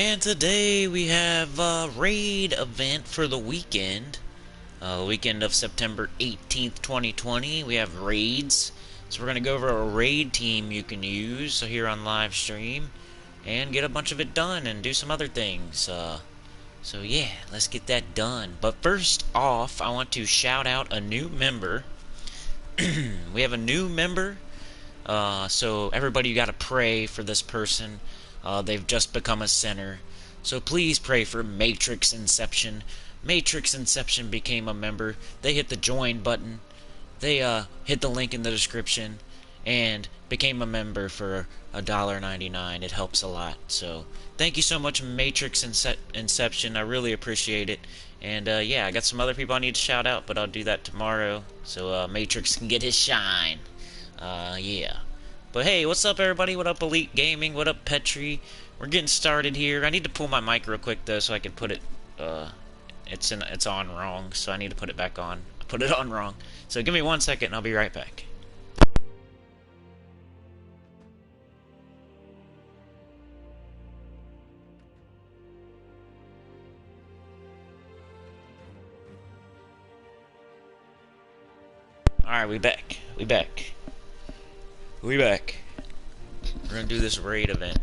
And today we have a raid event for the weekend. Weekend of September 18th, 2020. We have raids. So we're going to go over a raid team you can use here on live stream and get a bunch of it done and do some other things. So yeah, let's get that done. But first off, I want to shout out a new member. We have a new member. So everybody, you gotta pray for this person. They've just become a sinner. So please pray for Matrix Inception. Matrix Inception became a member. They hit the join button. They hit the link in the description and became a member for $1.99. It helps a lot. So thank you so much, Matrix Inception. I really appreciate it. And yeah, I got some other people I need to shout out, but I'll do that tomorrow so Matrix can get his shine. Yeah. But hey, what's up, everybody? What up, Elite Gaming? What up, Petri? We're getting started here. I need to pull my mic real quick though, so I can put it. It's on wrong, so I need to put it back on. I put it on wrong. So give me 1 second, and I'll be right back. All right, we back. We back. We back. We're gonna do this raid event.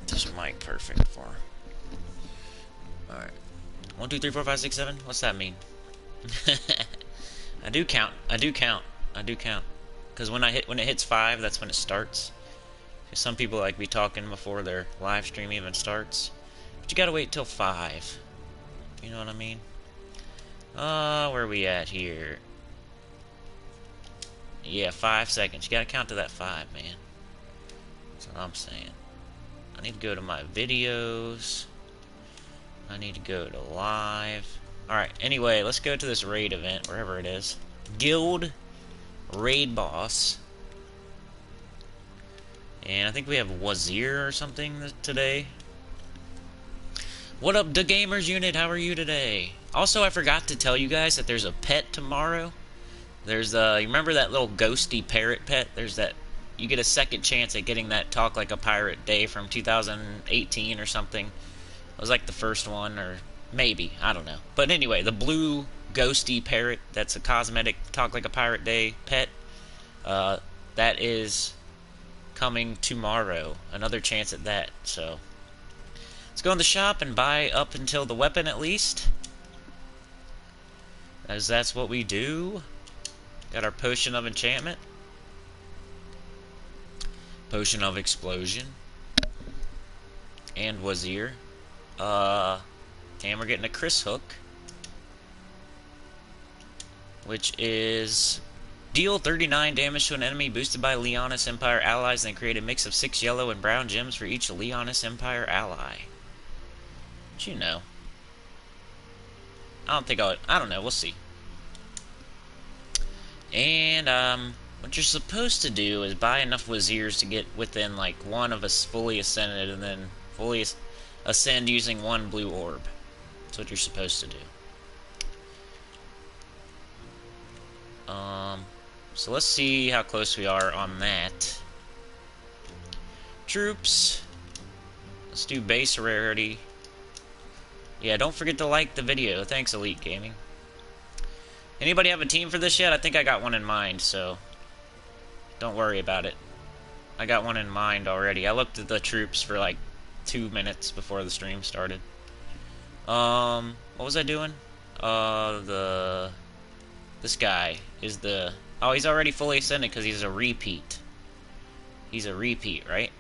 This mic perfect for. Alright. 1, 2, 3, 4, 5, 6, 7. What's that mean? I do count. I do count. I do count. Because when it hits 5, that's when it starts. Some people like be talking before their live stream even starts. But you gotta wait till 5. You know what I mean? Where are we at here? Yeah, 5 seconds. You gotta count to that 5, man. That's what I'm saying. I need to go to my videos. I need to go to live. Alright, anyway, let's go to this raid event, wherever it is. Guild Raid Boss. And I think we have Wazir or something today. What up, the Gamers Unit? How are you today? Also, I forgot to tell you guys that there's a pet tomorrow. There's, you remember that little ghosty parrot pet? There's that, you get a second chance at getting that Talk Like a Pirate Day from 2018 or something. It was like the first one, or maybe, I don't know. But anyway, the blue ghosty parrot, that's a cosmetic Talk Like a Pirate Day pet. That is coming tomorrow. Another chance at that, so. Let's go in the shop and buy up until the weapon at least. As that's what we do. Got our Potion of Enchantment. Potion of Explosion. And Wazir. And we're getting a Chris Hook. Which is deal 39 damage to an enemy boosted by Leonis Empire allies, then create a mix of 6 yellow and brown gems for each Leonis Empire ally. But you know. I don't know, we'll see. And, what you're supposed to do is buy enough Wazirs to get within, like, one of us fully ascended, and then fully ascend using 1 blue orb. That's what you're supposed to do. So let's see how close we are on that. Troops. Let's do base rarity. Yeah, don't forget to like the video. Thanks, Elite Gaming. Anybody have a team for this yet? I think I got one in mind, so don't worry about it. I got one in mind already. I looked at the troops for like 2 minutes before the stream started. What was I doing? This guy is the... Oh, he's already fully ascended because he's a repeat. He's a repeat, right?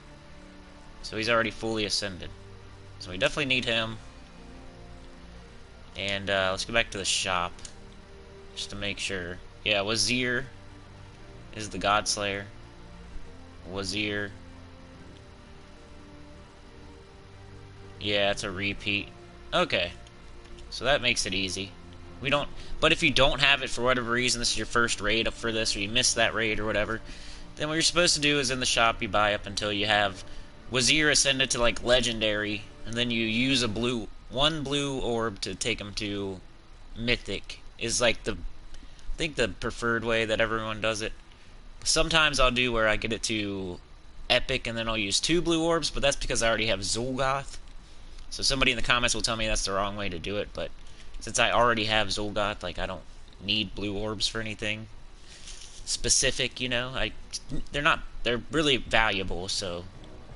So he's already fully ascended. So we definitely need him. And let's go back to the shop. Just to make sure. Yeah, Wazir is the Godslayer. Wazir. Yeah, it's a repeat. Okay. So that makes it easy. We don't... But if you don't have it for whatever reason, this is your first raid up for this, or you missed that raid or whatever, then what you're supposed to do is in the shop you buy up until you have Wazir ascended to like Legendary, and then you use one blue orb to take him to Mythic. Is like I think the preferred way that everyone does it. Sometimes I'll do where I get it to epic and then I'll use 2 blue orbs, but that's because I already have Zul'Goth. So somebody in the comments will tell me that's the wrong way to do it, but since I already have Zul'Goth, like, I don't need blue orbs for anything specific, you know. They're really valuable, so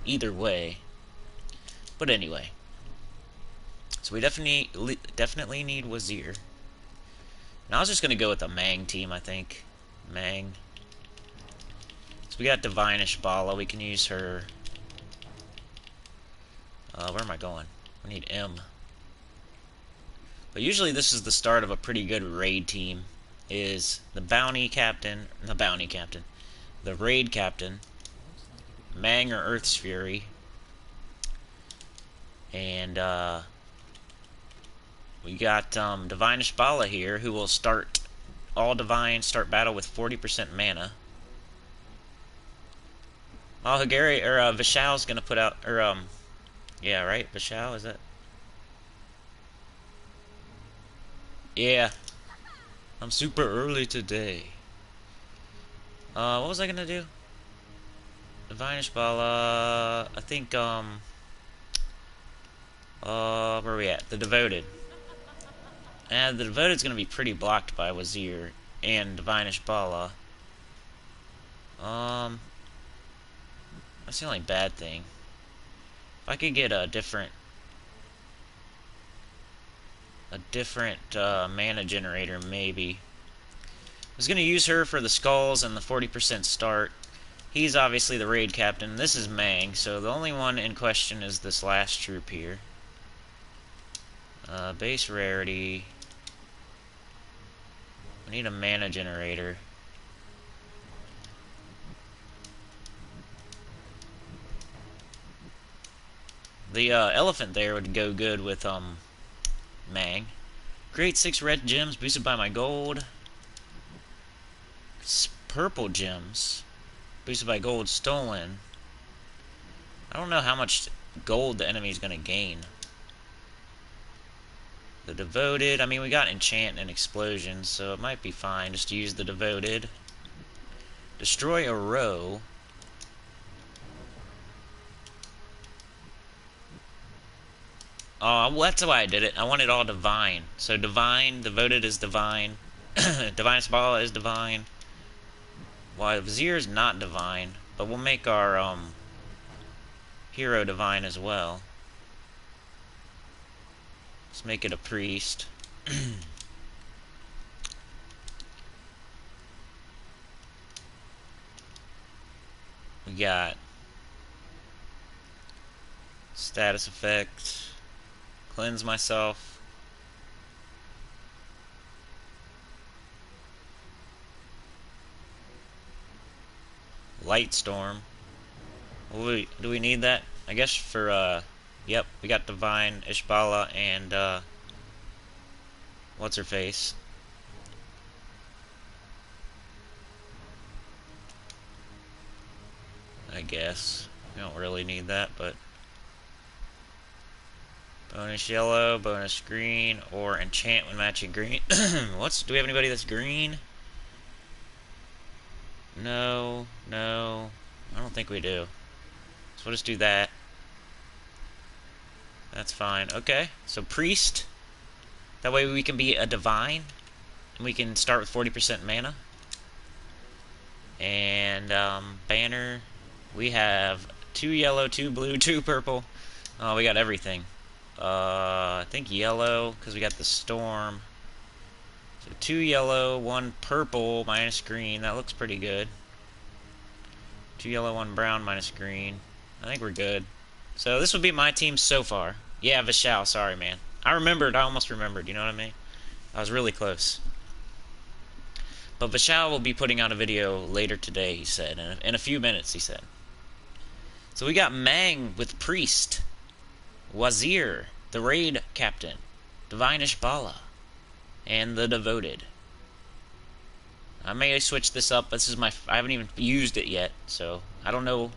either way. But anyway, so we definitely need Wazir. Now I was just gonna go with the Mang team, I think. Mang. So we got Divine Ishbala, we can use her. Where am I going? I need M. But usually this is the start of a pretty good raid team. Is the raid captain, Mang or Earth's Fury, and we got Divine Ishbala here, who will start battle with 40% mana. Oh, Vishal's gonna put out, yeah, right? Vishal, is that? Yeah. I'm super early today. What was I gonna do? Divine Ishbala, I think, where are we at? The Devoted. And the Devoted's gonna be pretty blocked by Wazir and Divine Ishbala. That's the only bad thing. If I could get a different mana generator, maybe. I was going to use her for the skulls and the 40% start. He's obviously the raid captain. This is Mang, so the only one in question is this last troop here. Base rarity. I need a mana generator. The elephant there would go good with Mang. Great 6 red gems boosted by my gold. Purple gems boosted by gold stolen. I don't know how much gold the enemy's gonna gain. The Devoted, I mean, we got enchant and explosion, so it might be fine just to use the Devoted. Destroy a row. Oh, well, that's why I did it. I wanted all divine. So divine, Devoted is divine. Divine Ishbala is divine. Well, Vizier is not divine, but we'll make our hero divine as well. Let's make it a priest. We got status effect, cleanse myself, light storm. Do we need that? I guess for yep, we got Divine Ishbala and what's her face? I guess we don't really need that, but bonus yellow, bonus green, or enchant when matching green. Do we have anybody that's green? No, no, I don't think we do. So we'll just do that. That's fine. Okay, so priest. That way we can be a divine, and we can start with 40% mana. And banner. We have 2 yellow, 2 blue, 2 purple. Oh, we got everything. I think yellow, because we got the storm. So 2 yellow, 1 purple, minus green. That looks pretty good. 2 yellow, 1 brown, minus green. I think we're good. So this would be my team so far. Yeah, Vishal, sorry, man. I almost remembered, you know what I mean? I was really close. But Vishal will be putting out a video later today, he said. In a few minutes, he said. So we got Mang with Priest, Wazir, the Raid Captain, Divine Ishbala, and the Devoted. I may switch this up. This is I haven't even used it yet, so I don't know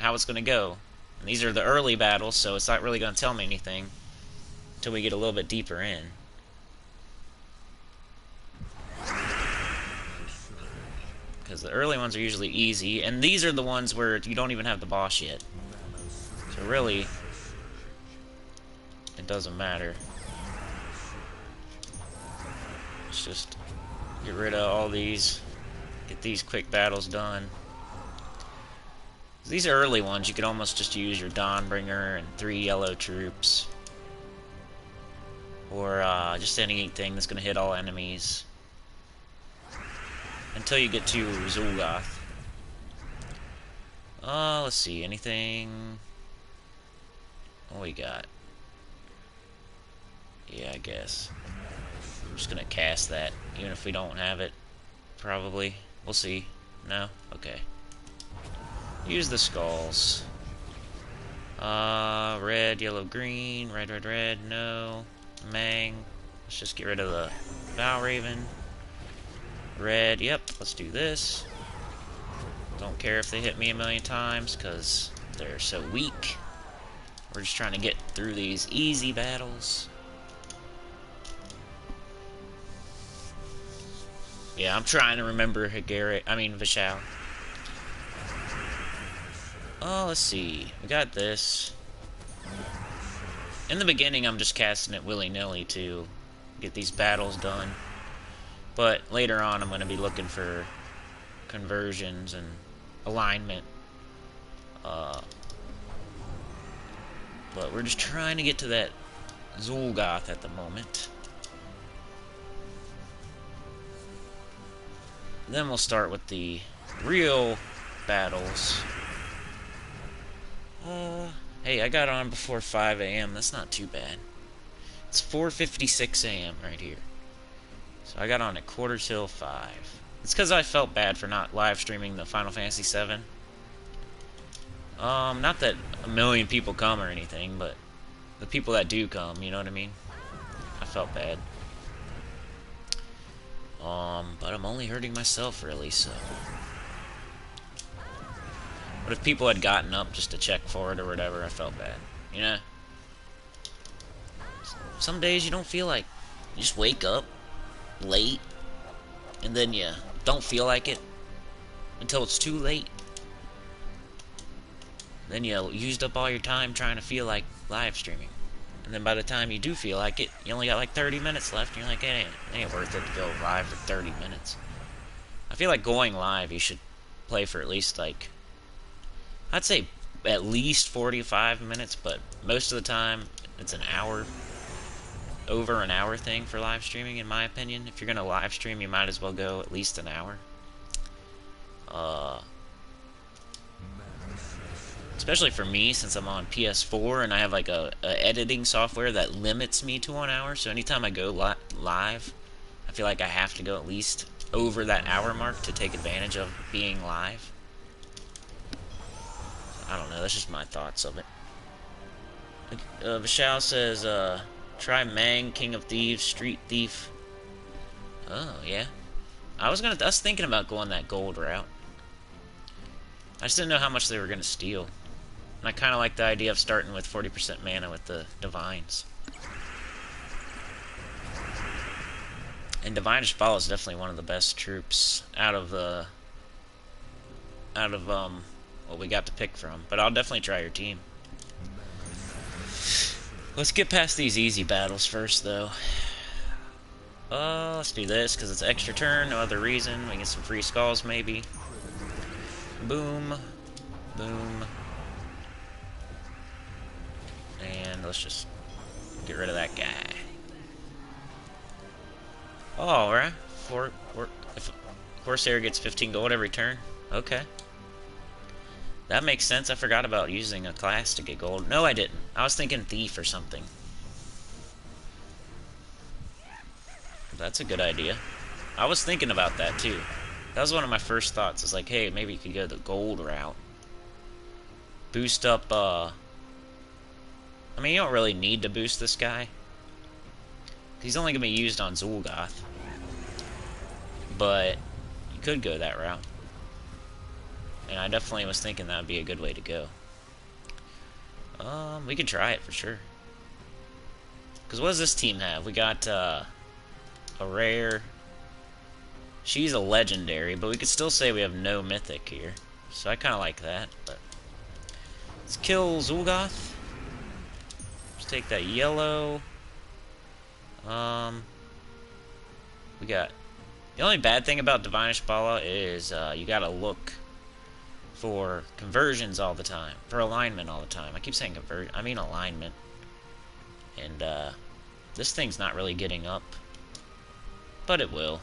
how it's going to go. And these are the early battles, so it's not really going to tell me anything until we get a little bit deeper in. because the early ones are usually easy, and these are the ones where you don't even have the boss yet. So really, it doesn't matter. Let's just get rid of all these, get these quick battles done. These early ones, you could almost just use your Dawnbringer and 3 yellow troops. Or just anything that's going to hit all enemies. Until you get to Zul'Goth. Let's see, anything... What we got? Yeah, I guess. I'm just gonna cast that, even if we don't have it. Probably. We'll see. No? Okay. Use the skulls. Red, yellow, green, red, red, red, no. Mang. Let's just get rid of the Valraven. Red, yep, let's do this. Don't care if they hit me a million times, because they're so weak. We're just trying to get through these easy battles. Yeah, I'm trying to remember Vishal. Oh, let's see. We got this. In the beginning, I'm just casting it willy-nilly to get these battles done. But later on, I'm going to be looking for conversions and alignment. But we're just trying to get to that Zul'Goth at the moment. Then we'll start with the real battles. Hey, I got on before 5 a.m. That's not too bad. It's 4:56 a.m. right here. So I got on at 4:45. It's because I felt bad for not live streaming the Final Fantasy VII. Not that a million people come or anything, but the people that do come, you know what I mean? I felt bad. But I'm only hurting myself, really, so... But if people had gotten up just to check for it or whatever, I felt bad, you know? Some days you don't feel like... You just wake up late, and then you don't feel like it until it's too late. Then you used up all your time trying to feel like live streaming. And then by the time you do feel like it, you only got like 30 minutes left, and you're like, it ain't worth it to go live for 30 minutes. I feel like going live, you should play for at least like... I'd say at least 45 minutes, but most of the time, it's an hour. Over an hour thing for live streaming, in my opinion. If you're going to live stream, you might as well go at least an hour. Especially for me, since I'm on PS4 and I have like a editing software that limits me to 1 hour. So anytime I go live, I feel like I have to go at least over that hour mark to take advantage of being live. I don't know, that's just my thoughts of it. Vishal says, try Mang, King of Thieves, Street Thief. Oh, yeah. I was thinking about going that gold route. I just didn't know how much they were gonna steal. And I kinda like the idea of starting with 40% mana with the Divines. And Divine Ishbal is definitely one of the best troops out of what we got to pick from. But I'll definitely try your team. Let's get past these easy battles first, though. Let's do this, because it's extra turn, no other reason. We get some free skulls, maybe. Boom. Boom. And let's just get rid of that guy. Oh, alright. If Corsair gets 15 gold every turn. Okay. That makes sense. I forgot about using a class to get gold. No, I didn't. I was thinking Thief or something. That's a good idea. I was thinking about that, too. That was one of my first thoughts. It's like, hey, maybe you could go the gold route. Boost up, I mean, you don't really need to boost this guy. He's only going to be used on Zul'Goth. But you could go that route. And I definitely was thinking that would be a good way to go. We could try it for sure. Because what does this team have? We got, a rare. She's a legendary, but we could still say we have no mythic here. So I kind of like that. But let's kill Zul'Goth. Let's take that yellow. We got... The only bad thing about Divine Ishbala is you gotta look for conversions all the time. For alignment all the time. I keep saying conversion. I mean alignment. And this thing's not really getting up. But it will.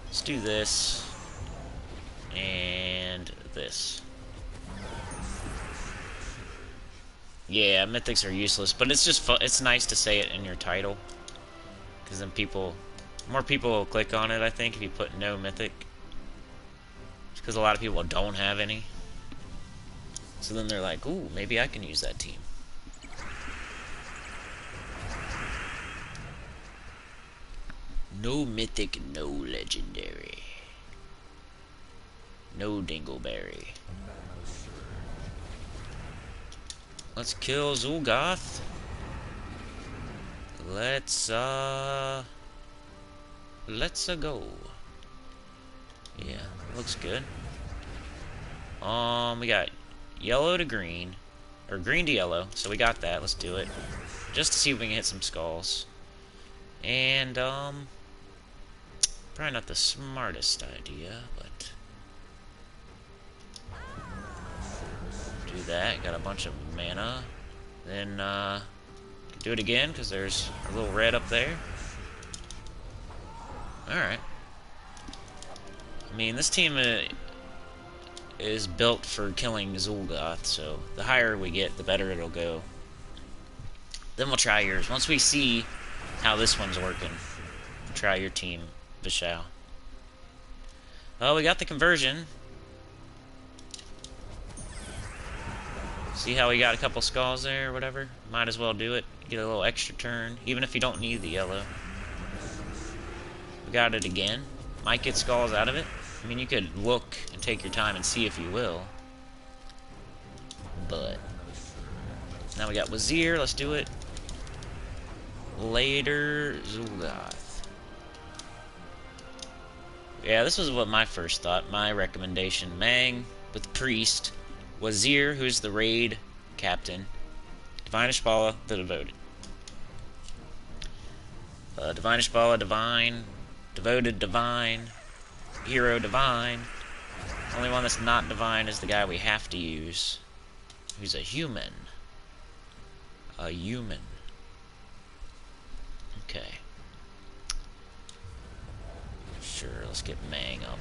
Let's do this. And this. Yeah, mythics are useless, but it's just it's nice to say it in your title. Because then more people will click on it, I think, if you put no mythic. Because a lot of people don't have any. So then they're like, ooh, maybe I can use that team. No mythic, no legendary. No dingleberry. Let's kill Zul'Goth. Let's go. Yeah, looks good. We got yellow to green, or green to yellow, so we got that. Let's do it. Just to see if we can hit some skulls. And, probably not the smartest idea, but do that. Got a bunch of mana. Then, do it again, because there's a little red up there. Alright. I mean, this team is built for killing Zul'Goth, so the higher we get, the better it'll go. Then we'll try yours. Once we see how this one's working, we'll try your team, Vishal. Oh, we got the conversion. See how we got a couple skulls there or whatever? Might as well do it. Get a little extra turn, even if you don't need the yellow. We got it again. Might get skulls out of it. I mean, you could look and take your time and see if you will. But now we got Wazir. Let's do it. Later, Zul'Goth. Yeah, this was what my first thought. My recommendation. Mang with Priest. Wazir, who's the raid captain. Divine Ishbala, the devoted. Divine Ishbala, divine. Devoted, divine. Hero, divine. Only one that's not divine is the guy we have to use. Who's a human. A human. Okay. Sure, let's get Mang up.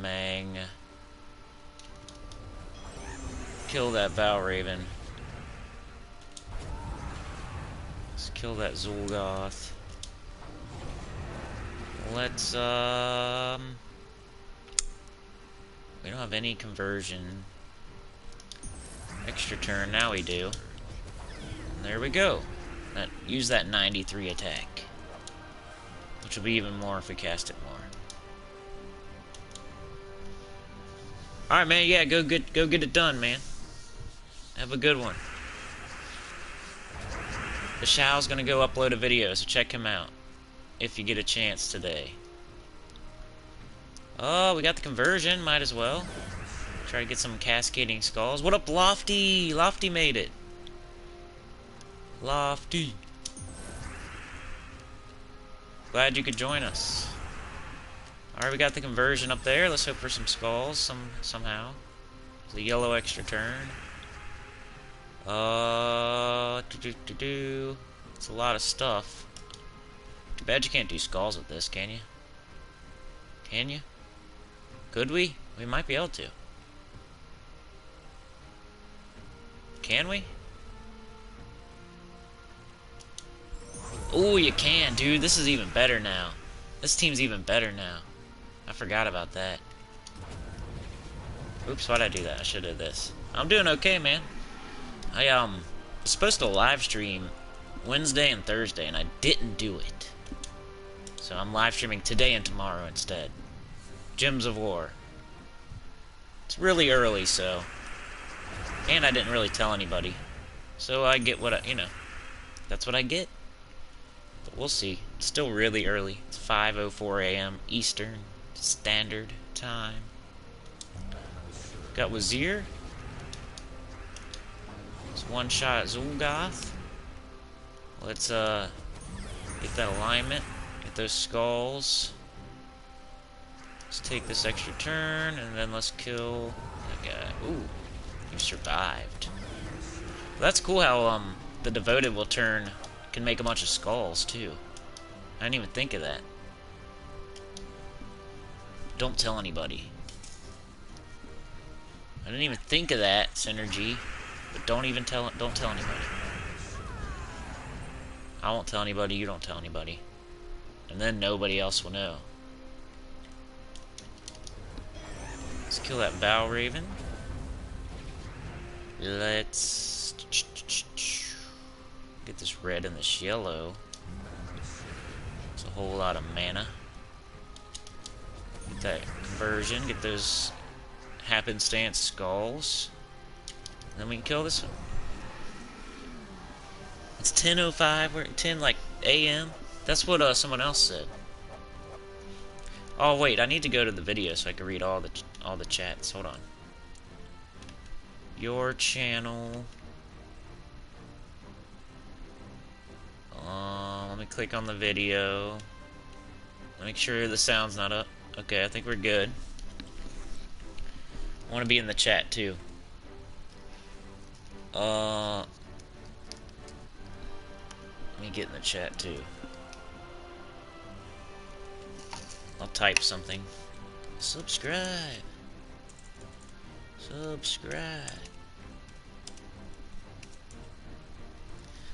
Mang. Kill that Valraven. Let's kill that Zul'Goth. Let's, we don't have any conversion. Extra turn, now we do. And there we go. Use that 93 attack. Which will be even more if we cast it more. Alright, man, yeah, go get it done, man. Have a good one. Vishal's gonna go upload a video, so check him out. If you get a chance today. Oh, we got the conversion, might as well. Try to get some cascading skulls. What up, Lofty? Lofty made it. Lofty. Glad you could join us. Alright, we got the conversion up there. Let's hope for some skulls somehow. The yellow extra turn. It's a lot of stuff. Too bad you can't do skulls with this, can you? Can you? Could we? We might be able to. Can we? Oh, you can, dude. This is even better now. This team's even better now. I forgot about that. Oops, why'd I do that? I should have this. I'm doing okay, man. I was supposed to live stream Wednesday and Thursday, and I didn't do it. So I'm live streaming today and tomorrow instead. Gems of War. It's really early, so... And I didn't really tell anybody. So I get what I... You know. That's what I get. But we'll see. still really early. It's 5:04 a.m. Eastern Standard Time. Got Wazir. It's one shot at Zul'Goth. Let's get that alignment. Get those skulls. Let's take this extra turn, and then let's kill that guy. Ooh, you survived. Well, that's cool how the devoted will can make a bunch of skulls too. I didn't even think of that. Don't tell anybody. I didn't even think of that, Synergy. But don't tell anybody. I won't tell anybody, you don't tell anybody. And then nobody else will know. Let's kill that Bow Raven. Let's get this red and this yellow. It's a whole lot of mana. Get that conversion, get those happenstance skulls. And then we can kill this one. It's 10:05, we're at 10 like AM. That's what someone else said. Oh wait, I need to go to the video so I can read all the chats. Hold on. Your channel. Let me click on the video. Make sure the sound's not up. Okay, I think we're good. I want to be in the chat too. Let me get in the chat too. I'll type something. Subscribe. Subscribe.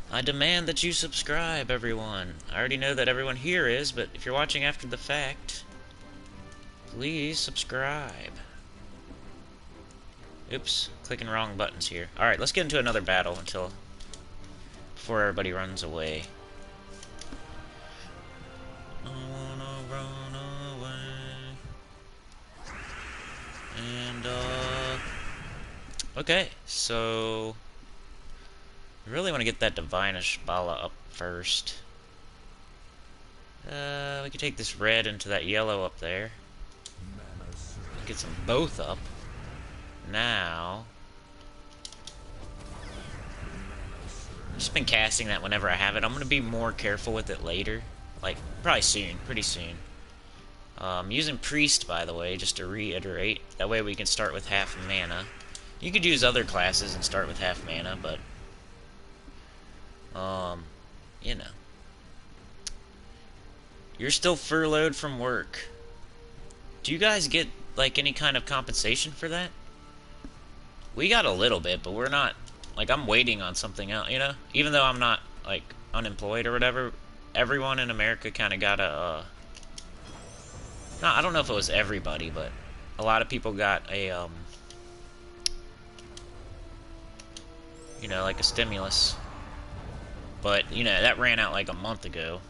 I demand that you subscribe, everyone. I already know that everyone here is, but if you're watching after the fact, please subscribe. Oops, clicking wrong buttons here. Alright, let's get into another battle before everybody runs away. I wanna run away. And, okay, so I really want to get that Divinish Bala up first. We could take this red into that yellow up there. Get them both up. Now, I've just been casting that whenever I have it. I'm going to be more careful with it later. Like, probably soon, pretty soon. Using Priest, by the way, just to reiterate. That way we can start with half mana. You could use other classes and start with half mana, but you know. You're still furloughed from work. Do you guys get, like, any kind of compensation for that? We got a little bit, but we're not, like, I'm waiting on something else, you know? Even though I'm not, like, unemployed or whatever, everyone in America kind of got a, no, I don't know if it was everybody, but a lot of people got a, you know, like a stimulus. But, you know, that ran out like a month ago.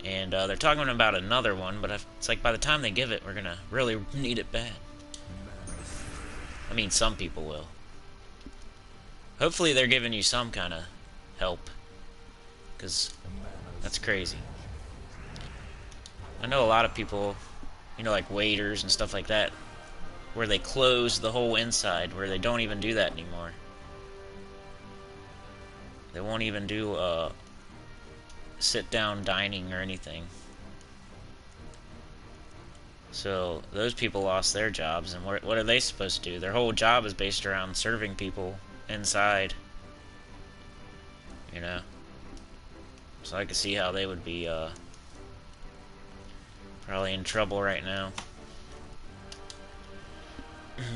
And they're talking about another one, but it's like by the time they give it, we're gonna really need it bad. I mean, some people will. Hopefully they're giving you some kind of help. Because that's crazy. I know a lot of people, you know, like waiters and stuff like that, where they close the whole inside, where they don't even do that anymore. They won't even do sit-down dining or anything. So those people lost their jobs, and what are they supposed to do? Their whole job is based around serving people inside. You know? So I can see how they would be probably in trouble right now.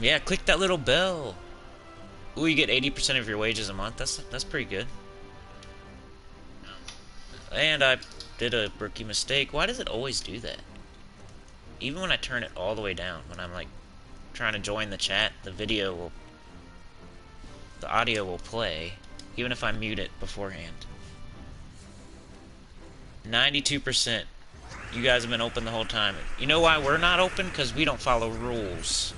Yeah, click that little bell. Ooh, you get 80% of your wages a month. That's pretty good. And I did a rookie mistake. Why does it always do that? Even when I turn it all the way down, when I'm like trying to join the chat, the audio will play, even if I mute it beforehand. 92%. You guys have been open the whole time. You know why we're not open? Because we don't follow rules.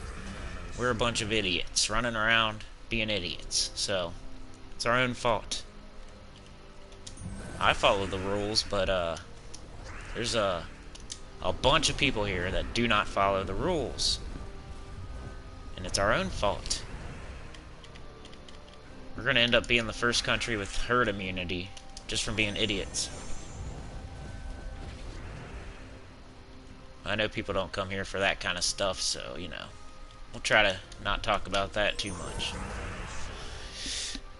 We're a bunch of idiots running around being idiots. So, it's our own fault. I follow the rules, but There's a bunch of people here that do not follow the rules. And it's our own fault. We're going to end up being the first country with herd immunity just from being idiots. I know people don't come here for that kind of stuff, so, you know, we'll try to not talk about that too much.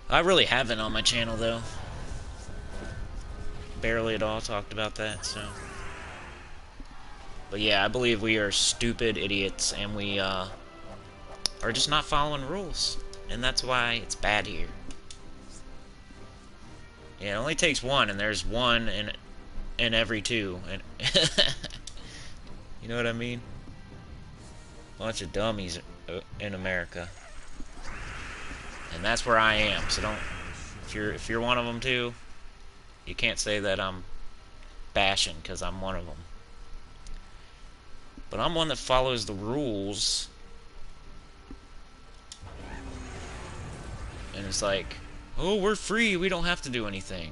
I really haven't on my channel, though. Barely at all talked about that, so. But yeah, I believe we are stupid idiots, and we, are just not following rules. And that's why it's bad here. Yeah, it only takes one, and there's one in every two. And you know what I mean? Bunch of dummies in America. And that's where I am. So don't, if you're one of them too, you can't say that I'm bashing because I'm one of them. But I'm one that follows the rules. And it's like, oh, we're free, we don't have to do anything.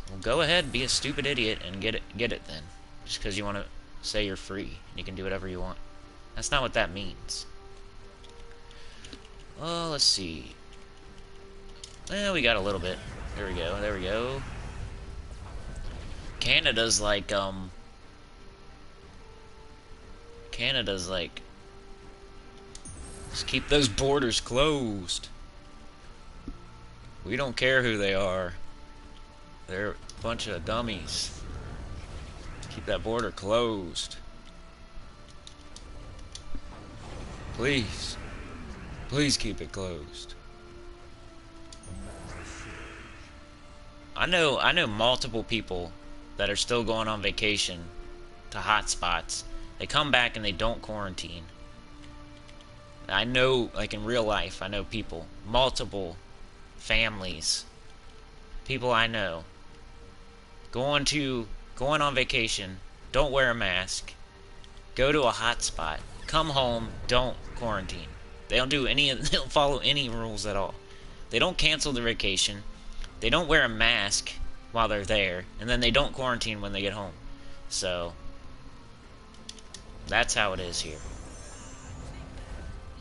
Well, go ahead, be a stupid idiot and get it then. Just because you want to say you're free and you can do whatever you want. That's not what that means. Oh, let's see. Well, we got a little bit. There we go, there we go. Canada's like, just keep those borders closed. We don't care who they are. They're a bunch of dummies. Keep that border closed. Please. Please keep it closed. I know multiple people that are still going on vacation to hot spots. They come back and they don't quarantine. I know, like in real life, I know people, multiple families, people I know, going on vacation, don't wear a mask, go to a hot spot, come home, don't quarantine. They don't follow any rules at all. They don't cancel their vacation. They don't wear a mask while they're there, and then they don't quarantine when they get home. So that's how it is here.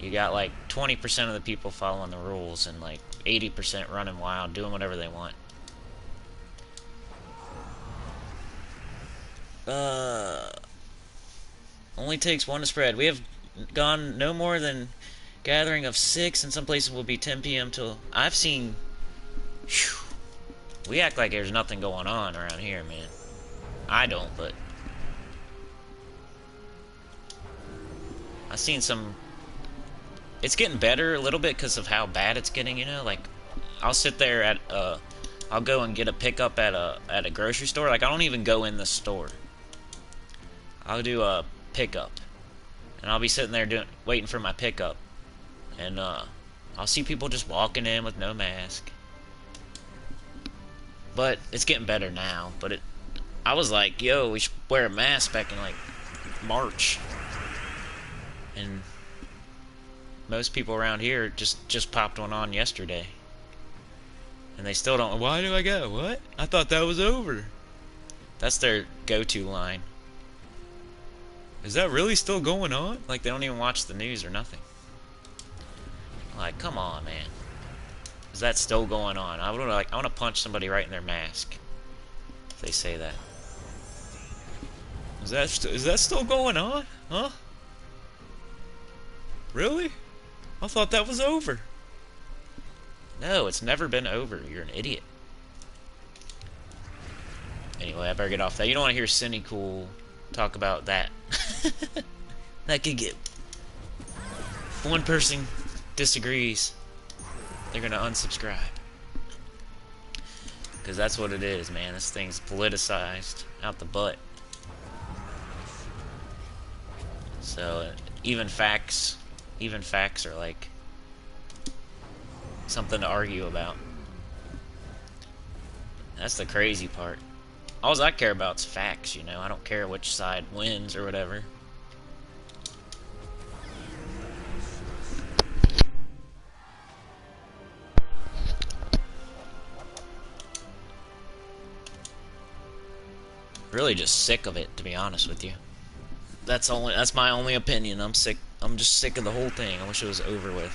You got like 20% of the people following the rules and like 80% running wild, doing whatever they want. Only takes one to spread. We have gone no more than gathering of 6, and some places will be 10 p.m. till I've seen. Whew, we act like there's nothing going on around here, man. I don't, but I've seen some. It's getting better a little bit because of how bad it's getting, you know. Like, I'll sit there at I'll go and get a pickup at a grocery store. Like, I don't even go in the store. I'll do a pickup, and I'll be sitting there waiting for my pickup, and I'll see people just walking in with no mask. But it's getting better now. But I was like, yo, we should wear a mask back in like March, and most people around here just popped one on yesterday. And they still don't. Why do I go? What? I thought that was over. That's their go-to line. Is that really still going on? Like, they don't even watch the news or nothing. Like, come on, man. Is that still going on? I want to punch somebody right in their mask if they say that. Is that still going on? Huh? Really? I thought that was over. No, it's never been over. You're an idiot. Anyway, I better get off that. You don't want to hear Sinnycool talk about that. That could get... If one person disagrees, they're going to unsubscribe. Because that's what it is, man. This thing's politicized out the butt. So, even facts are like something to argue about. That's the crazy part. All I care about is facts, you know. I don't care which side wins or whatever. Really just sick of it, to be honest with you. That's my only opinion. I'm sick. I'm just sick of the whole thing. I wish it was over with.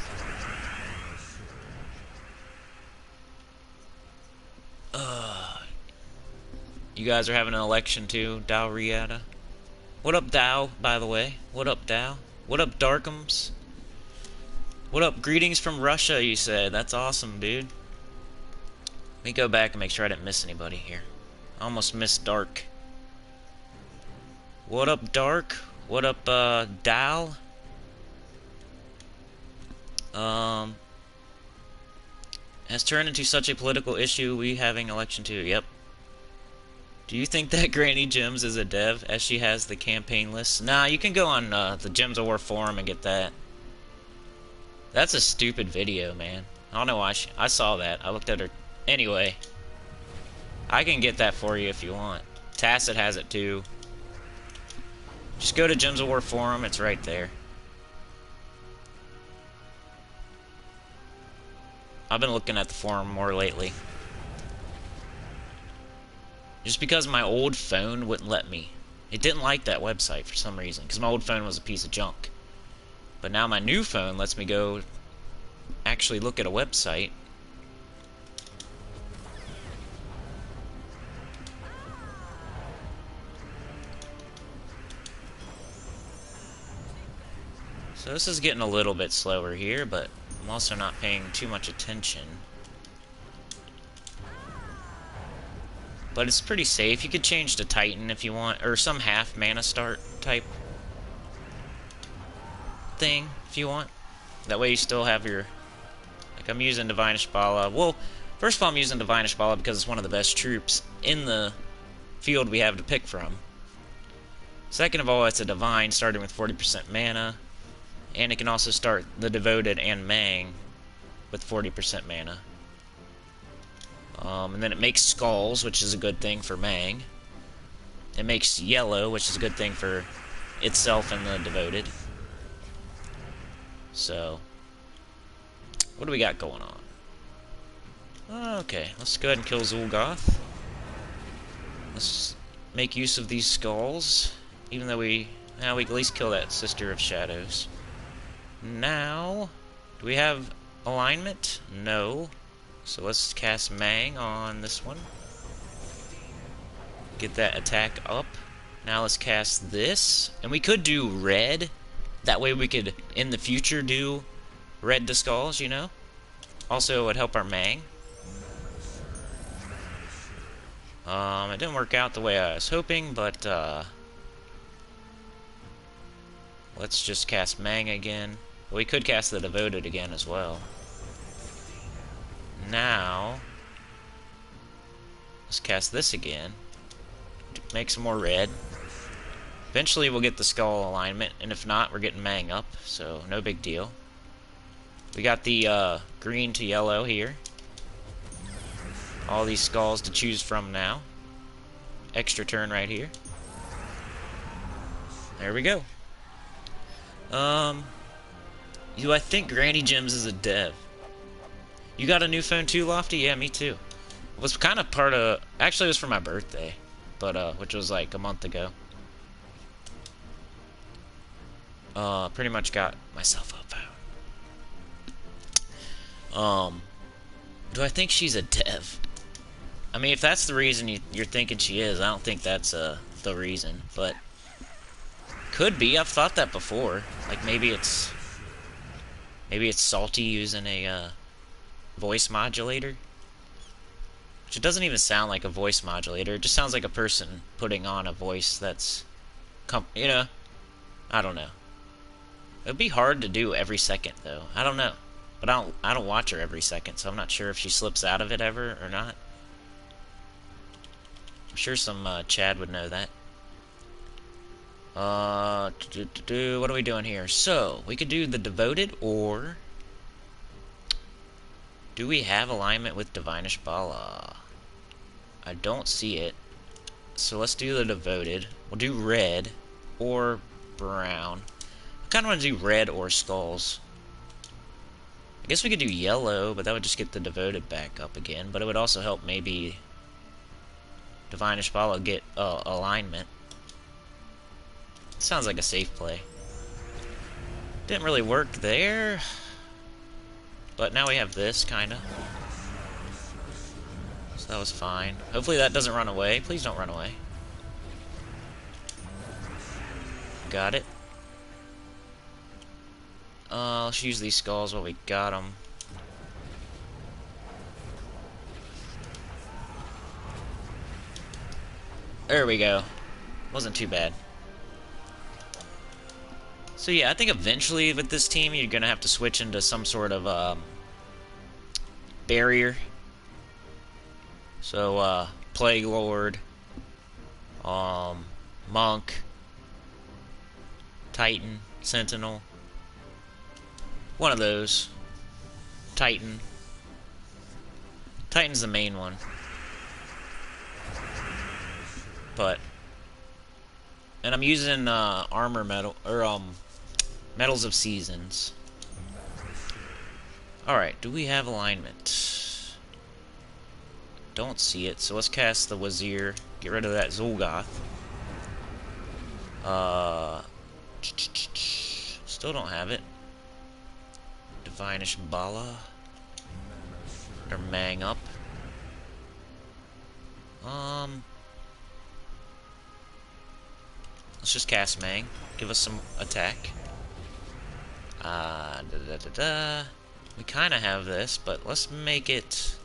You guys are having an election too, Dow Riata. What up, Dow, by the way? What up, Dow? What up, Darkums? What up, greetings from Russia, you said. That's awesome, dude. Let me go back and make sure I didn't miss anybody here. I almost missed Dark. What up, Dark? What up, Dow? Has turned into such a political issue, we having election too. Yep. Do you think that Granny Gems is a dev, as she has the campaign list? Nah, you can go on the Gems of War forum and get that. That's a stupid video, man. I don't know why I saw that. I looked at her. Anyway, I can get that for you if you want. Tacit has it too. Just go to Gems of War forum. It's right there. I've been looking at the forum more lately. Just because my old phone wouldn't let me. It didn't like that website for some reason, because my old phone was a piece of junk. But now my new phone lets me go actually look at a website. So this is getting a little bit slower here, but I'm also not paying too much attention. But it's pretty safe. You could change to Titan if you want, or some half mana start type thing if you want. That way you still have your... Like, I'm using Divine Ishbala. Well, first of all, I'm using Divine Ishbala because it's one of the best troops in the field we have to pick from. Second of all, it's a Divine starting with 40% mana. And it can also start the Devoted and Mang with 40% mana. And then it makes Skulls, which is a good thing for Mang. It makes Yellow, which is a good thing for itself and the Devoted. So, what do we got going on? Okay, let's go ahead and kill Zul'Goth. Let's make use of these Skulls, even though we can at least kill that Sister of Shadows. Now, do we have alignment? No. So let's cast Mang on this one. Get that attack up. Now let's cast this. And we could do red. That way we could, in the future, do red to Skulls, you know? Also, it would help our Mang. It didn't work out the way I was hoping, but, let's just cast Mang again. We could cast the Devoted again as well. Now, let's cast this again. Make some more red. Eventually we'll get the Skull alignment, and if not, we're getting Mang up, so no big deal. We got the green to yellow here. All these Skulls to choose from now. Extra turn right here. There we go. Do I think Granny Gems is a dev? You got a new phone too, Lofty? Yeah, me too. It was kind of part of... Actually, it was for my birthday. But, which was like a month ago. Pretty much got myself a phone. Do I think she's a dev? I mean, if that's the reason you're thinking she is, I don't think that's, the reason. But, could be. I've thought that before. Like, maybe it's Salty using a, voice modulator, which it doesn't even sound like a voice modulator. It just sounds like a person putting on a voice that's, you know, I don't know. It'd be hard to do every second though. I don't know, but I don't watch her every second, so I'm not sure if she slips out of it ever or not. I'm sure some Chad would know that. What are we doing here? So we could do the Devoted, or do we have alignment with Divine Ishbala? I don't see it. So let's do the Devoted. We'll do red or brown. I kind of want to do red or Skulls. I guess we could do yellow, but that would just get the Devoted back up again. But it would also help maybe Divine Ishbala get alignment. Sounds like a safe play. Didn't really work there. But now we have this, kinda. So that was fine. Hopefully that doesn't run away. Please don't run away. Got it. Let's use these skulls while we got them. There we go. Wasn't too bad. So yeah, I think eventually with this team you're gonna have to switch into some sort of barrier. So Plague Lord, Monk, Titan, Sentinel. One of those. Titan. Titan's the main one. And I'm using armor metal or metals of seasons. Alright, do we have alignment? Don't see it, so let's cast the Wazir. Get rid of that Zul'Goth. Still don't have it. Divine Ishbala. Or Mang up. Let's just cast Mang. Give us some attack. We kind of have this, but let's make it...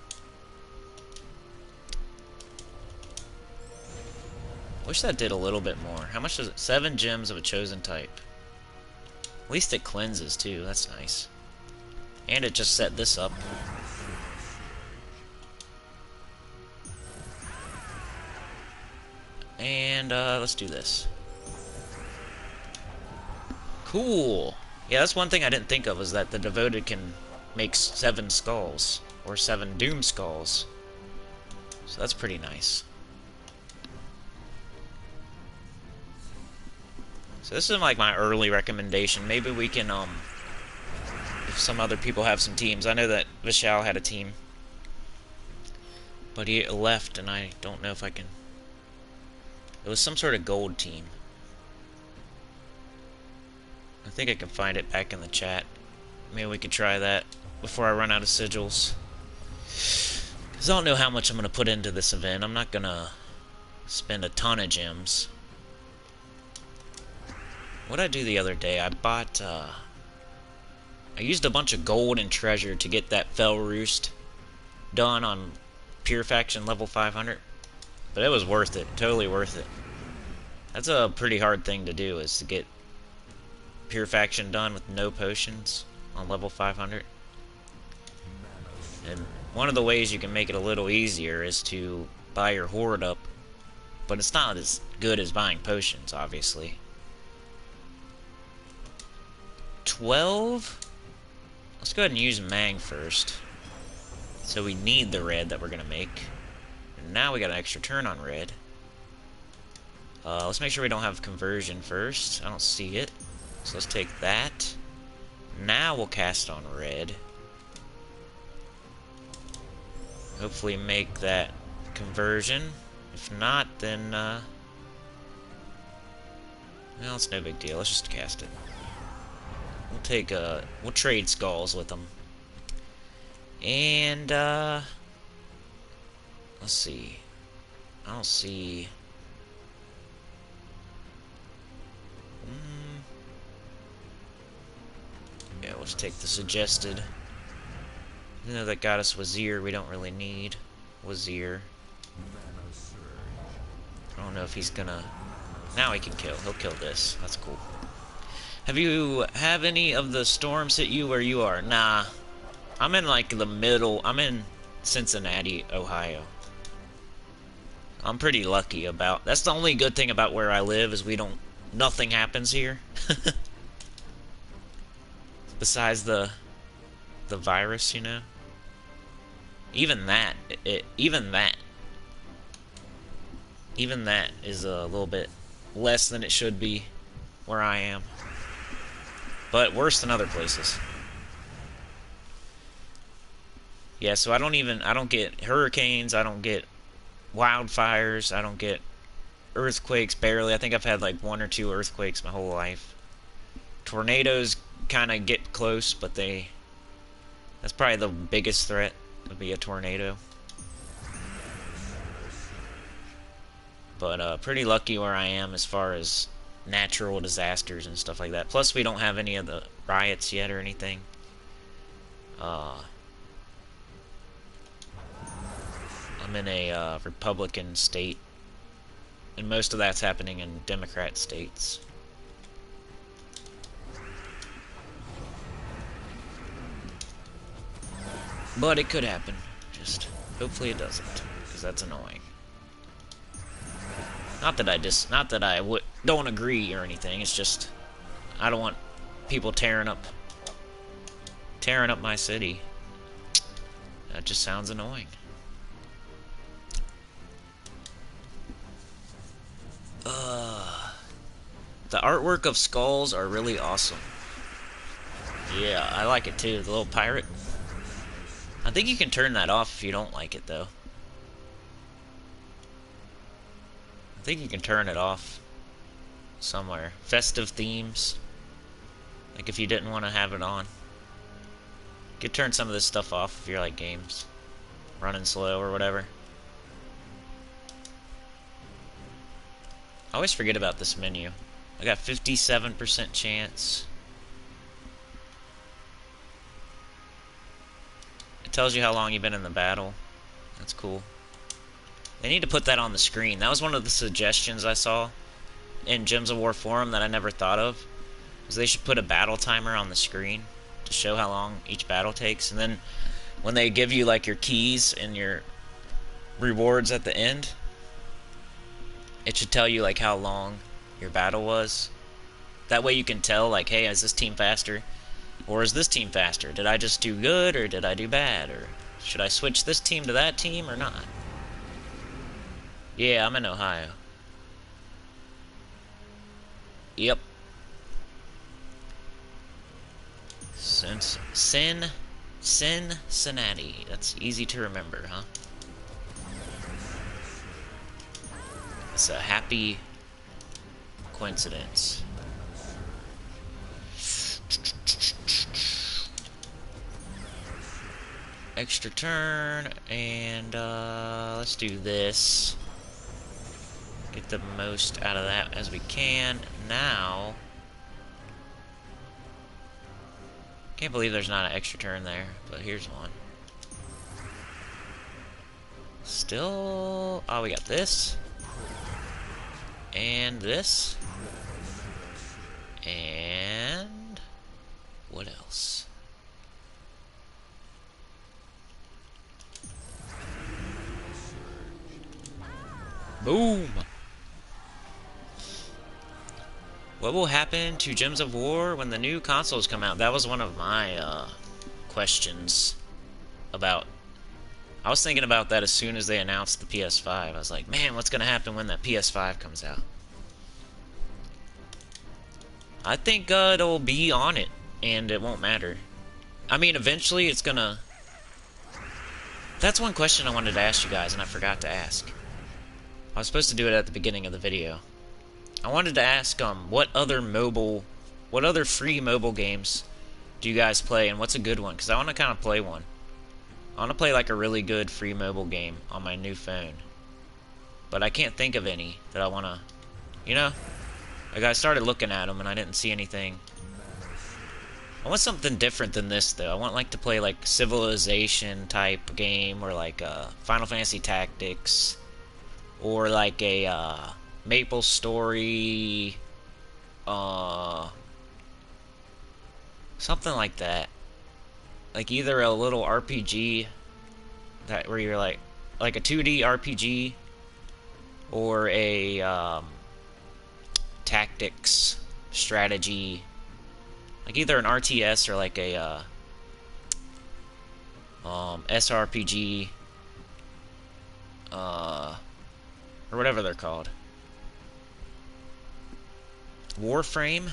Wish that did a little bit more. How much does it? 7 gems of a chosen type. At least it cleanses too. That's nice. And it just set this up. And let's do this. Cool. Yeah, that's one thing I didn't think of, is that the Devoted can make 7 skulls. Or 7 Doom Skulls. So that's pretty nice. So this is like my early recommendation. Maybe we can, if some other people have some teams. I know that Vishal had a team. But he left, and I don't know if I can... It was some sort of gold team. I think I can find it back in the chat. Maybe we could try that before I run out of sigils. Because I don't know how much I'm going to put into this event. I'm not going to spend a ton of gems. What did I do the other day? I bought, I used a bunch of gold and treasure to get that Fell Roost done on Pure Faction level 500. But it was worth it. Totally worth it. That's a pretty hard thing to do, is to get Pure Faction done with no potions on level 500. And one of the ways you can make it a little easier is to buy your horde up. But it's not as good as buying potions, obviously. 12? Let's go ahead and use Mang first. So we need the red that we're going to make. And now we got an extra turn on red. Let's make sure we don't have conversion first. I don't see it. So let's take that. Now we'll cast on red. Hopefully make that conversion. If not, then, well, it's no big deal. Let's just cast it. We'll take, we'll trade skulls with them. And, let's see. I don't see... Yeah, let's take the suggested. You know, that got us Wazir, we don't really need Wazir. I don't know if he's gonna... Now he can kill. He'll kill this. That's cool. Have any of the storms hit you where you are? Nah. I'm in, like, the middle. I'm in Cincinnati, Ohio. I'm pretty lucky about... That's the only good thing about where I live, is we don't... Nothing happens here. Besides the virus, you know? Even that is a little bit less than it should be where I am. But worse than other places. Yeah, so I don't get hurricanes, I don't get wildfires. I don't get earthquakes barely. I think I've had like 1 or 2 earthquakes my whole life. Tornadoes kind of get close, but that's probably the biggest threat, would be a tornado. But pretty lucky where I am as far as natural disasters and stuff like that. Plus, we don't have any of the riots yet or anything. I'm in a Republican state, and most of that's happening in Democrat states. But it could happen. Just hopefully it doesn't, because that's annoying. Not that I don't agree or anything. It's just I don't want people tearing up my city. That just sounds annoying. The artwork of skulls are really awesome. Yeah, I like it too. The little pirate. I think you can turn that off if you don't like it, though. I think you can turn it off somewhere. Festive themes. Like if you didn't want to have it on. You could turn some of this stuff off if you're like games running slow or whatever. I always forget about this menu. I got 57% chance. It tells you how long you've been in the battle. That's cool. They need to put that on the screen. That was one of the suggestions I saw in Gems of War forum that I never thought of. Was they should put a battle timer on the screen to show how long each battle takes, and then when they give you like your keys and your rewards at the end, it should tell you like how long your battle was. That way you can tell like, hey, is this team faster? Or is this team faster? Did I just do good or did I do bad? Or should I switch this team to that team or not? Yeah, I'm in Ohio. Yep. Cincinnati. That's easy to remember, huh? It's a happy coincidence. Extra turn, and let's do this. Get the most out of that as we can. Now, can't believe there's not an extra turn there, but here's one. Still, oh, we got this. And this. And what else? Boom! What will happen to Gems of War when the new consoles come out? That was one of my questions about. I was thinking about that as soon as they announced the PS5. I was like, man, what's going to happen when that PS5 comes out? I think it'll be on it, and it won't matter. I mean, eventually it's going to... That's one question I wanted to ask you guys, and I forgot to ask. I was supposed to do it at the beginning of the video. I wanted to ask, what other free mobile games do you guys play, and what's a good one? Because I want to kind of play one. I want to play like a really good free mobile game on my new phone. But I can't think of any that I want to, you know? Like, I started looking at them and I didn't see anything. I want something different than this, though. I want like to play like Civilization type game, or like Final Fantasy Tactics, or like a Maple Story, something like that. Like either a little RPG that where you're like a 2D RPG, or a tactics strategy, like either an RTS or like a SRPG, or whatever they're called. Warframe.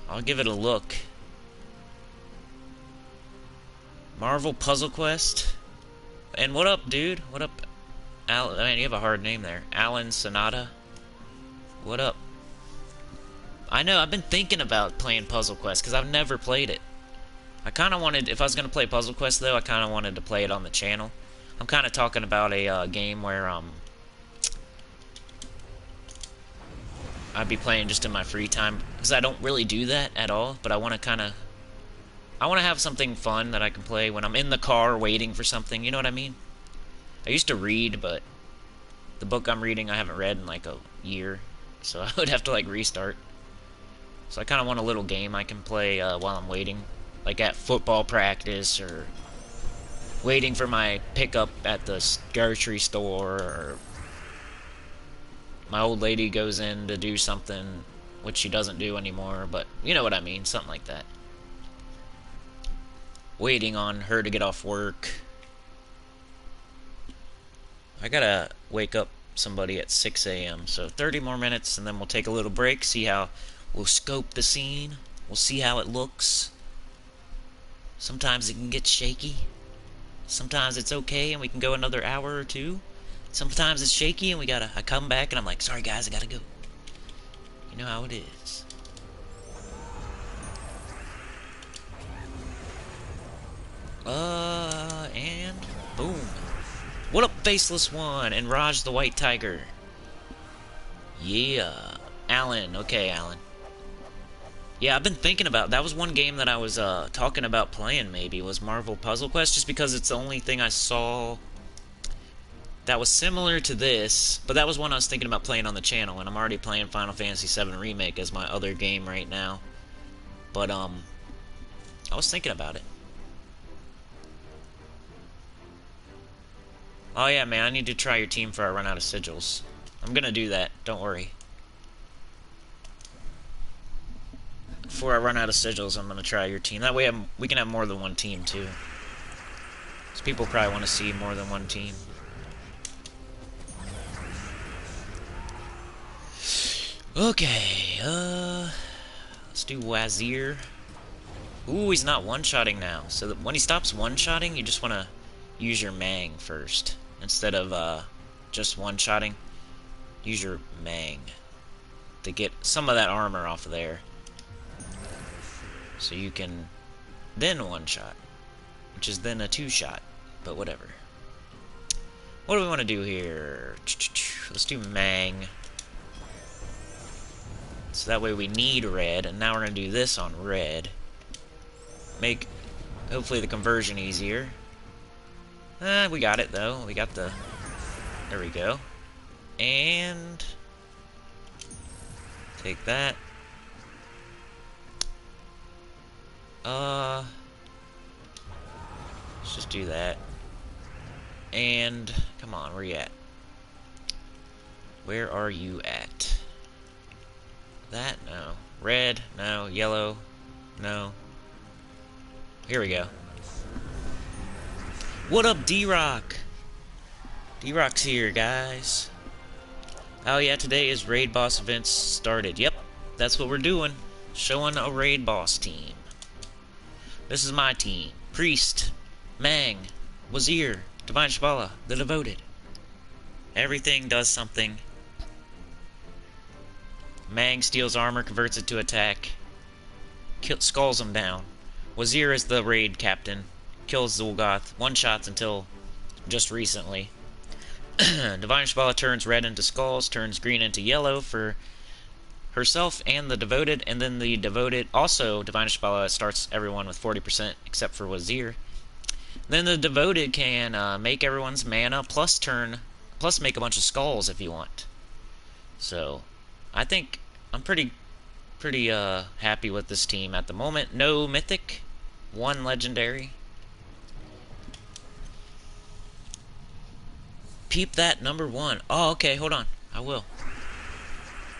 I'll give it a look. Marvel Puzzle Quest. And what up, dude? What up, Al? Man, you have a hard name there. Alan Sonata. What up? I know, I've been thinking about playing Puzzle Quest, because I've never played it. I kind of wanted, if I was going to play Puzzle Quest, though, I kind of wanted to play it on the channel. I'm kind of talking about a game where, I'd be playing just in my free time, because I don't really do that at all, but I want to have something fun that I can play when I'm in the car waiting for something, you know what I mean? I used to read, but the book I'm reading I haven't read in like a year, so I would have to like restart. So I kind of want a little game I can play while I'm waiting, like at football practice, or waiting for my pickup at the grocery store, or my old lady goes in to do something, which she doesn't do anymore, but you know what I mean, something like that. Waiting on her to get off work. I gotta wake up somebody at 6 a.m., so 30 more minutes, and then we'll take a little break, see how, we'll scope the scene, we'll see how it looks. Sometimes it can get shaky. Sometimes it's okay, and we can go another hour or two. Sometimes it's shaky, and I come back, and I'm like, sorry guys, I gotta go. You know how it is. And boom. What up, Faceless One and Raj the White Tiger? Yeah. Alan. Okay, Alan. Yeah, I've been thinking about, that was one game that I was talking about playing, maybe, was Marvel Puzzle Quest, just because it's the only thing I saw that was similar to this, but that was one I was thinking about playing on the channel, and I'm already playing Final Fantasy VII Remake as my other game right now. But, I was thinking about it. Oh yeah, man, I need to try your team before I run out of sigils. I'm gonna do that, don't worry. Before I run out of sigils, I'm gonna try your team. That way we can have more than one team, too. Because people probably want to see more than one team. Okay, let's do Wazir. Ooh, he's not one-shotting now. So that when he stops one-shotting, you just want to use your Mang first. Instead of just one-shotting, use your Mang to get some of that armor off of there. So you can then one-shot, which is then a two-shot, but whatever. What do we want to do here? Let's do Mang. So that way we need red, and now we're going to do this on red. Make, hopefully, the conversion easier. We got it, though. We got the... There we go. And... take that. Let's just do that. And... come on, where you at? Where are you at? That? No. Red? No. Yellow? No. Here we go. What up, D-Rock? D-Rock's here, guys. Oh yeah, today is Raid Boss events started. Yep, that's what we're doing. Showing a Raid Boss team. This is my team. Priest, Mang, Wazir, Divine Shambhala, the Devoted. Everything does something. Mang steals armor, converts it to attack. Skulls him down. Wazir is the raid captain. Kills Zul'Goth. One-shots until just recently. Divine Shambhala turns red into skulls, turns green into yellow for herself and the Devoted, and then the Devoted, also Divine Shambhala starts everyone with 40% except for Wazir. Then the Devoted can make everyone's mana plus make a bunch of skulls if you want. So, I think I'm pretty happy with this team at the moment. No mythic, one legendary. Peep that #1. Oh, okay, hold on. I will.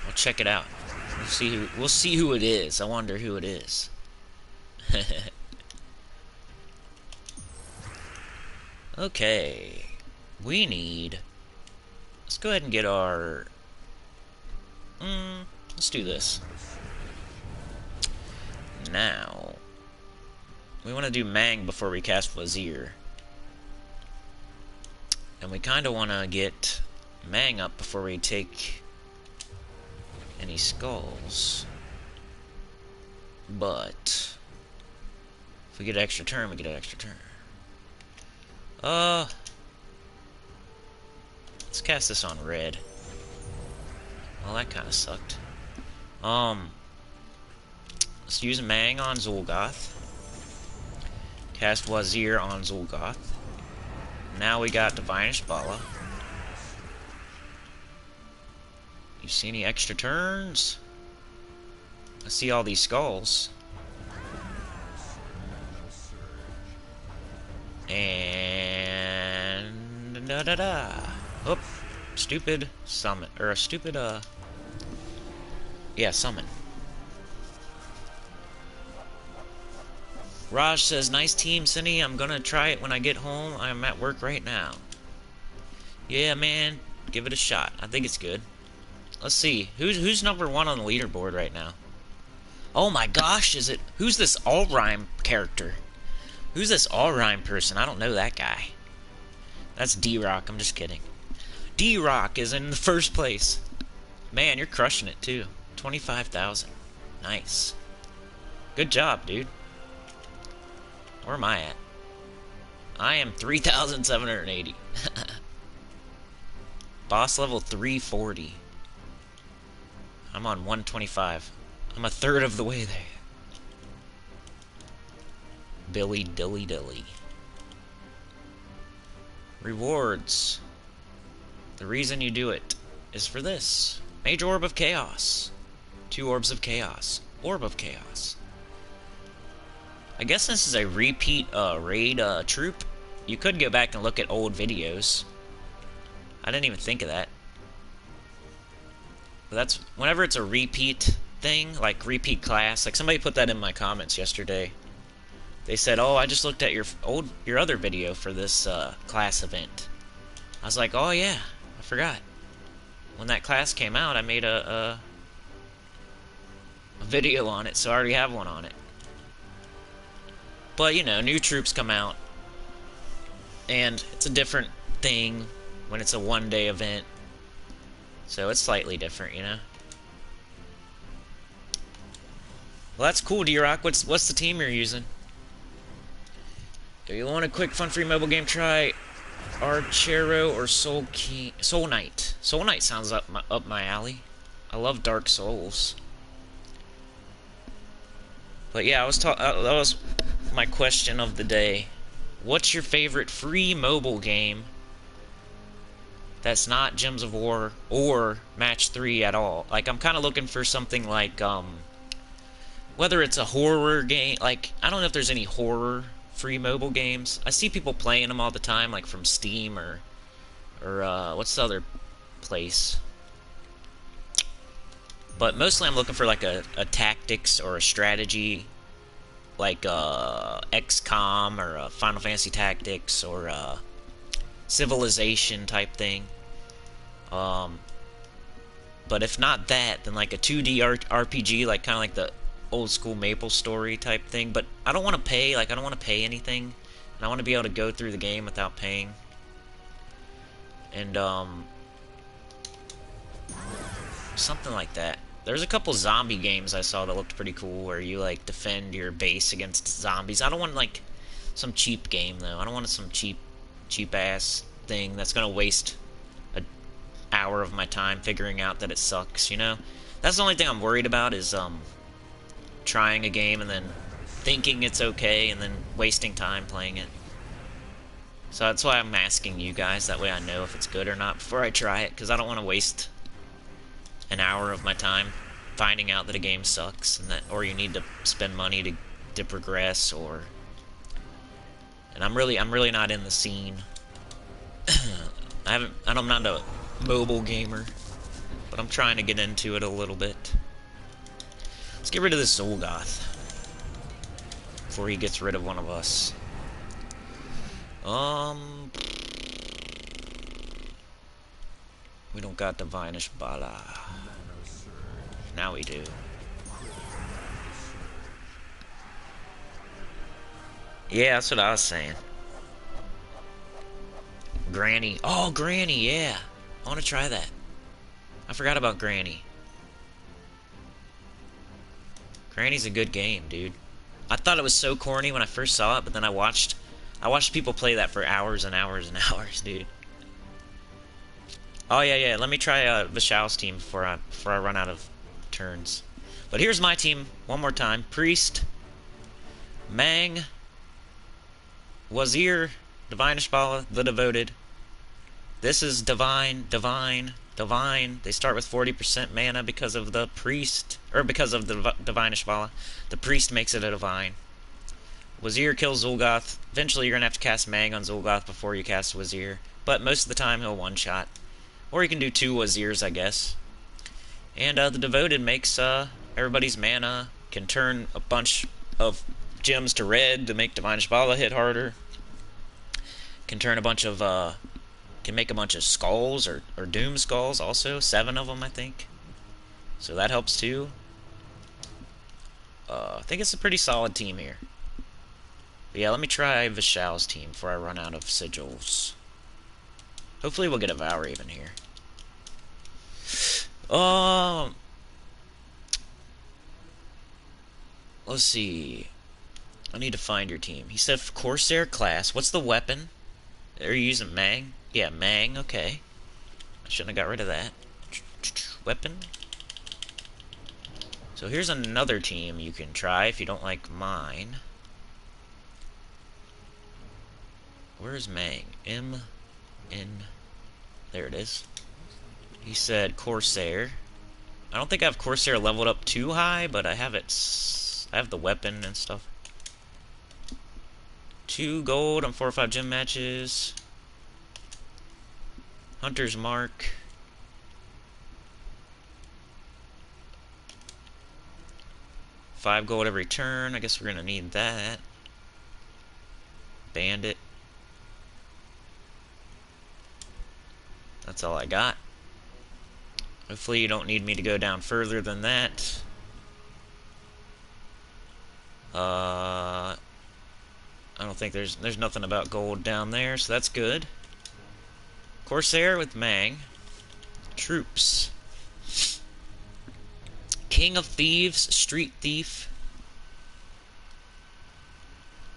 I'll check it out. We'll see who it is. I wonder who it is. Okay. Let's go ahead and get our let's do this. Now, we want to do Mang before we cast Wazir. And we kind of want to get Mang up before we take any skulls. But if we get an extra turn, we get an extra turn. Let's cast this on red. Well, that kind of sucked. Let's use Mang on Zul'Goth. Cast Wazir on Zul'Goth. Now we got Divinish Bala. You see any extra turns? I see all these skulls. And Oh, stupid summon, or a stupid yeah, summon. Raj says, nice team, Cinny. I'm gonna try it when I get home. I'm at work right now. Yeah, man, give it a shot. I think it's good. Let's see. Who's number 1 on the leaderboard right now? Oh my gosh, is it... Who's this All-Rhyme character? Who's this All-Rhyme person? I don't know that guy. That's D-Rock. I'm just kidding. D-Rock is in the first place. Man, you're crushing it, too. 25,000. Nice. Good job, dude. Where am I at? I am 3,780. Boss level 340. I'm on 125. I'm a third of the way there. Billy dilly dilly. Rewards. The reason you do it is for this. Mage Orb of Chaos. 2 Orbs of Chaos. Orb of Chaos. I guess this is a repeat raid troop. You could go back and look at old videos. I didn't even think of that. But that's whenever it's a repeat thing, like repeat class. Like somebody put that in my comments yesterday. They said, "Oh, I just looked at your other video for this class event." I was like, "Oh yeah, I forgot." When that class came out, I made a video on it, so I already have one on it. But you know, new troops come out, and it's a different thing when it's a one-day event. So it's slightly different, you know. Well, that's cool, D-Rock. What's the team you're using? Do you want a quick, fun, free mobile game? Try Archero or Soul Knight. Soul Knight sounds up my alley. I love Dark Souls. But yeah, that was my question of the day. What's your favorite free mobile game that's not Gems of War or Match 3 at all? Like, I'm kind of looking for something like, whether it's a horror game, like, I don't know if there's any horror free mobile games. I see people playing them all the time, like from Steam or what's the other place? But mostly I'm looking for like a tactics or a strategy, like XCOM or a Final Fantasy Tactics or a Civilization type thing. But if not that, then like a 2D RPG, like kind of like the old school Maple Story type thing. But I don't want to pay, like I don't want to pay anything, and I want to be able to go through the game without paying. And something like that. There's a couple zombie games I saw that looked pretty cool, where you like defend your base against zombies. I don't want like some cheap game though. I don't want some cheap ass thing that's gonna waste an hour of my time figuring out that it sucks, you know? That's the only thing I'm worried about, is trying a game and then thinking it's okay and then wasting time playing it. So that's why I'm asking you guys, that way I know if it's good or not before I try it, because I don't want to waste an hour of my time finding out that a game sucks, and that, or you need to spend money to progress, or... And I'm really not in the scene. I'm not a mobile gamer, but I'm trying to get into it a little bit. Let's get rid of this Zul'Goth before he gets rid of one of us. We don't got Divinish Bala. Now we do. Yeah, that's what I was saying. Granny. Oh, Granny, yeah. I want to try that. I forgot about Granny. Granny's a good game, dude. I thought it was so corny when I first saw it, but then I watched people play that for hours and hours and hours, dude. Oh yeah. Let me try Vishal's team before I run out of turns. But here's my team one more time: Priest, Mang, Wazir, Divine Ishbala, the Devoted. This is Divine. They start with 40% mana because of the Priest, or because of the Divine Ishbala. The Priest makes it a Divine. Wazir kills Zul'Goth. Eventually you're going to have to cast Mang on Zul'Goth before you cast Wazir. But most of the time he'll one-shot. Or you can do 2 Wazirs, I guess. And the Devoted makes everybody's mana, can turn a bunch of gems to red to make Divine Ishbala hit harder. Can turn a bunch of, can make a bunch of skulls, or doom skulls also. 7 of them, I think. So that helps too. I think it's a pretty solid team here. But yeah, let me try Vishal's team before I run out of sigils. Hopefully we'll get a Valraven here. Let's see. I need to find your team. He said Corsair class. What's the weapon? Are you using Mang? Yeah, Mang, okay. I shouldn't have got rid of that. Weapon. So here's another team you can try if you don't like mine. Where's Mang? There it is. He said Corsair. I don't think I have Corsair leveled up too high, but I have it. I have the weapon and stuff. 2 gold on 4 or 5 gym matches. Hunter's Mark. $5 gold every turn. I guess we're gonna need that. Bandit. That's all I got. Hopefully you don't need me to go down further than that. I don't think there's nothing about gold down there, so that's good. Corsair with Mang. Troops. King of Thieves, Street Thief.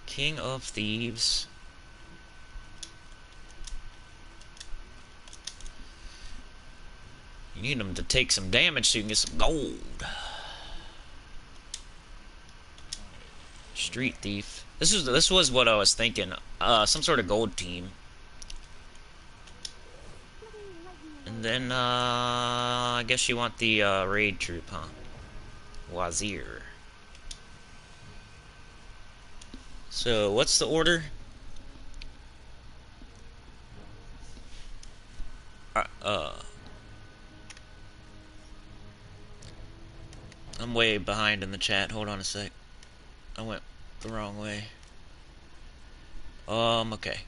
King of Thieves. You need them to take some damage so you can get some gold. Street Thief. This was what I was thinking. Some sort of gold team. And then I guess you want the raid troop, huh? Wazir. So what's the order? I'm way behind in the chat. Hold on a sec. I went the wrong way. Okay.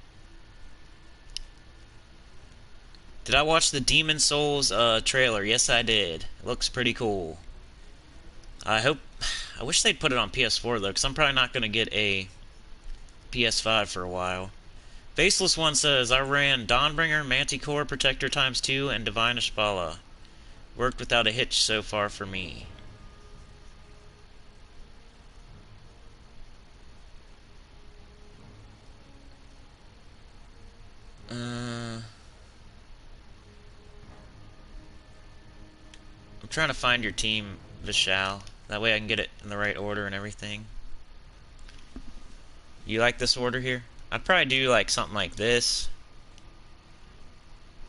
Did I watch the Demon Souls trailer? Yes, I did. It looks pretty cool. I wish they'd put it on PS4 though, because I'm probably not going to get a PS5 for a while. Faceless One says, I ran Dawnbringer, Manticore, Protector ×2, and Divine Ishbala. Worked without a hitch so far for me. I'm trying to find your team, Vishal. That way I can get it in the right order and everything. You like this order here? I'd probably do like something like this.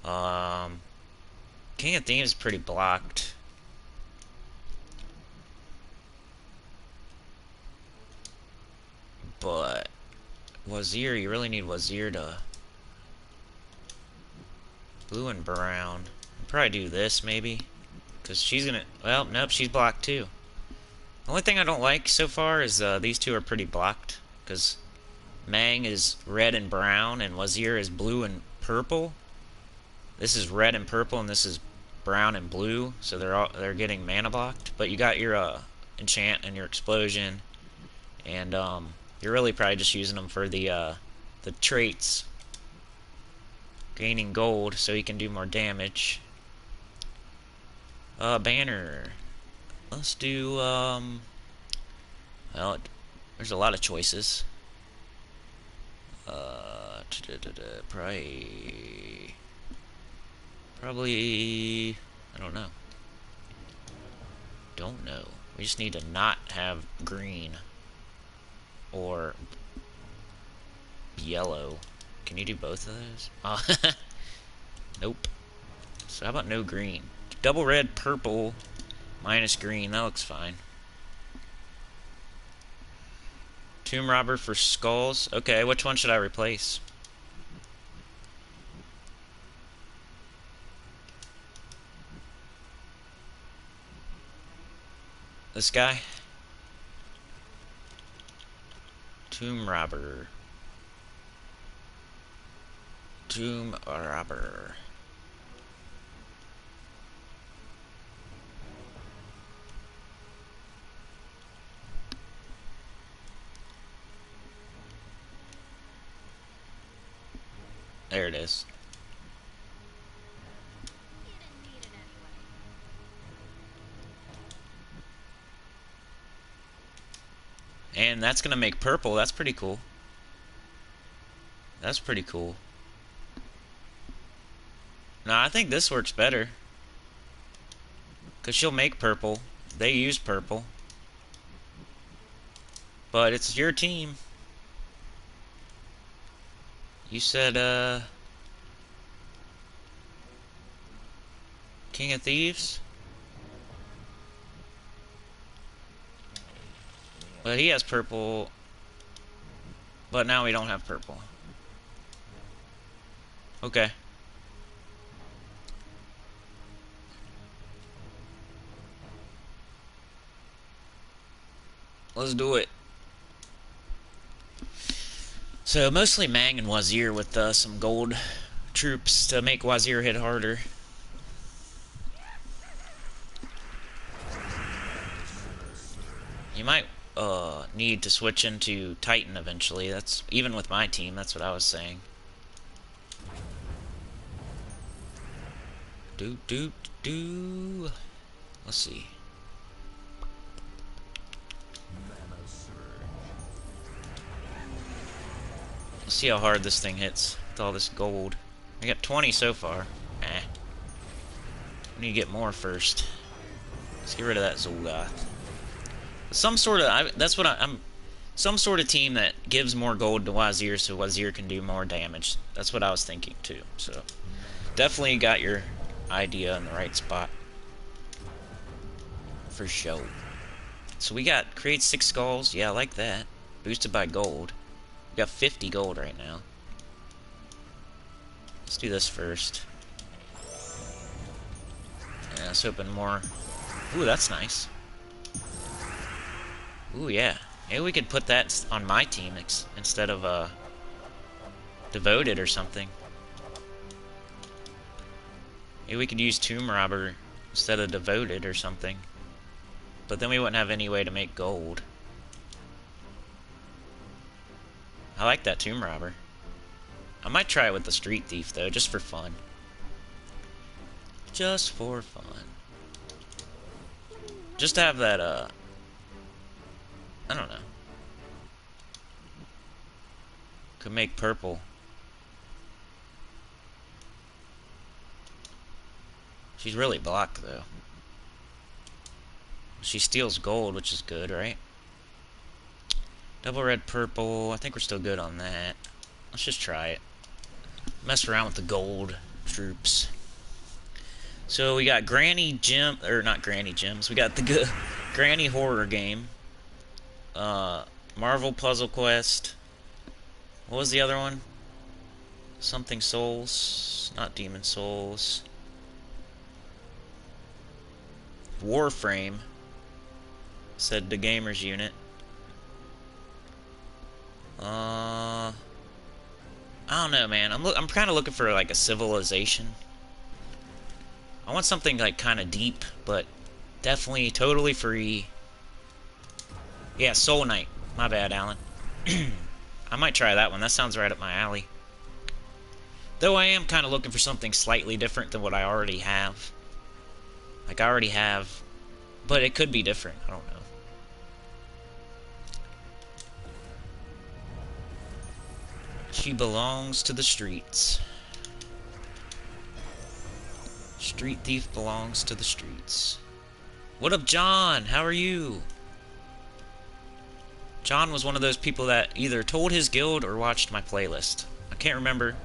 King of Thieves is pretty blocked. But Wazir, you really need Wazir to blue and brown. I'd probably do this maybe. Because she's gonna... Well, nope, she's blocked too. The only thing I don't like so far is these two are pretty blocked. Because Mang is red and brown, and Wazir is blue and purple. This is red and purple, and this is brown and blue. So they're getting mana blocked. But you got your enchant and your explosion, and you're really probably just using them for the traits. Gaining gold so he can do more damage. Banner. Let's do, well, there's a lot of choices. Probably, I don't know. Don't know. We just need to not have green or yellow. Can you do both of those? Oh, nope. So how about no green? Double red, purple, minus green. That looks fine. Tomb robber for skulls. Okay, which one should I replace? This guy? Tomb robber. Tomb robber. There it is. And that's gonna make purple. That's pretty cool. That's pretty cool. No, I think this works better. Because she'll make purple. They use purple. But it's your team. You said, King of Thieves? But he has purple. But now we don't have purple. Okay. Let's do it. So mostly Mang and Wazir with some gold troops to make Wazir hit harder. You might need to switch into Titan eventually. That's even with my team. That's what I was saying. Let's see. Let's see how hard this thing hits with all this gold. I got 20 so far. We need to get more first. Let's get rid of that Zolgoth. Some sort of I'm some sort of team that gives more gold to Wazir so Wazir can do more damage. That's what I was thinking too. So definitely got your idea in the right spot. For sure. So we got create 6 skulls. Yeah, I like that. Boosted by gold. We got 50 gold right now. Let's do this first. Yeah, let's open more. Ooh, that's nice. Ooh, yeah. Maybe we could put that on my team instead of Devoted or something. Maybe we could use Tomb Robber instead of Devoted or something. But then we wouldn't have any way to make gold. I like that Tomb Robber. I might try it with the Street Thief, though, just for fun. Just for fun. Just to have that, I don't know. Could make purple. She's really blocked, though. She steals gold, which is good, right? Double red, purple. I think we're still good on that. Let's just try it. Mess around with the gold troops. So we got Granny Gem, or not Granny Gems. We got the Granny Horror Game. Marvel Puzzle Quest. What was the other one? Something Souls. Not Demon Souls. Warframe. Said the Gamers Unit. I don't know, man. I'm kind of looking for like a Civilization. I want something like kind of deep, but definitely totally free. Yeah, Soul Knight. My bad, Alan. I might try that one. That sounds right up my alley. Though I am kind of looking for something slightly different than what I already have. Like, I already have, but it could be different. I don't know. She belongs to the streets. Street thief belongs to the streets. What up, John? How are you? John was one of those people that either told his guild or watched my playlist. I can't remember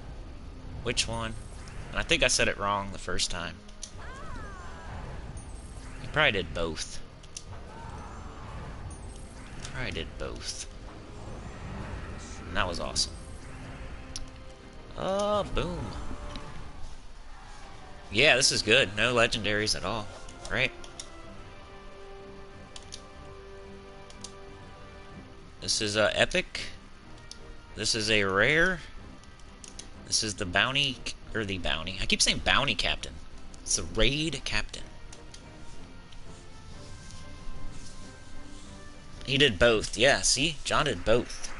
which one. And I think I said it wrong the first time. He probably did both. Probably did both. And that was awesome. Oh, boom. Yeah, this is good. No legendaries at all, right? This is a epic. This is a rare. This is the bounty, or the bounty. I keep saying bounty captain. It's a raid captain. He did both. Yeah, see? John did both.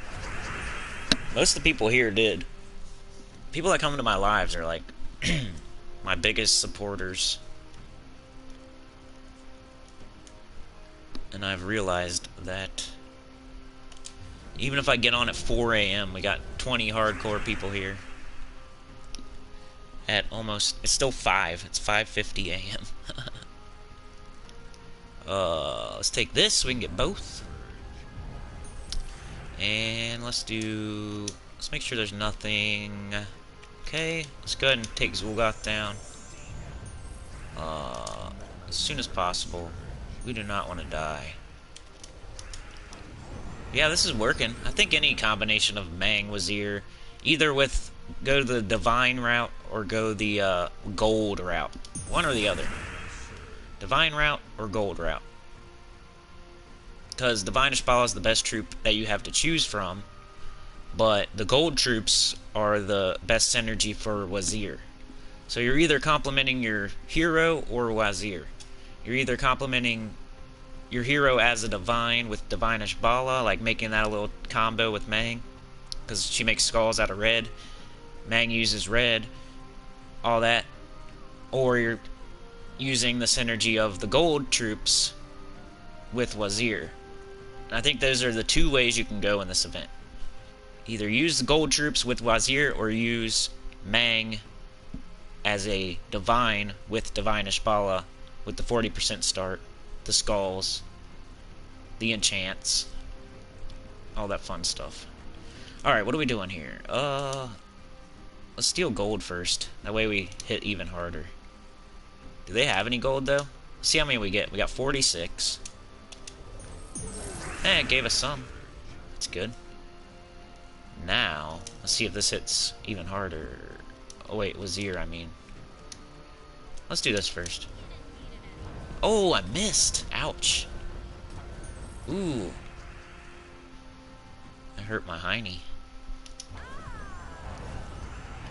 Most of the people here did. People that come into my lives are like my biggest supporters. And I've realized that even if I get on at 4 a.m., we got 20 hardcore people here. At almost, it's still 5. It's 5:50 a.m. Let's take this so we can get both. And let's make sure there's nothing. Okay, let's go ahead and take Zulgoth down. As soon as possible. We do not want to die. Yeah, this is working. I think any combination of Mang, Wazir, either with go the Divine route or go the Gold route. One or the other. Divine route or Gold route. Because Divine Ishbala is the best troop that you have to choose from, but the Gold troops are the best synergy for Wazir. So you're either complementing your hero or Wazir. You're either complementing your hero as a Divine with Divine Ishbala, like making that a little combo with Mang, because she makes skulls out of red. Mang uses red, all that. Or you're using the synergy of the Gold troops with Wazir. And I think those are the two ways you can go in this event. Either use the Gold troops with Wazir, or use Mang as a Divine with Divine Ishbala, with the 40% start, the skulls, the enchants, all that fun stuff. Alright, what are we doing here? Let's steal gold first. That way we hit even harder. Do they have any gold, though? Let's see how many we get. We got 46. It gave us some. That's good. Now, let's see if this hits even harder. Oh, wait, Wazir, I mean. Let's do this first. Oh, I missed. Ouch. Ooh. I hurt my hiney.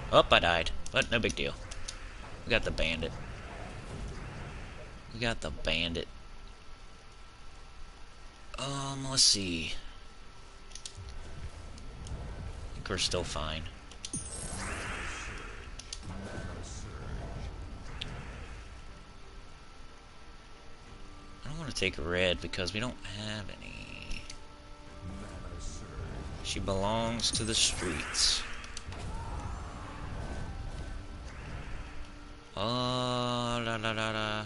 Oh, I died. But no big deal. We got the bandit. We got the bandit. Let's see. I think we're still fine. I don't want to take a red because we don't have any. She belongs to the streets. Oh, la la la la.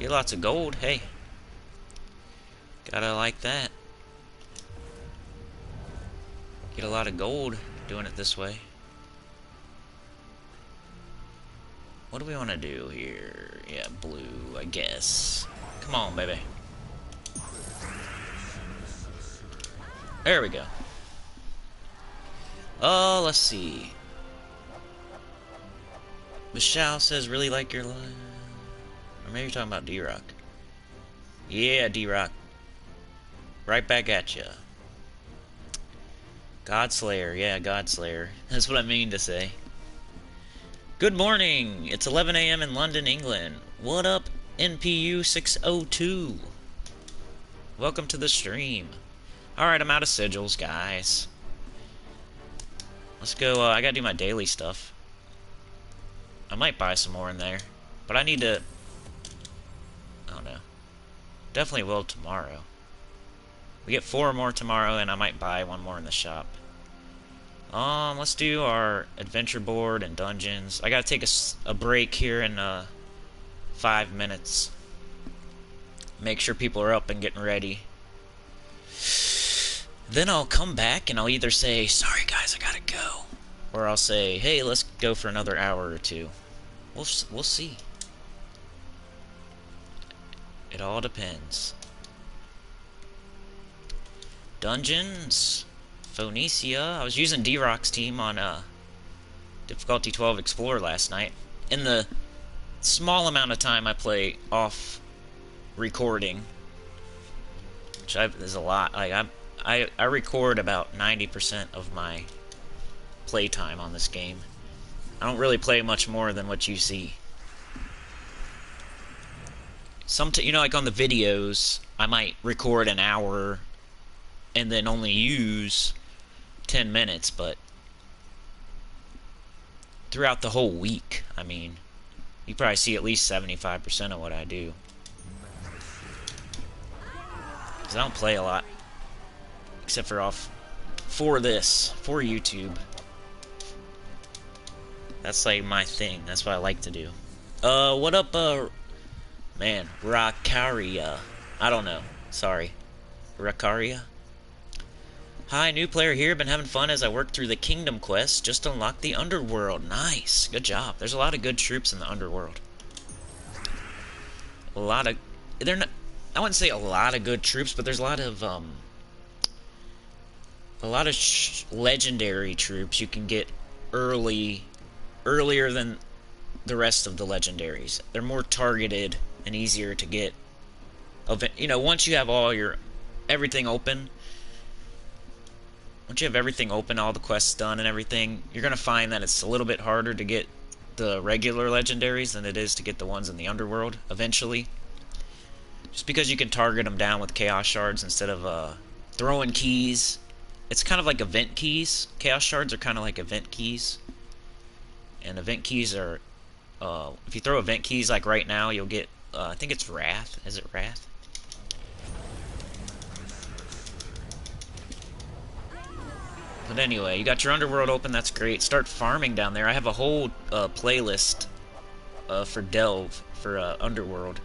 Get lots of gold, hey. Gotta like that. Get a lot of gold doing it this way. What do we want to do here? Yeah, blue, I guess. Come on, baby. There we go. Oh, let's see. Michelle says, really like your life. Or maybe you're talking about D-Rock. Yeah, D-Rock. Right back at ya. Godslayer, yeah, Godslayer. That's what I mean to say. Good morning. It's 11 a.m. in London, England. What up, NPU 602? Welcome to the stream. Alright, I'm out of sigils, guys. Let's go, I gotta do my daily stuff. I might buy some more in there. But I need to... I don't know. Definitely will tomorrow. We get 4 more tomorrow, and I might buy 1 more in the shop. Let's do our adventure board and dungeons. I gotta take a break here in 5 minutes. Make sure people are up and getting ready. Then I'll come back and I'll either say, sorry guys, I gotta go. Or I'll say, hey, let's go for another hour or 2. We'll see. It all depends. Dungeons. Phoenicia. I was using D-Rock's team on difficulty 12 Explorer last night. In the small amount of time I play off recording, which is a lot. Like I record about 90% of my playtime on this game. I don't really play much more than what you see. You know, like on the videos, I might record an hour and then only use 10 minutes, but throughout the whole week, I mean, you probably see at least 75% of what I do. Because I don't play a lot, except for for YouTube. That's like my thing. That's what I like to do. What up, man, Rakaria? I don't know. Sorry. Rakaria? Hi, new player here. Been having fun as I work through the Kingdom quest. Just unlocked the Underworld. Nice. Good job. There's a lot of good troops in the Underworld. A lot of... They're not... I wouldn't say a lot of good troops, but there's a lot of, legendary troops you can get earlier than the rest of the legendaries. They're more targeted and easier to get. You know, once you have everything open, all the quests done and everything, you're gonna find that it's a little bit harder to get the regular legendaries than it is to get the ones in the Underworld eventually. Just because you can target them down with Chaos Shards instead of throwing keys. It's kind of like event keys. Chaos Shards are kind of like event keys. And event keys are... if you throw event keys like right now, you'll get... I think it's Wrath. Is it Wrath? But anyway, you got your Underworld open. That's great. Start farming down there. I have a whole playlist for Delve, for Underworld.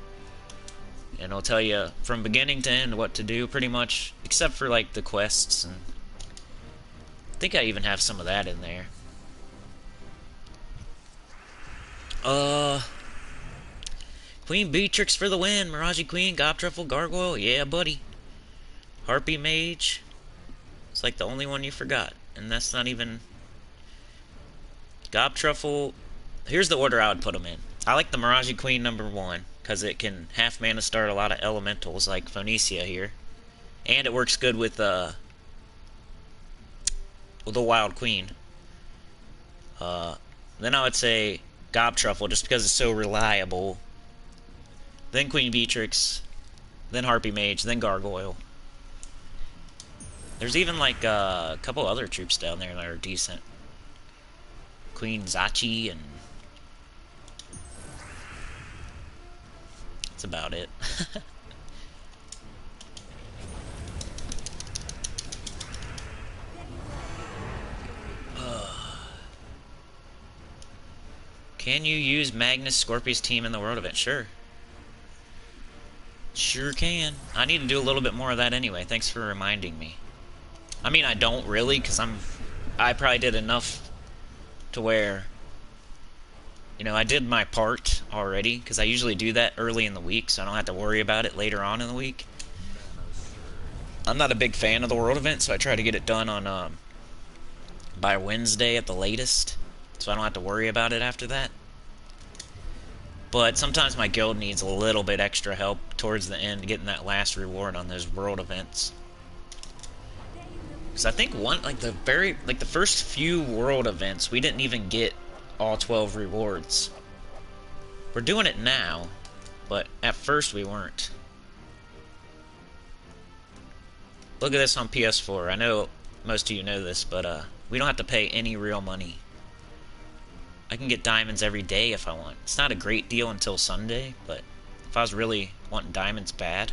And I'll tell you from beginning to end what to do, pretty much, except for like the quests, and I think I even have some of that in there. Queen Beatrix for the win. Mirage Queen, Gobtruffle, Gargoyle, yeah, buddy. Harpy Mage. It's like the only one you forgot, and that's not even... Gobtruffle. Here's the order I would put them in. I like the Mirage Queen #1. Because it can half mana start a lot of elementals like Phoenicia here. And it works good with the Wild Queen. Then I would say Gobtruffle, just because it's so reliable. Then Queen Beatrix. Then Harpy Mage. Then Gargoyle. There's even like a couple other troops down there that are decent. Queen Zachi and... That's about it. Can you use Magnus Scorpius team in the world event? Sure. Sure can. I need to do a little bit more of that anyway. Thanks for reminding me. I mean, I don't really, because I probably did enough to where... You know, I did my part already, because I usually do that early in the week, so I don't have to worry about it later on in the week. I'm not a big fan of the world event, so I try to get it done on by Wednesday at the latest, so I don't have to worry about it after that. But sometimes my guild needs a little bit extra help towards the end, getting that last reward on those world events. Because I think the first few world events, we didn't even get all 12 rewards. We're doing it now, but at first we weren't. Look at this on PS4. I know most of you know this, but we don't have to pay any real money. I can get diamonds every day if I want. It's not a great deal until Sunday, but if I was really wanting diamonds bad,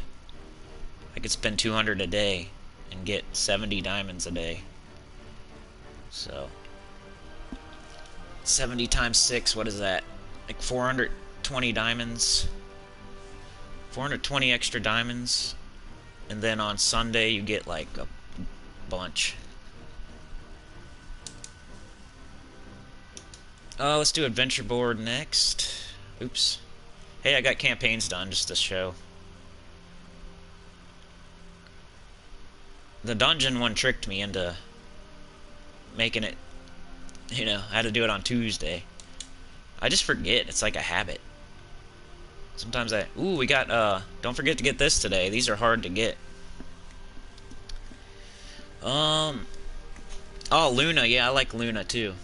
I could spend 200 a day and get 70 diamonds a day. So 70 times 6, what is that? Like 420 diamonds. 420 extra diamonds. And then on Sunday you get like a bunch. Let's do adventure board next. Oops. Hey, I got campaigns done just to show. The dungeon one tricked me into making it, you know, I had to do it on Tuesday. I just forget. It's like a habit. Sometimes ooh, we got, don't forget to get this today. These are hard to get. Oh, Luna. Yeah, I like Luna, too.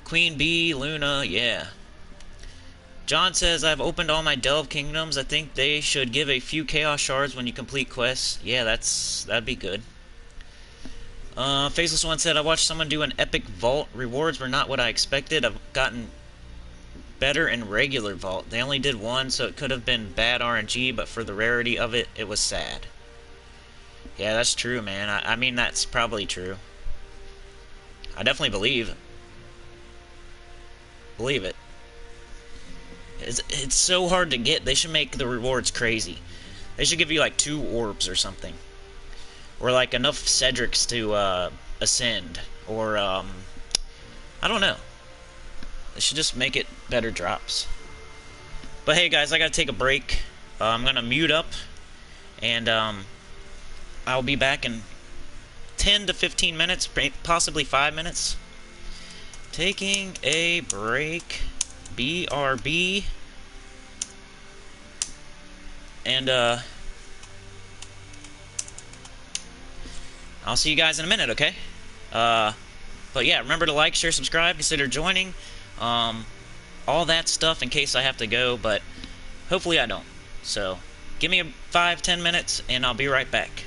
Queen Bee, Luna, yeah. John says, I've opened all my Delve Kingdoms. I think they should give a few Chaos Shards when you complete quests. Yeah, that'd be good. Faceless One said, I watched someone do an epic vault. Rewards were not what I expected. I've gotten better in regular vault. They only did one, so it could have been bad RNG, but for the rarity of it, it was sad. Yeah, that's true, man. I mean, that's probably true. I definitely believe it. It's so hard to get. They should make the rewards crazy. They should give you like 2 orbs or something. Or like enough Cedrics to ascend. Or, I don't know. They should just make it better drops. But hey guys, I gotta take a break. I'm gonna mute up. And I'll be back in 10 to 15 minutes, possibly 5 minutes. Taking a break. BRB. And I'll see you guys in a minute, okay? But yeah, remember to like, share, subscribe, consider joining. All that stuff in case I have to go, but hopefully I don't. So, give me 5-10 minutes and I'll be right back.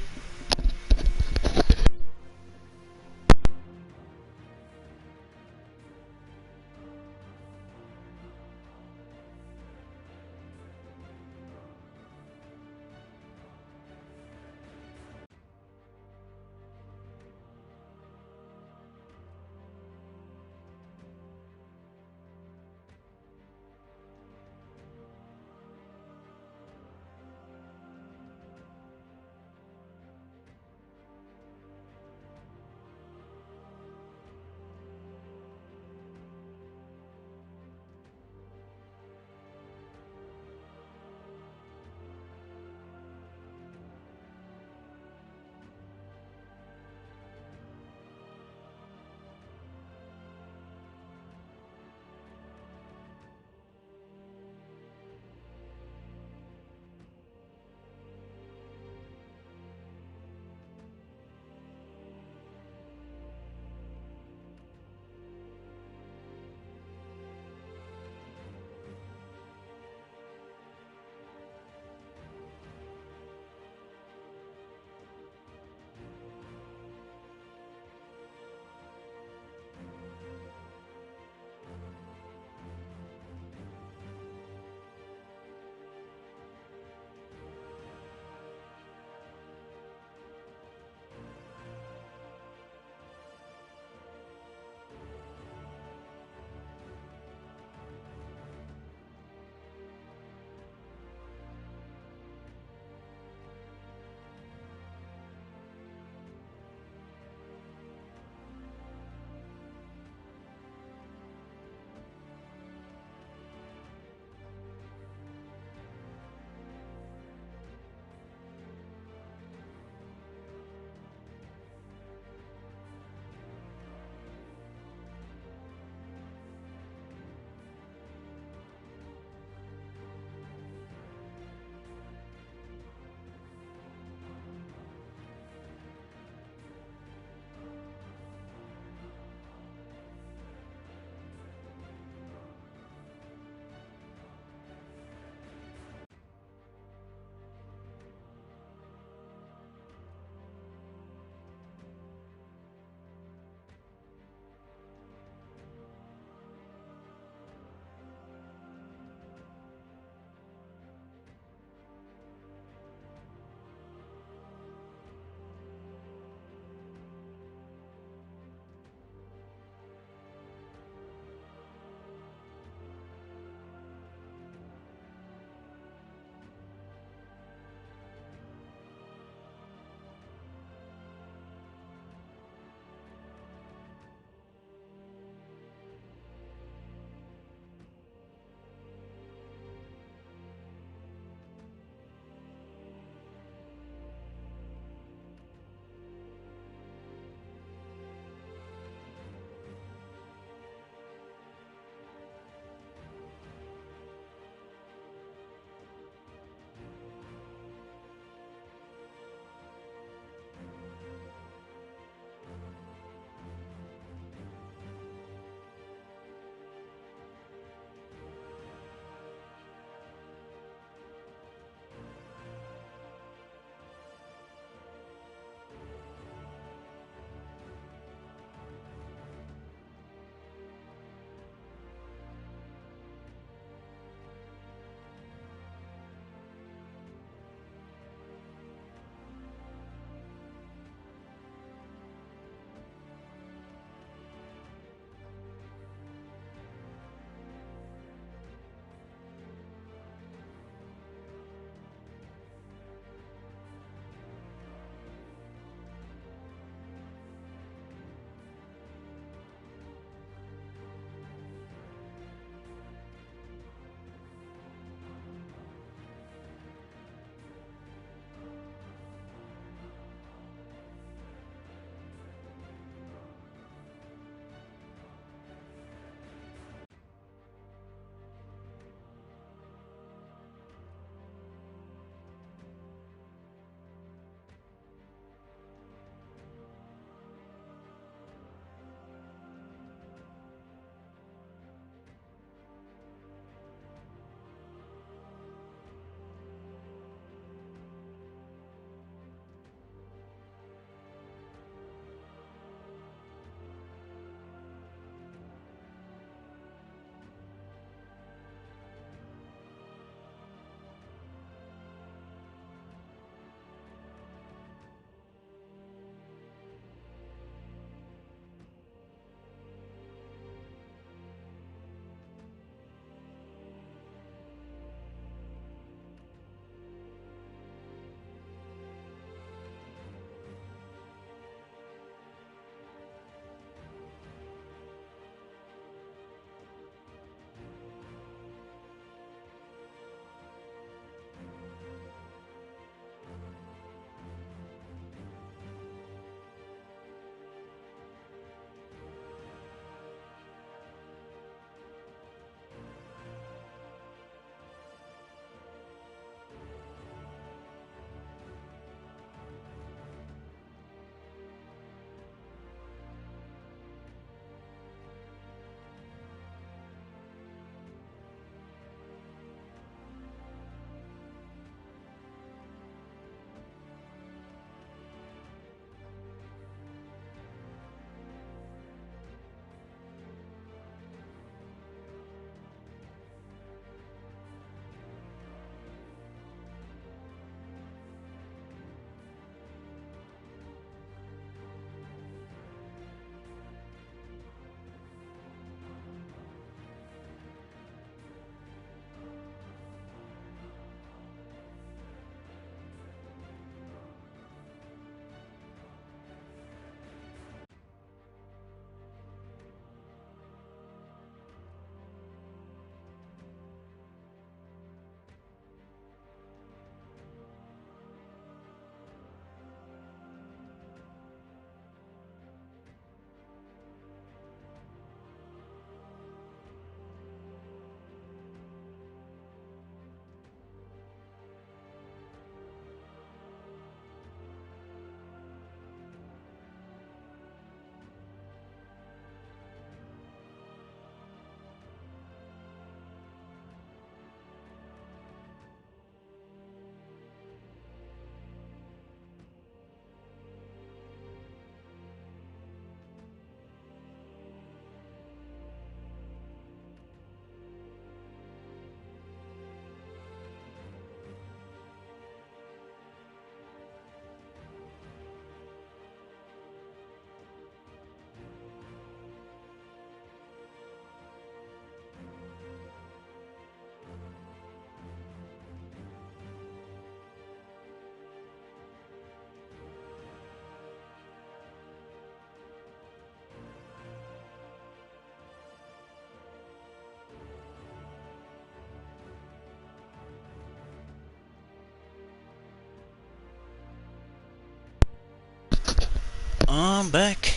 I'm back.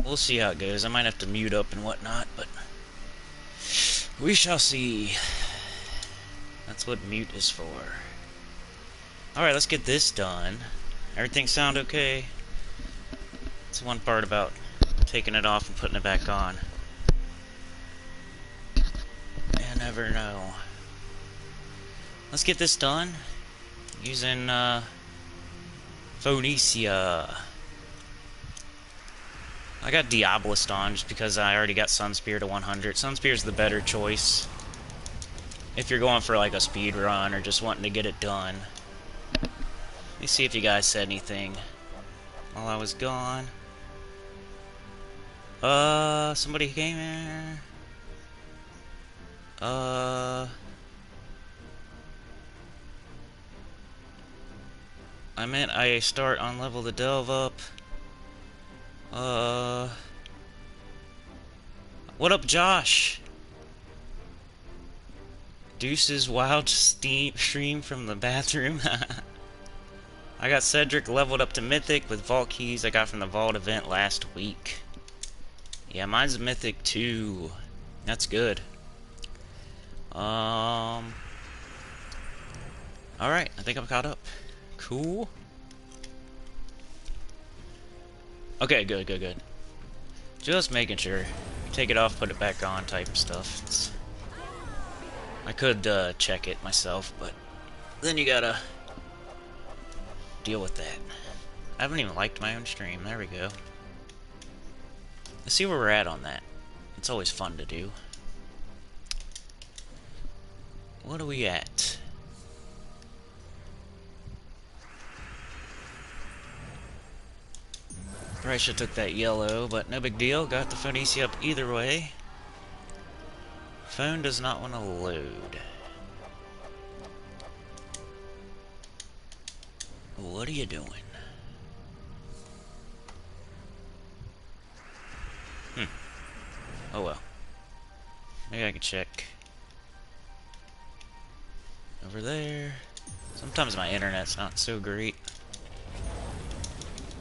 We'll see how it goes. I might have to mute up and whatnot, but we shall see. That's what mute is for. Alright, let's get this done. Everything sound okay? That's one part about taking it off and putting it back on. You never know. Let's get this done using Phoenicia. I got Diabolist on just because I already got Sunspear to 100. Sunspear is the better choice if you're going for like a speed run or just wanting to get it done. Let me see if you guys said anything while I was gone. Somebody came here. I meant I start on level the delve up. What up, Josh? Deuce's wild stream from the bathroom. I got Cedric leveled up to Mythic with Vault keys I got from the Vault event last week. Yeah, mine's a Mythic too. That's good. Alright, I think I'm caught up. Cool. Okay, good. Just making sure. Take it off, put it back on type stuff. I could check it myself, but then you gotta deal with that. I haven't even liked my own stream. There we go. Let's see where we're at on that. It's always fun to do. What are we at? Probably should have took that yellow, but no big deal. Got the Phoenicia up either way. Phone does not want to load. What are you doing? Oh well. Maybe I can check. Over there. Sometimes my internet's not so great.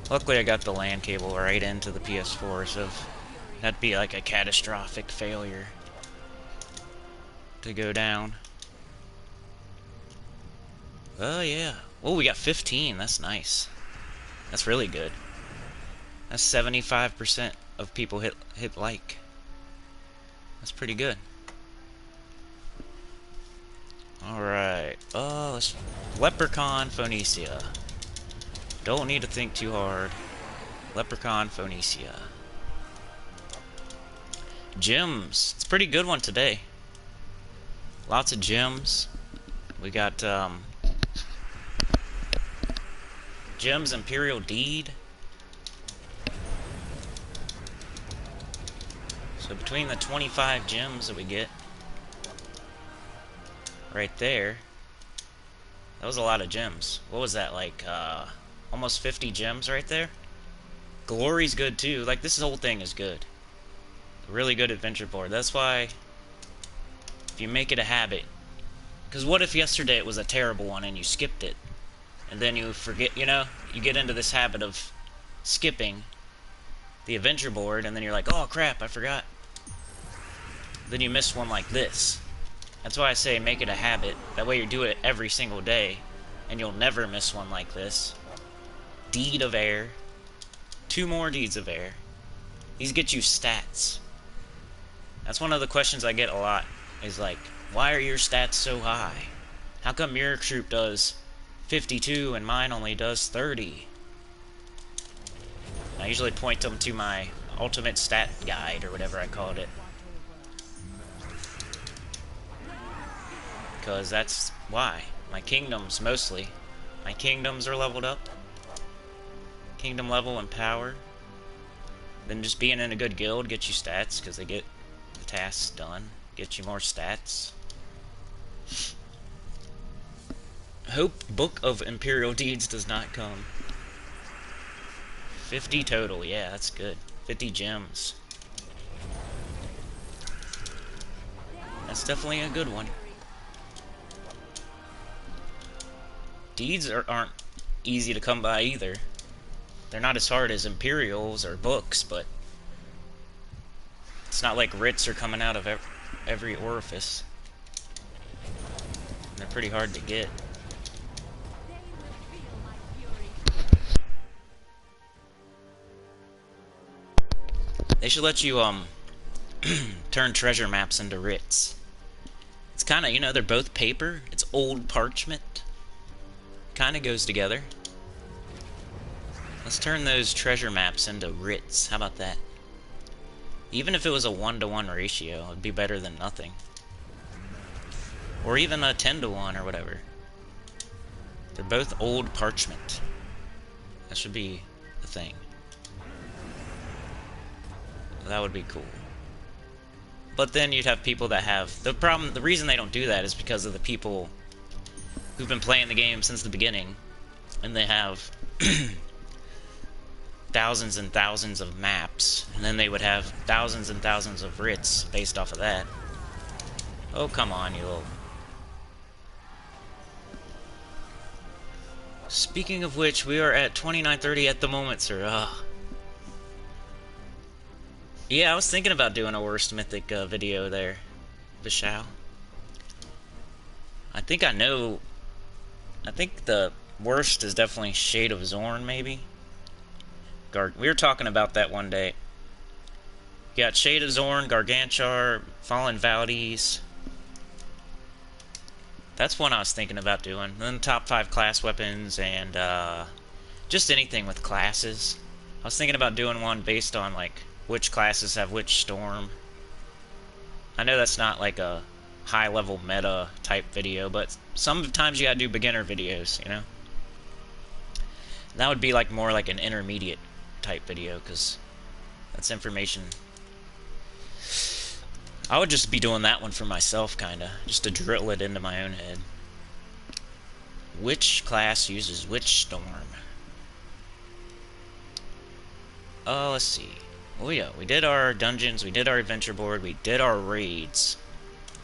Luckily I got the LAN cable right into the PS4, so that'd be like a catastrophic failure to go down. Oh yeah. Oh, we got 15. That's nice. That's really good. That's 75% of people hit like. That's pretty good. Alright. Let's Leprechaun Phoenicia. Don't need to think too hard. Leprechaun Phoenicia. Gems. It's a pretty good one today. Lots of gems. We got Gems Imperial Deed. So between the 25 gems that we get right there, that was a lot of gems. What was that, like almost 50 gems right there? Glory's good too. Like, this whole thing is good. A really good adventure board. That's why if you make it a habit, because what if yesterday it was a terrible one and you skipped it, and then you forget, you know, you get into this habit of skipping the adventure board, and then you're like, oh crap, I forgot. Then you miss one like this. That's why I say make it a habit. That way you do it every single day, and you'll never miss one like this. Deed of Air. 2 more Deeds of Air. These get you stats. That's one of the questions I get a lot. Is like, why are your stats so high? How come your troop does 52 and mine only does 30? I usually point them to my ultimate stat guide, or whatever I called it. Because that's why. My kingdoms, mostly. My kingdoms are leveled up. Kingdom level and power. Then just being in a good guild gets you stats, because they get the tasks done. Get you more stats. Hope Book of Imperial Deeds does not come. 50 total, yeah, that's good. 50 gems. That's definitely a good one. Deeds aren't easy to come by either. They're not as hard as Imperials or books, but it's not like writs are coming out of every orifice. And they're pretty hard to get. They should let you turn treasure maps into writs. It's kind of, you know, they're both paper. It's old parchment. Kind of goes together. Let's turn those treasure maps into writs. How about that? Even if it was a 1-to-1 ratio, it'd be better than nothing. Or even a 10-to-1 or whatever. They're both old parchment. That should be the thing. That would be cool. But then you'd have people that have... The reason they don't do that is because of the people who've been playing the game since the beginning. And they have thousands and thousands of maps. And then they would have thousands and thousands of writs based off of that. Oh, come on, you little... Speaking of which, we are at 29:30 at the moment, sir. Ugh. Yeah, I was thinking about doing a worst mythic video there, Vishal. I think I know... I think the worst is definitely Shade of Zorn, maybe? We were talking about that one day. You got Shade of Zorn, Gargantuar, Fallen Valdez. That's one I was thinking about doing. Then top 5 class weapons and just anything with classes. I was thinking about doing one based on, like, which classes have which storm. I know that's not like a high-level meta type video, but sometimes you gotta do beginner videos, you know? And that would be like more like an intermediate type video, because that's information. I would just be doing that one for myself, kinda, just to drill it into my own head. Which class uses which storm? Let's see. Oh yeah, we did our dungeons, we did our adventure board, we did our raids.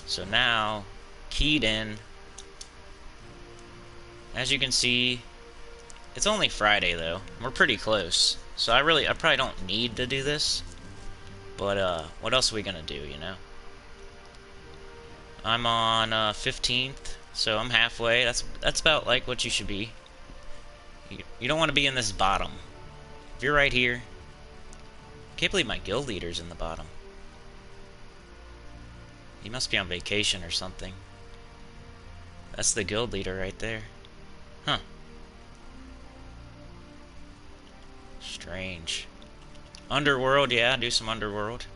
So now, keyed in. As you can see, it's only Friday though. We're pretty close. So I probably don't need to do this. But what else are we gonna do, you know? I'm on 15th, so I'm halfway. That's about like what you should be. You don't want to be in this bottom. If you're right here, can't believe my guild leader's in the bottom. He must be on vacation or something. That's the guild leader right there. Huh. Strange. Underworld, yeah, do some Underworld.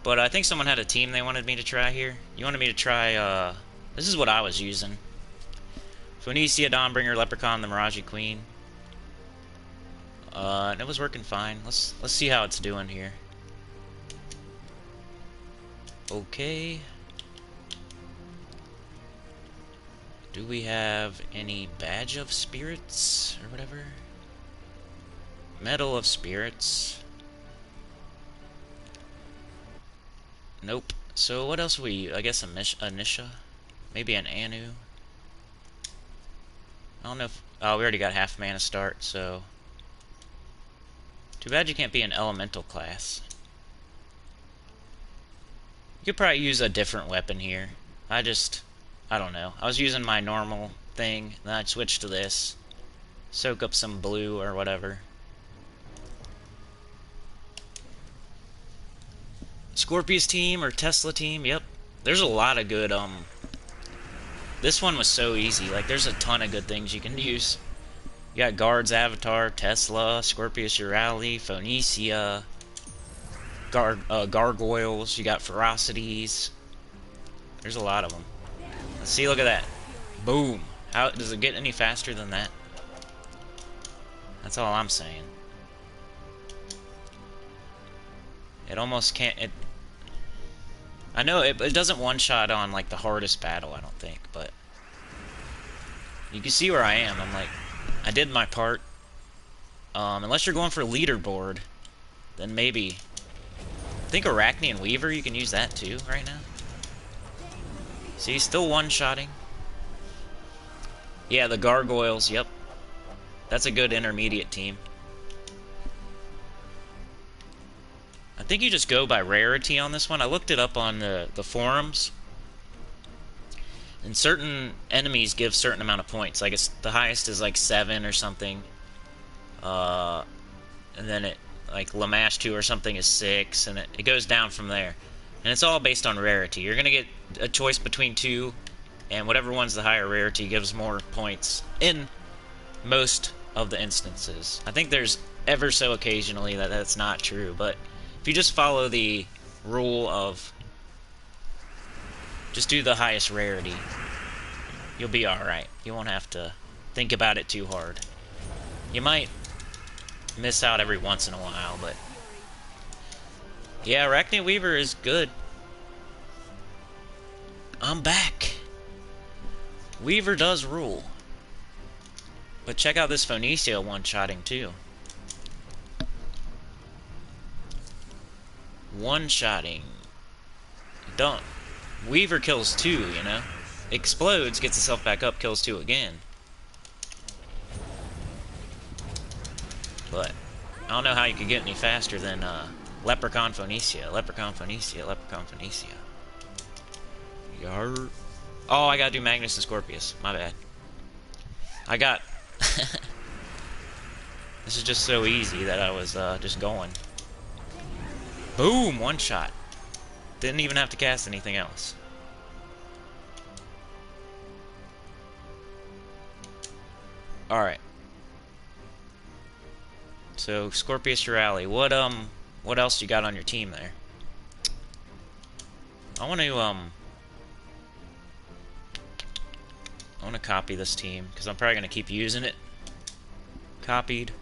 But I think someone had a team they wanted me to try here. You wanted me to try, this is what I was using. Phoenicia, Dawnbringer, Leprechaun, the Mirage Queen. And it was working fine. Let's see how it's doing here. Okay. Do we have any Badge of Spirits or whatever? Medal of Spirits. Nope. So what else I guess a Nisha? Maybe an Anu? I don't know if... Oh, we already got half mana start, so... Too bad you can't be an elemental class. You could probably use a different weapon here. I don't know. I was using my normal thing, then I switched to this. Soak up some blue or whatever. Scorpius team or Tesla team, yep. There's a lot of good, This one was so easy. Like, there's a ton of good things you can use. You got Guard's Avatar, Tesla, Scorpius Urali, Phoenicia, Gargoyles, you got Ferocities. There's a lot of them. Let's see, look at that. Boom. How does it get any faster than that? That's all I'm saying. It almost can't... I know it doesn't one-shot on, like, the hardest battle, I don't think, but... You can see where I am. I'm like... I did my part. Unless you're going for leaderboard, then maybe... I think Arachne and Weaver, you can use that too, right now. See, still one-shotting. Yeah, the Gargoyles, yep. That's a good intermediate team. I think you just go by rarity on this one. I looked it up on the forums. And certain enemies give certain amount of points. Like, it's, the highest is like 7 or something. And then it, like, Lamash 2 or something is 6. And it goes down from there. And it's all based on rarity. You're going to get a choice between 2. And whatever one's the higher rarity gives more points in most of the instances. I think there's ever so occasionally that that's not true. But if you just follow the rule of just do the highest rarity, you'll be alright. You won't have to think about it too hard. You might miss out every once in a while, but yeah, Arachne Weaver is good. I'm back. Weaver does rule. But check out this Phoenicia one-shotting too. One-shotting. Don't. Weaver kills 2, you know? Explodes, gets itself back up, kills 2 again. But I don't know how you could get any faster than Leprechaun Phoenicia. Leprechaun Phoenicia. Leprechaun Phoenicia. Yarr. Oh, I gotta do Magnus and Scorpius. My bad. I got... This is just so easy that I was just going. Boom! One shot. Didn't even have to cast anything else. Alright. So, Scorpius Urali. What else you got on your team there? I want to copy this team, because I'm probably going to keep using it. Copied.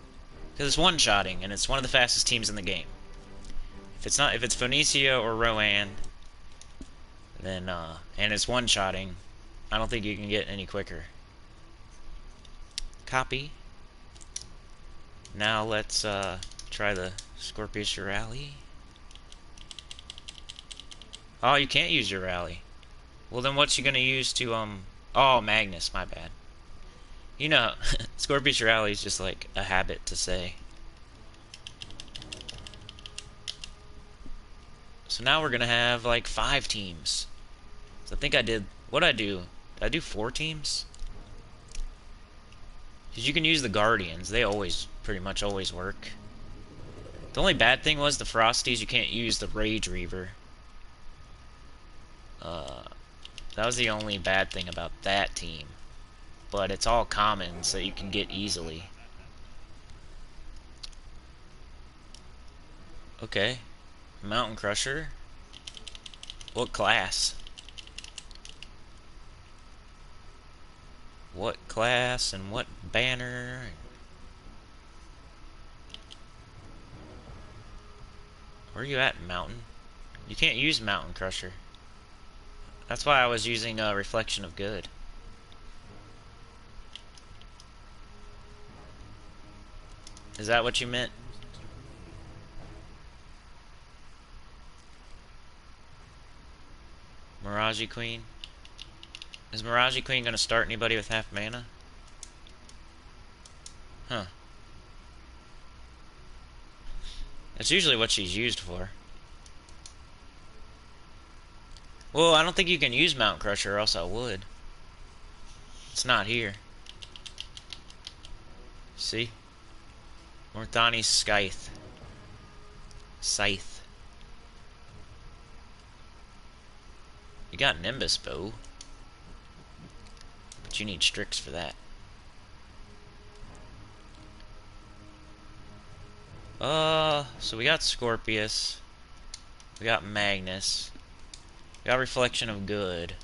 Because it's one-shotting, and it's one of the fastest teams in the game. If it's Phoenicia or Rowan, then, and it's one-shotting, I don't think you can get any quicker. Copy. Now let's, try the Scorpius Urali. Oh, you can't use your rally. Well, then what's you gonna use to, Oh, Magnus, my bad. You know, Scorpius Urali is just like a habit to say. So now we're gonna have like 5 teams. So I think I did... What'd I do? Did I do 4 teams? Because you can use the Guardians. They always, pretty much always work. The only bad thing was the Frosties. You can't use the Rage Reaver. That was the only bad thing about that team. But it's all commons that you can get easily. Okay. Mountain Crusher. What class? What class and what banner? Where are you at, Mountain? You can't use Mountain Crusher. That's why I was using Reflection of Good. Is that what you meant? Mirage Queen? Is Mirage Queen gonna start anybody with half mana? Huh. That's usually what she's used for. Well, I don't think you can use Mount Crusher, or else I would. It's not here. See? Morthani's Scythe. Scythe. You got Nimbus Bow. But you need Strix for that. So we got Scorpius. We got Magnus. We got Reflection of Good.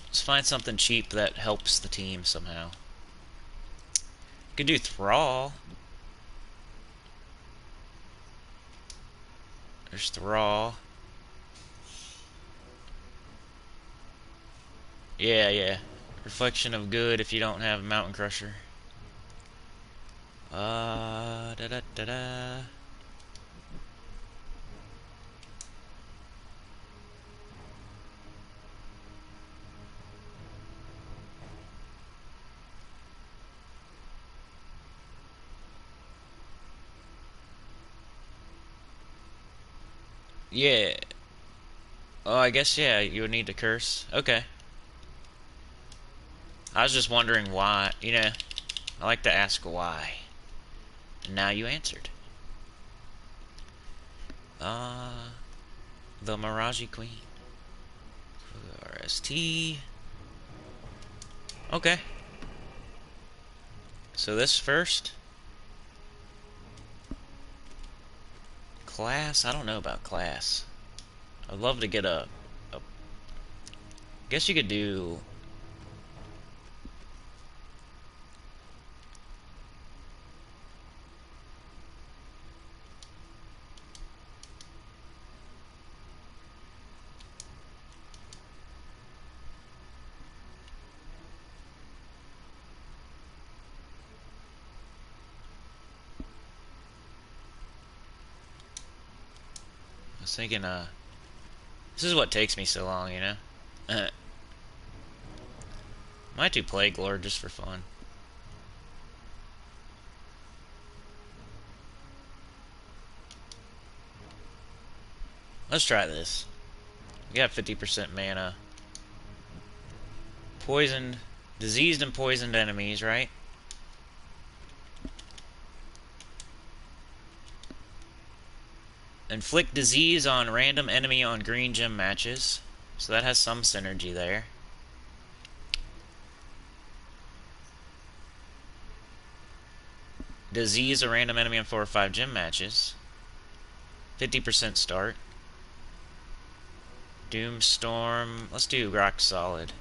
Let's find something cheap that helps the team somehow. Could do Thrall. There's Thrall. Yeah. Reflection of Good if you don't have Mountain Crusher. Da. Yeah. Oh, I guess, yeah, you would need to curse. Okay. I was just wondering why. You know, I like to ask why. And now you answered. The Miraji Queen. RST. Okay. So this first. Class? I don't know about class. I'd love to get a guess you could do... I was thinking, this is what takes me so long, you know? Might do Plague Lord just for fun. Let's try this. We got 50% mana. Poisoned, diseased and poisoned enemies, right? Inflict disease on random enemy on green gem matches. So that has some synergy there. Disease a random enemy on 4 or 5 gym matches. 50% start. Doomstorm. Let's do Rock Solid.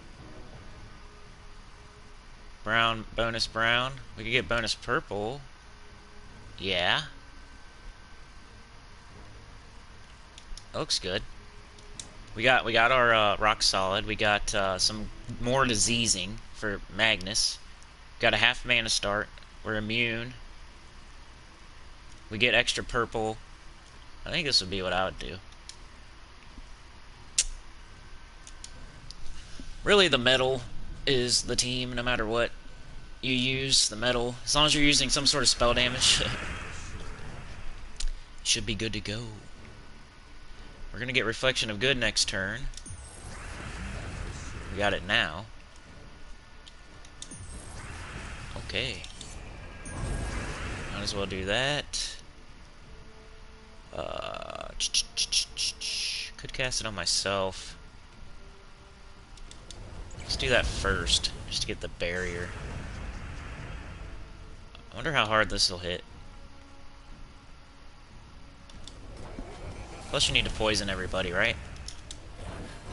Brown, bonus brown. We could get bonus purple. Yeah. Looks good. We got our Rock Solid. We got some more diseasing for Magnus. Got a half mana start. We're immune. We get extra purple. I think this would be what I would do. Really, the metal is the team, no matter what you use. The metal, as long as you're using some sort of spell damage, should be good to go. We're gonna get Reflection of Good next turn. We got it now. Okay. Might as well do that. Could cast it on myself. Let's do that first, just to get the barrier. I wonder how hard this will hit. Plus you need to poison everybody, right?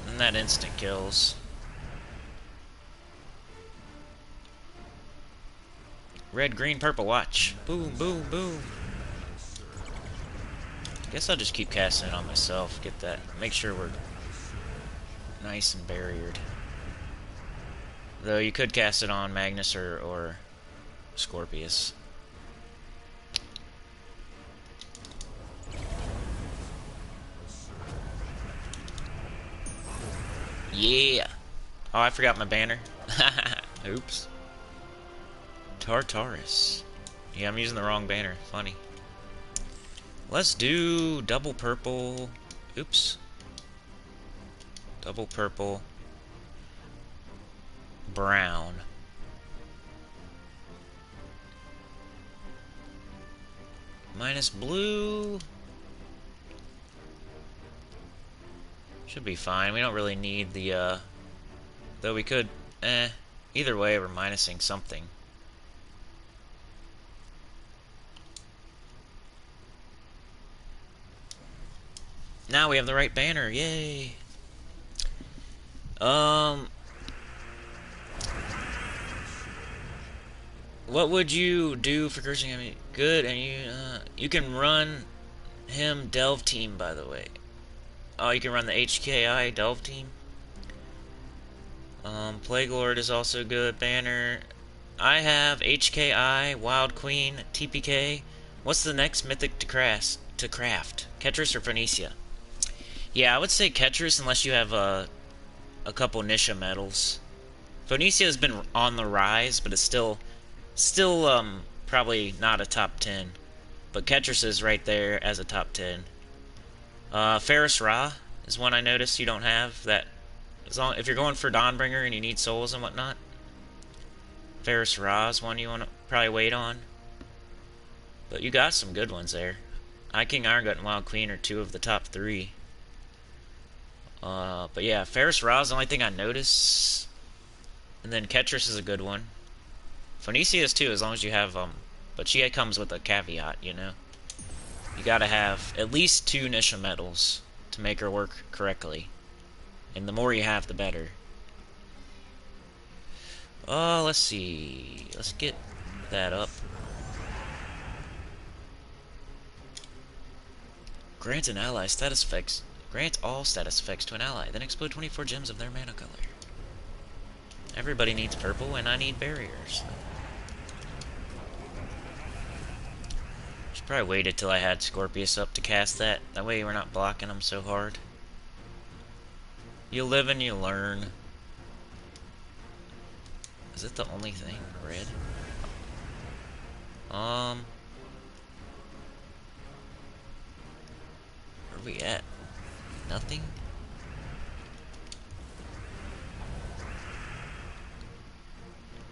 And that instant kills. Red, green, purple, watch. Boom, boom, boom. Guess I'll just keep casting it on myself. Get that. Make sure we're nice and barriered. Though you could cast it on Magnus or Scorpius. Yeah. Oh, I forgot my banner. Oops. Tartarus. Yeah, I'm using the wrong banner. Funny. Let's do double purple. Oops. Double purple. Brown. Minus blue. Should be fine. We don't really need the, though we could, either way, we're minusing something. Now we have the right banner. Yay. What would you do for cursing? I mean, good, and you can run him Delve team, by the way. Oh, you can run the HKI Delve team. Plague Lord is also good. Banner. I have HKI, Wild Queen, TPK. What's the next mythic to craft? Ketris or Phoenicia? Yeah, I would say Ketris unless you have a couple Nisha medals. Phoenicia has been on the rise, but it's still probably not a top 10. But Ketris is right there as a top 10. Ferris Ra is one I noticed you don't have. That if you're going for Dawnbringer and you need souls and whatnot, Ferris Ra is one you want to probably wait on. But you got some good ones there. Eye King, Iron Gut, and Wild Queen are two of the top three. But yeah, Ferris Ra is the only thing I notice. And then Ketris is a good one. Phoenicia is too, as long as you have, but she comes with a caveat, you know? You gotta have at least 2 Nisha medals to make her work correctly. And the more you have, the better. Let's see. Let's get that up. Grant an ally status effects. Grant all status effects to an ally, then explode 24 gems of their mana color. Everybody needs purple, and I need barriers. Should probably waited till I had Scorpius up to cast that. That way we're not blocking them so hard. You live and you learn. Is it the only thing? Red? Where are we at? Nothing?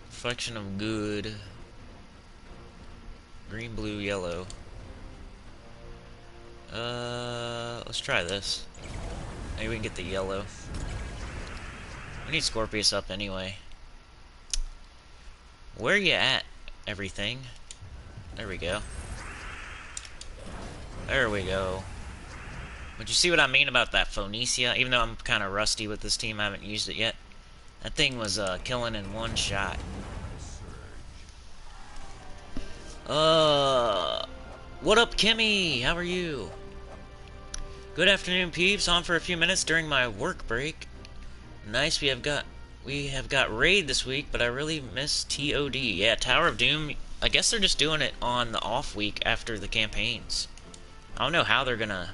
Reflection of good. Green, blue, yellow. Let's try this. Maybe we can get the yellow. We need Scorpius up anyway. Where you at, everything? There we go. There we go. But you see what I mean about that Phoenicia? Even though I'm kind of rusty with this team, I haven't used it yet. That thing was killing in one shot. What up, Kimmy? How are you? Good afternoon, peeps. On for a few minutes during my work break. Nice, we have got raid this week, but I really miss TOD. Yeah, Tower of Doom. I guess they're just doing it on the off week after the campaigns. I don't know how they're gonna.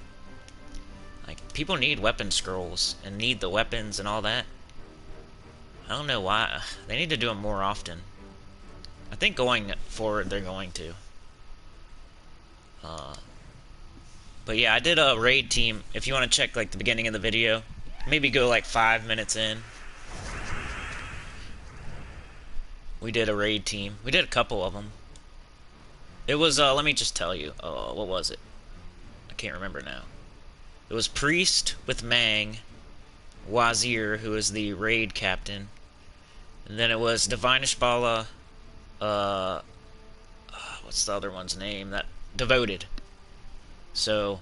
Like, people need weapon scrolls and need the weapons and all that. I don't know why. They need to do them more often. I think going forward they're going to. But yeah, I did a raid team. If you want to check like the beginning of the video, maybe go like 5 minutes in. We did a raid team. We did a couple of them. It was, let me just tell you. What was it? I can't remember now. It was Priest with Mang, Wazir, who is the raid captain, and then it was Divinish Bala, what's the other one's name? That Devoted. So,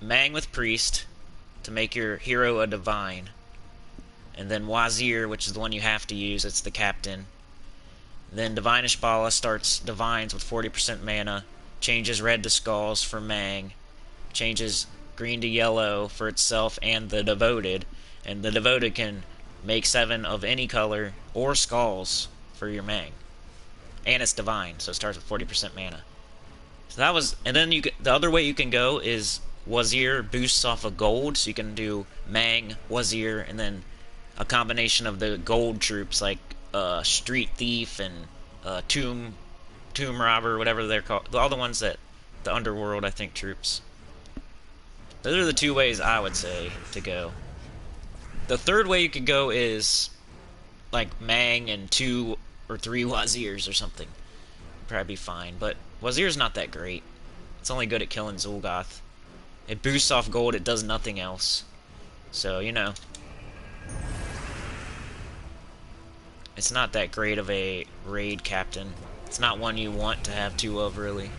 Mang with Priest, to make your hero a Divine, and then Wazir, which is the one you have to use, it's the captain. Then Divinish Bala starts Divines with 40% mana, changes red to skulls for Mang, changes green to yellow for itself and the Devoted, and the Devoted can make 7 of any color or skulls for your Mang. And it's Divine, so it starts with 40% mana. So that was, and then the other way you can go is Wazir boosts off of gold, so you can do Mang, Wazir, and then a combination of the gold troops like Street Thief and Tomb Robber, whatever they're called. All the ones that the Underworld, I think, troops. Those are the 2 ways I would say to go. The third way you could go is like Mang and 2 or 3 Wazirs or something. Probably be fine, but Wazir's not that great. It's only good at killing Zul'Goth. It boosts off gold, it does nothing else. So, you know. It's not that great of a raid captain. It's not one you want to have 2 of, really.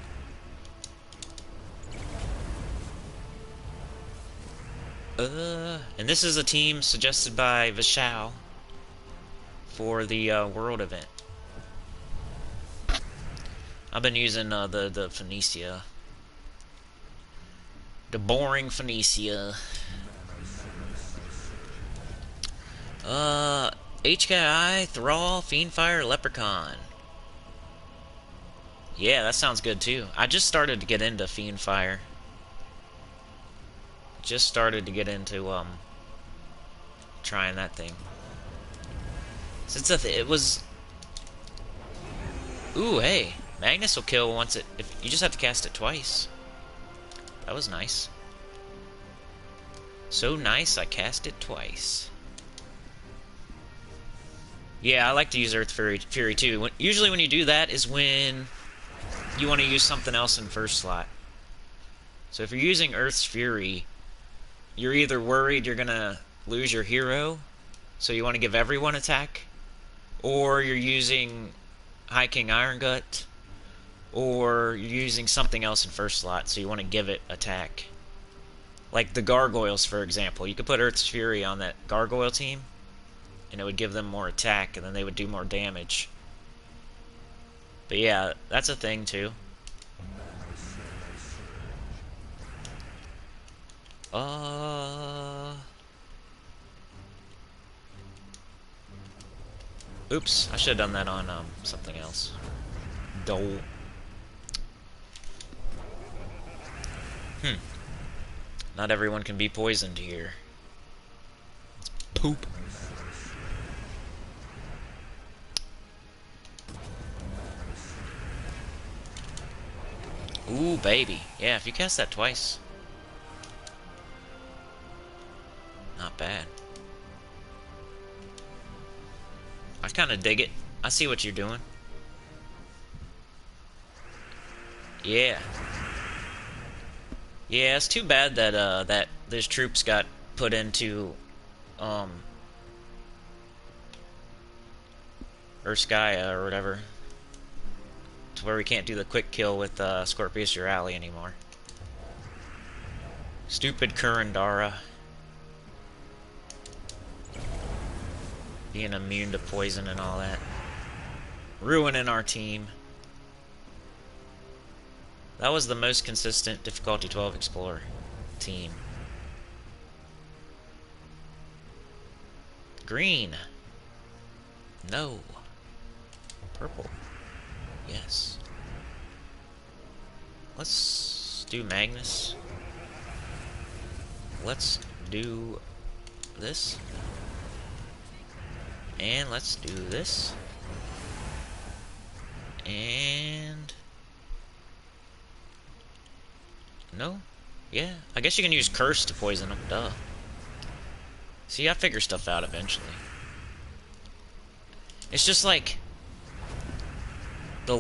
And this is a team suggested by Vishal for the world event. I've been using the Phoenicia. The boring Phoenicia. HKI, Thrall, Fiendfire, Leprechaun. Yeah, that sounds good too. I just started to get into Fiendfire. Just started to get into trying that thing. Since it was. Ooh, hey, Magnus will kill once it. If you just have to cast it twice. That was nice. So nice, I cast it twice. Yeah, I like to use Earth Fury too. Usually when you do that is when you want to use something else in first slot. So if you're using Earth's Fury, you're either worried you're going to lose your hero, so you want to give everyone attack, or you're using High King Iron Gut, or you're using something else in first slot, so you want to give it attack. Like the Gargoyles, for example. You could put Earth's Fury on that Gargoyle team, and it would give them more attack, and then they would do more damage. But yeah, that's a thing too. Oops, I should have done that on something else. Dole. Not everyone can be poisoned here. It's poop. Ooh, baby. Yeah, if you cast that twice. Not bad. I kind of dig it. I see what you're doing. Yeah. Yeah, it's too bad that that those troops got put into Urskaya or whatever, to where we can't do the quick kill with Scorpius Urali anymore. Stupid Kurandara. Being immune to poison and all that. Ruining our team. That was the most consistent difficulty 12 Explorer team. Green. No. Purple. Yes. Let's do Magnus. Let's do this. And let's do this. And... no? Yeah. I guess you can use Curse to poison them. Duh. See, I figure stuff out eventually. It's just like... the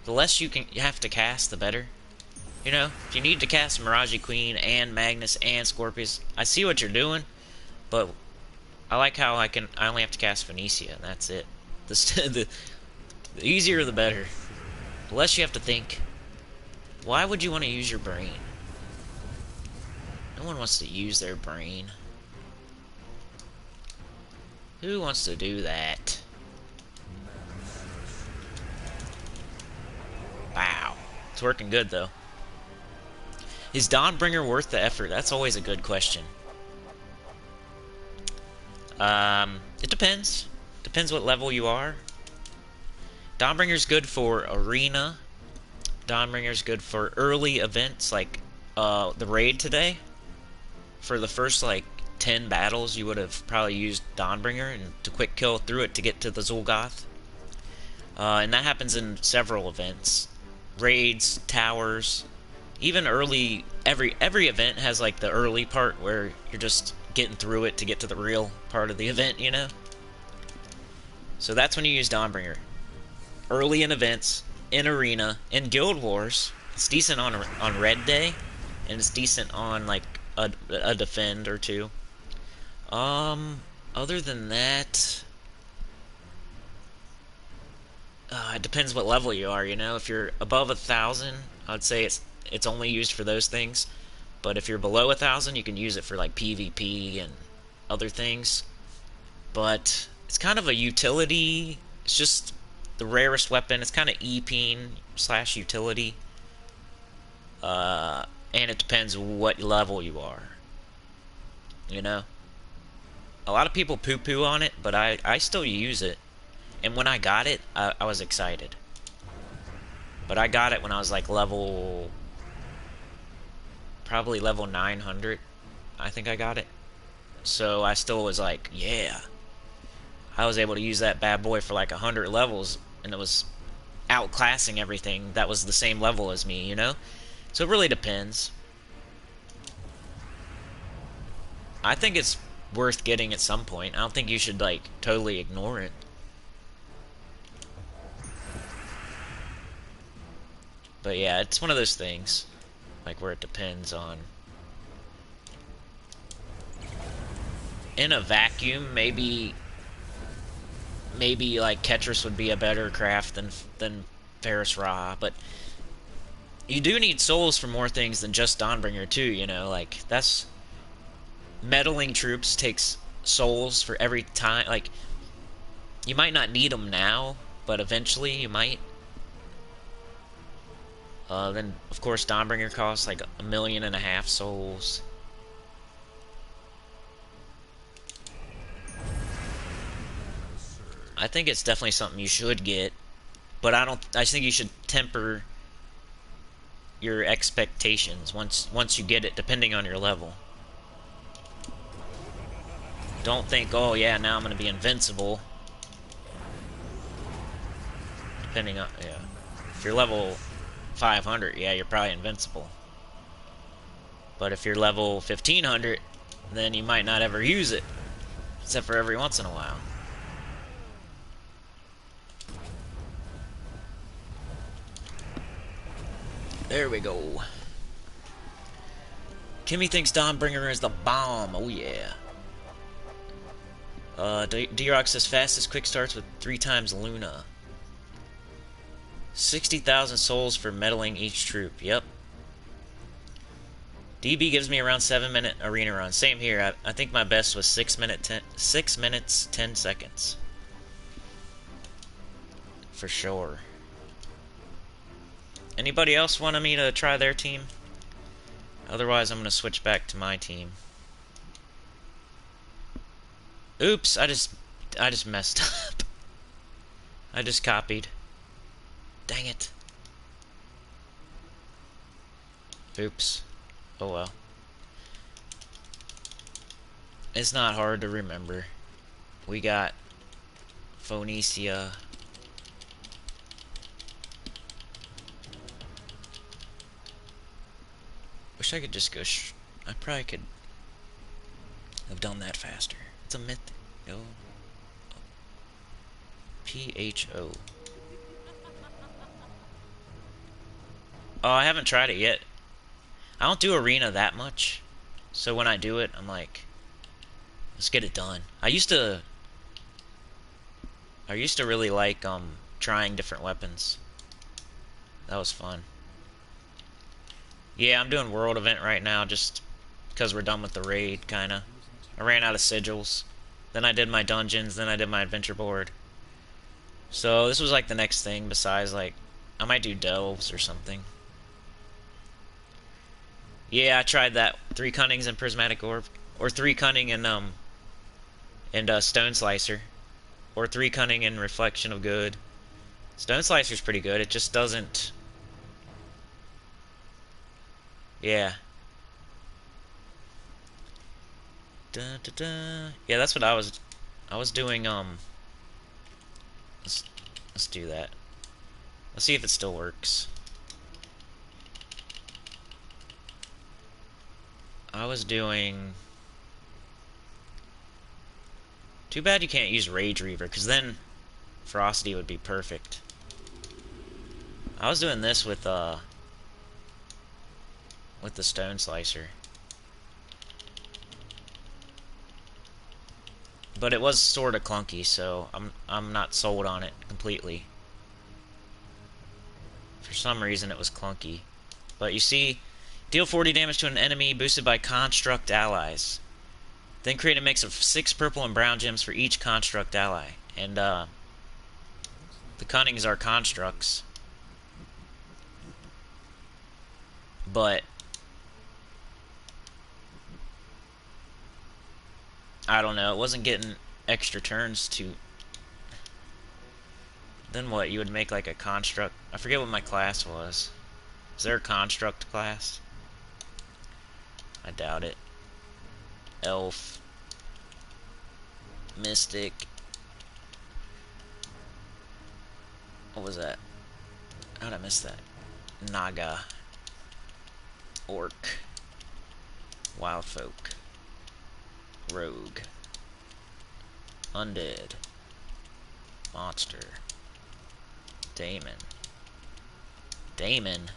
less you have to cast, the better. You know? If you need to cast Mirage Queen and Magnus and Scorpius, I see what you're doing, but I like how I only have to cast Phoenicia, and that's it. The easier the better. The less you have to think. Why would you want to use your brain? No one wants to use their brain. Who wants to do that? Wow. It's working good, though. Is Dawnbringer worth the effort? That's always a good question. It depends. Depends what level you are. Dawnbringer's good for arena. Dawnbringer's good for early events, like the raid today. For the first, like, 10 battles, you would have probably used Dawnbringer and to quick kill through it to get to the Zul'Goth. And that happens in several events. Raids, towers, even early... Every event has, like, the early part where you're just getting through it to get to the real part of the event, you know? So that's when you use Dawnbringer. Early in events, in arena, in Guild Wars. It's decent on Red Day, and it's decent on, like, a defend or two. Other than that... it depends what level you are, you know? If you're above 1,000, I'd say it's only used for those things. But if you're below 1,000, you can use it for, like, PvP and other things. But it's kind of a utility. It's just the rarest weapon. It's kind of EP/utility. And it depends what level you are. You know? A lot of people poo-poo on it, but I still use it. And when I got it, I was excited. But I got it when I was like level... probably level 900. I think I got it. So I still was like, yeah. I was able to use that bad boy for like 100 levels, and it was outclassing everything that was the same level as me, you know? So it really depends. I think it's worth getting at some point. I don't think you should, like, totally ignore it. But yeah, it's one of those things, like, where it depends on... In a vacuum, maybe like Ketris would be a better craft than Ferris Ra, but you do need souls for more things than just Dawnbringer too, you know, like that's meddling troops takes souls for every time. Like you might not need them now, but eventually you might. Then of course Dawnbringer costs like 1.5 million souls. I think it's definitely something you should get, but I think you should temper your expectations once you get it, depending on your level. Don't think, oh yeah, now I'm gonna be invincible. Depending on, yeah. If you're level 500, yeah, you're probably invincible. But if you're level 1500, then you might not ever use it, except for every once in a while. There we go. Kimmy thinks Dawnbringer is the bomb. Oh yeah. D-Rock says fastest quick starts with 3 times Luna. 60,000 souls for meddling each troop. Yep. DB gives me around 7-minute arena run. Same here. I think my best was 6 minutes 10 seconds. For sure. Anybody else wanted me to try their team? Otherwise, I'm going to switch back to my team. Oops, I just messed up. I just copied. Dang it. Oops. Oh well. It's not hard to remember. We got Phoenicia. Wish I could just go I probably could have done that faster. It's a myth. No. PHO. Oh, I haven't tried it yet. I don't do arena that much. So when I do it, I'm like, let's get it done. I used to really like trying different weapons. That was fun. Yeah, I'm doing world event right now just because we're done with the raid, kinda. I ran out of sigils. Then I did my dungeons, then I did my adventure board. So this was like the next thing besides like I might do delves or something. Yeah, I tried that 3 cunnings and prismatic orb, or 3 cunning and stone slicer, or 3 cunning and reflection of good. Stone slicer's pretty good. It just doesn't. Yeah. Da, da, da. Yeah, that's what I was doing. Let's do that. Let's see if it still works. I was doing... Too bad you can't use Rage Reaver, because then Ferocity would be perfect. I was doing this with the Stone Slicer. But it was sort of clunky, so I'm not sold on it completely. For some reason it was clunky. But you see, deal 40 damage to an enemy boosted by construct allies. Then create a mix of 6 purple and brown gems for each construct ally. And the cunnings are constructs. But I don't know, it wasn't getting extra turns to... Then what, you would make like a construct... I forget what my class was. Is there a construct class? I doubt it. Elf. Mystic. What was that? How'd I miss that? Naga. Orc. Wild folk. Rogue. Undead. Monster. Daemon. Daemon.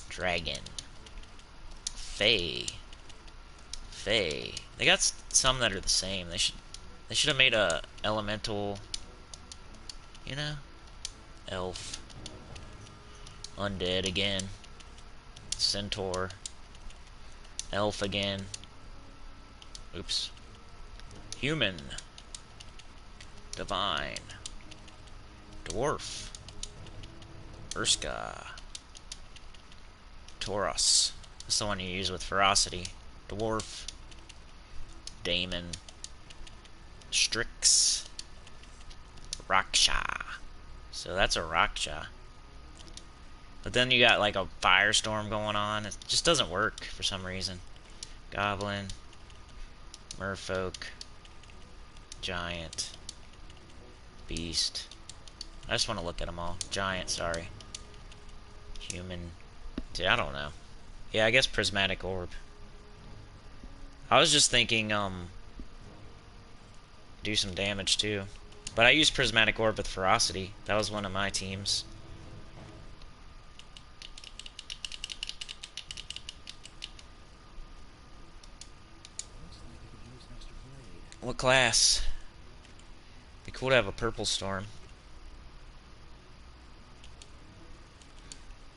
Dragon. Fae. Fae. They got some that are the same. They should have made a elemental, you know? Elf. Undead again. Centaur. Elf again. Oops. Human. Divine. Dwarf. Urska. Tauros. That's the one you use with ferocity. Dwarf. Daemon. Strix. Raksha. So that's a Raksha. But then you got like a firestorm going on. It just doesn't work for some reason. Goblin. Merfolk. Giant. Beast. I just want to look at them all. Giant, sorry. Human. I don't know. Yeah, I guess prismatic orb. I was just thinking, do some damage too. But I used prismatic orb with ferocity. That was one of my teams. What class? Be cool to have a purple storm.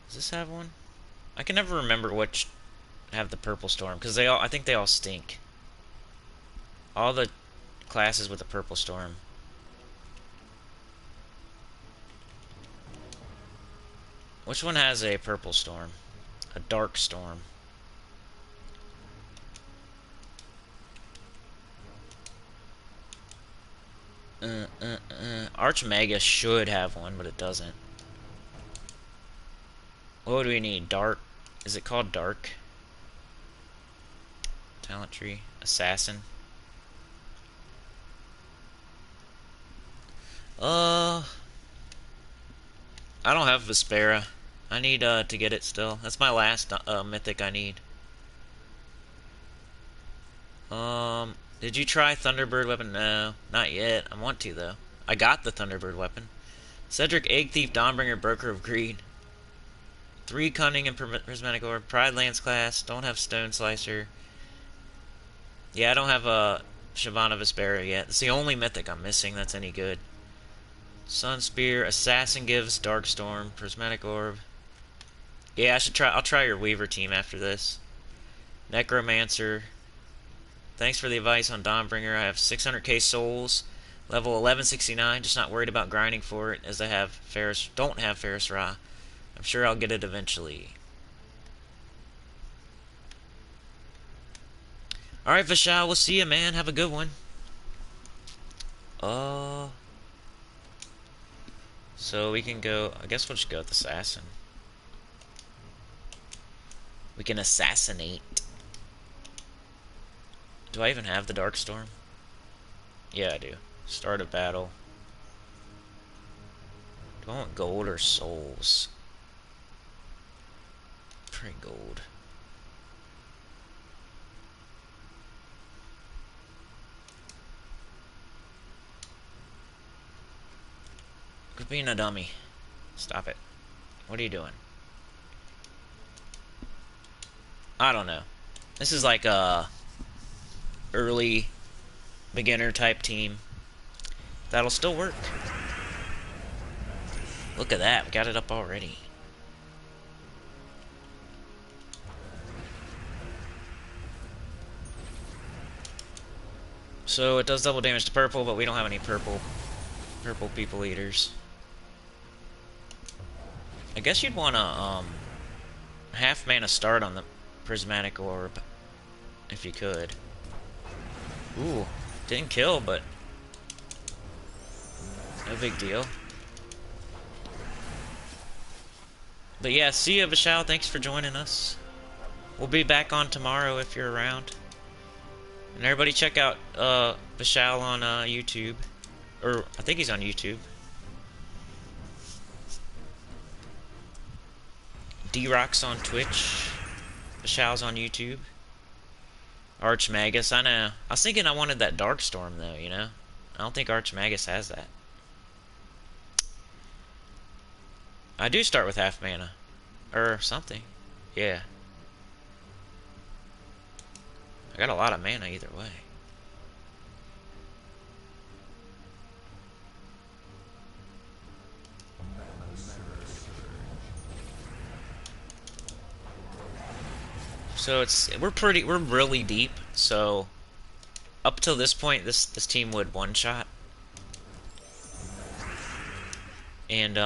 Does this have one? I can never remember which have the purple storm, because I think they all stink. All the classes with the purple storm. Which one has a purple storm? A dark storm. Archmega should have one, but it doesn't. What do we need? Dark? Is it called Dark? Talent tree. Assassin. I don't have Vespera. I need to get it still. That's my last mythic I need. Did you try Thunderbird weapon? No, not yet. I want to though. I got the Thunderbird weapon. Cedric, Egg Thief, Dawnbringer, Broker of Greed. 3 Cunning and Prismatic Orb. Pride Lance class. Don't have Stone Slicer. Yeah, I don't have a Shyvana Vespera yet. It's the only mythic I'm missing that's any good. Sun Spear, Assassin gives Darkstorm, Prismatic Orb. Yeah, I'll try your Weaver team after this. Necromancer. Thanks for the advice on Dawnbringer. I have 600k souls, level 1169. Just not worried about grinding for it, as I don't have Ferris Ra. I'm sure I'll get it eventually. Alright, Vishal, we'll see you, man. Have a good one. So we can go... I guess we'll just go with Assassin. We can assassinate. Do I even have the Darkstorm? Yeah, I do. Start a battle. Do I want gold or souls? Pretty gold. Quit being a dummy. Stop it. What are you doing? I don't know. This is like a early beginner type team. That'll still work. Look at that. We got it up already. So it does double damage to purple, but we don't have any purple people eaters. I guess you'd want a half mana start on the prismatic orb if you could. Ooh, didn't kill, but no big deal. But yeah, see ya, Vishal. Thanks for joining us. We'll be back on tomorrow if you're around. And everybody check out Vishal on YouTube. Or, I think he's on YouTube. D-Rock's on Twitch. Vishal's on YouTube. Archmagus, I know. I was thinking I wanted that Darkstorm, though, you know? I don't think Archmagus has that. I do start with half mana. Or something. Yeah. I got a lot of mana either way. So we're really deep, so up till this point this team would one shot. And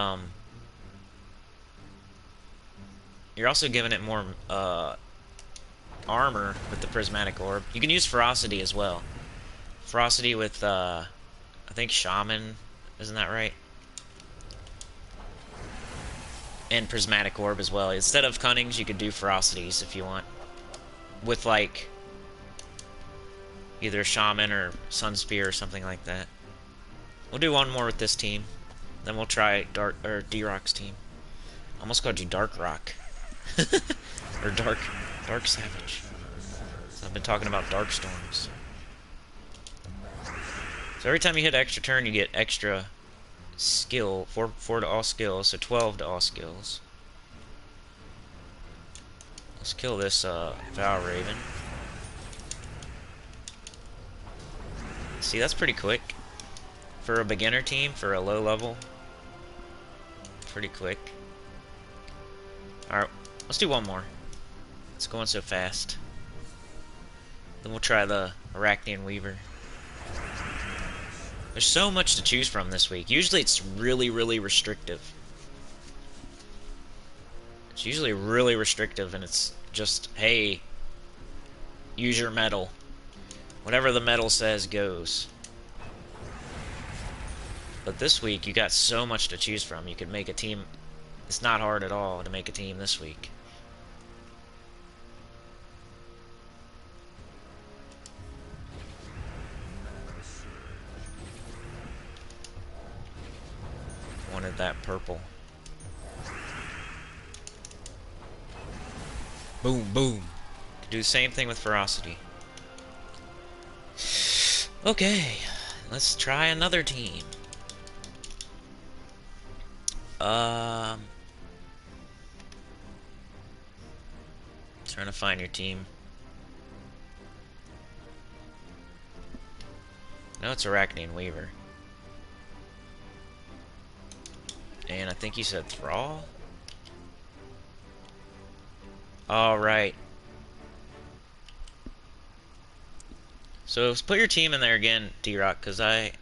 you're also giving it more armor with the prismatic orb. You can use ferocity as well. Ferocity with I think shaman, isn't that right? And prismatic orb as well. Instead of cunnings, you could do ferocities if you want. With like either shaman or sun spear or something like that. We'll do one more with this team. Then we'll try D-Rock's team. Almost called you Dark Rock. Or Dark Savage. I've been talking about dark storms. So every time you hit an extra turn, you get extra skill. 4 to all skills, so 12 to all skills. Let's kill this Vow Raven. See, that's pretty quick. For a beginner team, for a low level. Pretty quick. Alright, let's do one more. It's going so fast. Then we'll try the Arachnean Weaver. There's so much to choose from this week. Usually it's really, really restrictive. It's usually really restrictive, and it's just, hey, use your metal. Whatever the metal says goes. But this week, you got so much to choose from. You could make a team. It's not hard at all to make a team this week. Wanted that purple. Boom, boom. Could do the same thing with ferocity. Okay, let's try another team. Trying to find your team. No, it's Arachnean Weaver. And I think you said Thrall? Alright. So let's put your team in there again, D-Rock, because I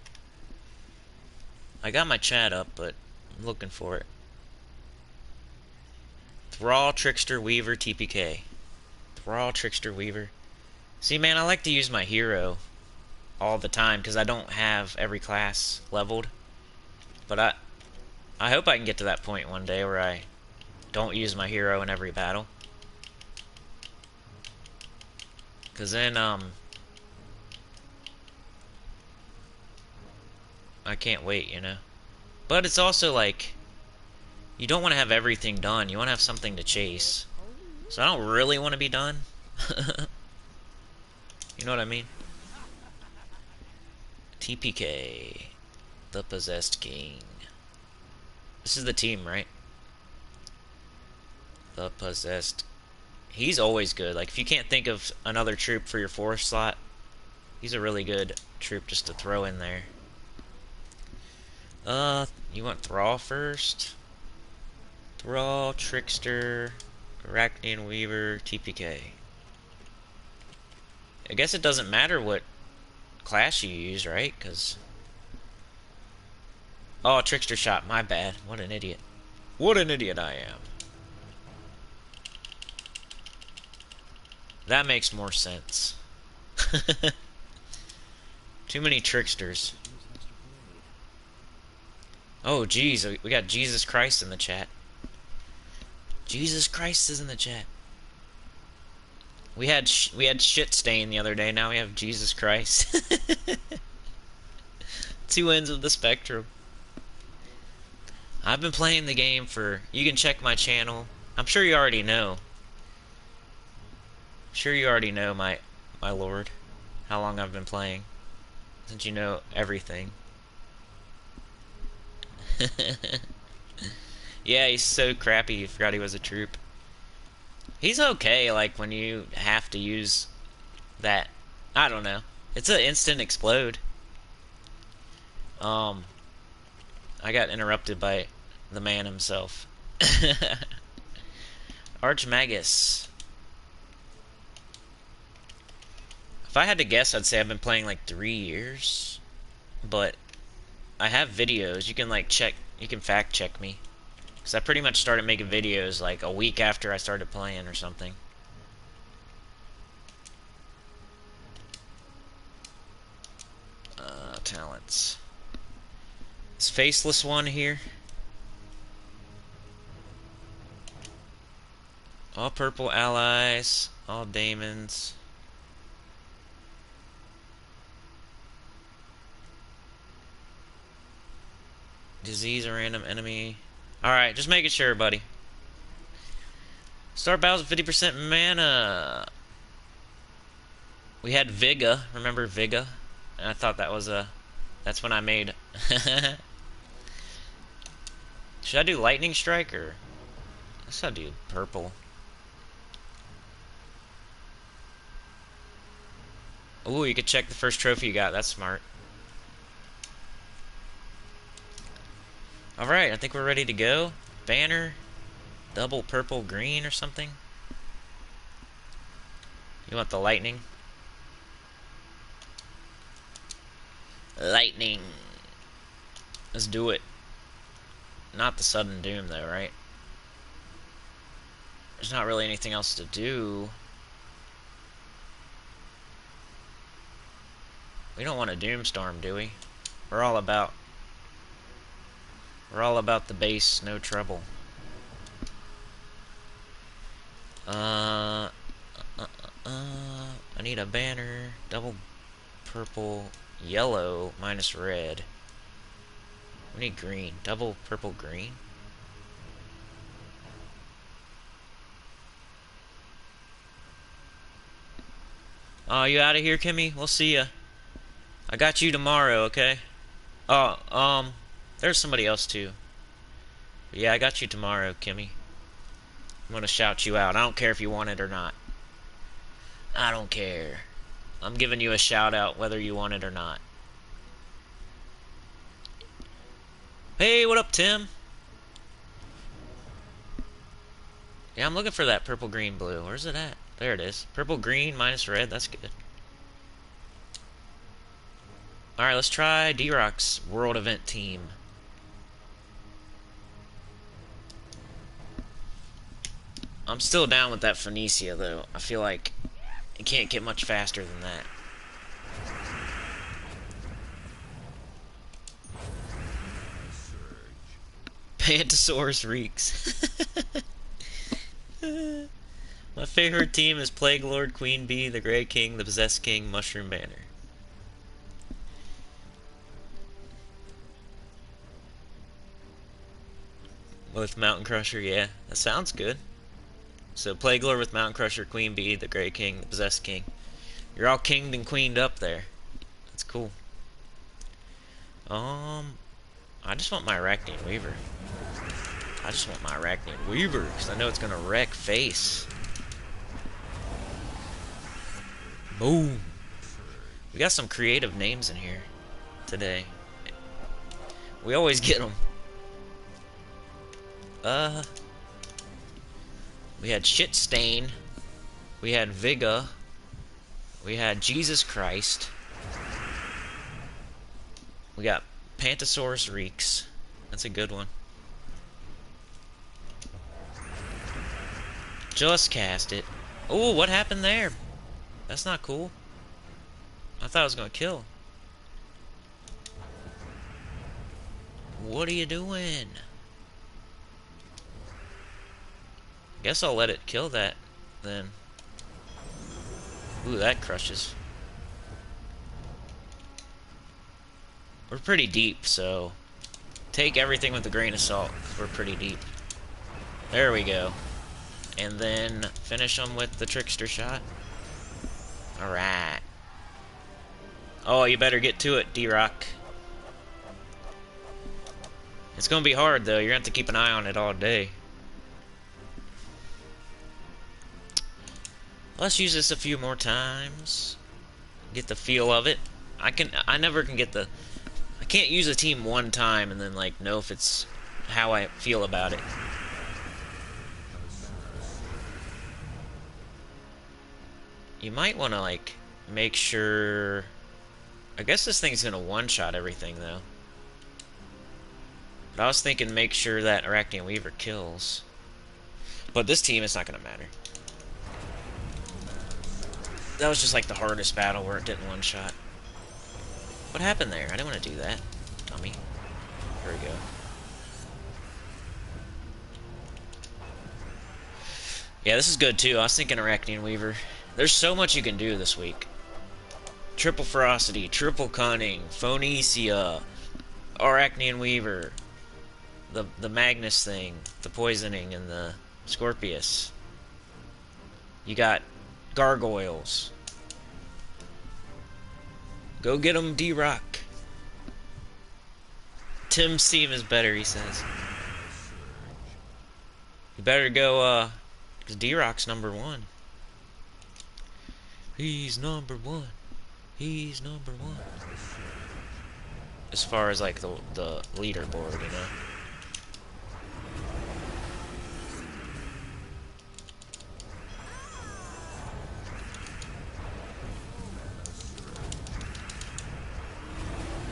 got my chat up, but I'm looking for it. Thrall, Trickster, Weaver, TPK. Thrall, Trickster, Weaver. See, man, I like to use my hero all the time, because I don't have every class leveled. But I hope I can get to that point one day where I don't use my hero in every battle. Because then, I can't wait, you know? But it's also like, you don't want to have everything done. You want to have something to chase. So I don't really want to be done. You know what I mean? TPK. The Possessed King. This is the team, right? The Possessed. He's always good. Like, if you can't think of another troop for your 4th slot, he's a really good troop just to throw in there. You want Thrall first? Thrall, Trickster, Arachnean Weaver, TPK. I guess it doesn't matter what class you use, right? Because... Oh, Trickster shot. My bad. What an idiot. What an idiot I am. That makes more sense. Too many Tricksters. Oh, jeez. We got Jesus Christ in the chat. Jesus Christ is in the chat. We had shit stain the other day. Now we have Jesus Christ. Two ends of the spectrum. I've been playing the game for... You can check my channel. I'm sure you already know. I'm sure you already know my my lord. How long I've been playing. Since you know everything. Yeah, he's so crappy, you forgot he was a troop. He's okay, like, when you have to use that. I don't know. It's an instant explode. I got interrupted by the man himself. Archmagus. If I had to guess, I'd say I've been playing like 3 years. But I have videos. You can like check, you can fact check me. Because I pretty much started making videos like a week after I started playing or something. Talents. This faceless one here. All purple allies. All daemons. Disease or random enemy. Alright, just making sure, buddy. Start battles with 50% mana. We had Viga. Remember Viga? And I thought that was a... That's when I made... Should I do Lightning Strike or... Let's not do purple. Ooh, you could check the first trophy you got. That's smart. Alright, I think we're ready to go. Banner. Double purple green or something. You want the lightning? Lightning. Let's do it. Not the sudden doom though, right? There's not really anything else to do. We don't want a doomstorm, do we? We're all about the base, no trouble. I need a banner, double purple, yellow, minus red. We need green, double purple, green. Oh, you out of here, Kimmy? We'll see ya. I got you tomorrow, okay? Oh, there's somebody else too. But yeah, I got you tomorrow, Kimmy. I'm gonna shout you out. I don't care if you want it or not. I don't care. I'm giving you a shout out whether you want it or not. Hey, what up, Tim? Yeah, I'm looking for that purple, green, blue. Where's it at? There it is. Purple, green, minus red. That's good. Alright, let's try D-Rock's World Event Team. I'm still down with that Phoenicia, though. I feel like it can't get much faster than that. Pantosaurus reeks. My favorite team is Plague Lord, Queen Bee, the Grey King, the Possessed King, Mushroom Banner. With Mountain Crusher, yeah. That sounds good. So Plague Lord with Mountain Crusher, Queen Bee, the Grey King, the Possessed King. You're all kinged and queened up there. That's cool. I just want my Arachneid Weaver. Because I know it's gonna wreck face. Boom. We got some creative names in here today. We always get them. We had Shit Stain. We had Viga. We had Jesus Christ. We got Pantosaurus Reeks. That's a good one. Just cast it. Oh, what happened there? That's not cool. I thought I was gonna kill. What are you doing? Guess I'll let it kill that then. Ooh, that crushes. We're pretty deep, so take everything with a grain of salt. We're pretty deep. There we go. And then finish them with the trickster shot. Alright. Oh, you better get to it, D-Rock. It's gonna be hard, though. You're gonna have to keep an eye on it all day. Let's use this a few more times. Get the feel of it. I never can get the... I can't use a team one time and then, like, know if it's how I feel about it. You might want to, like, make sure... I guess this thing's gonna one-shot everything, though. But I was thinking make sure that Arachnean Weaver kills. But this team, it's not gonna matter. That was just like the hardest battle where it didn't one-shot. What happened there? I didn't want to do that. Dummy. Here we go. Yeah, this is good too. I was thinking Arachnean Weaver. There's so much you can do this week. Triple Ferocity, Triple Cunning, Phoenicia, Arachnean Weaver, the Magnus thing, the Poisoning, and the Scorpius. You got Gargoyles. Go get him, D-Rock. Tim's team is better, he says. You better go, because D-Rock's #1. He's #1. He's #1. As far as, like, the leaderboard, you know?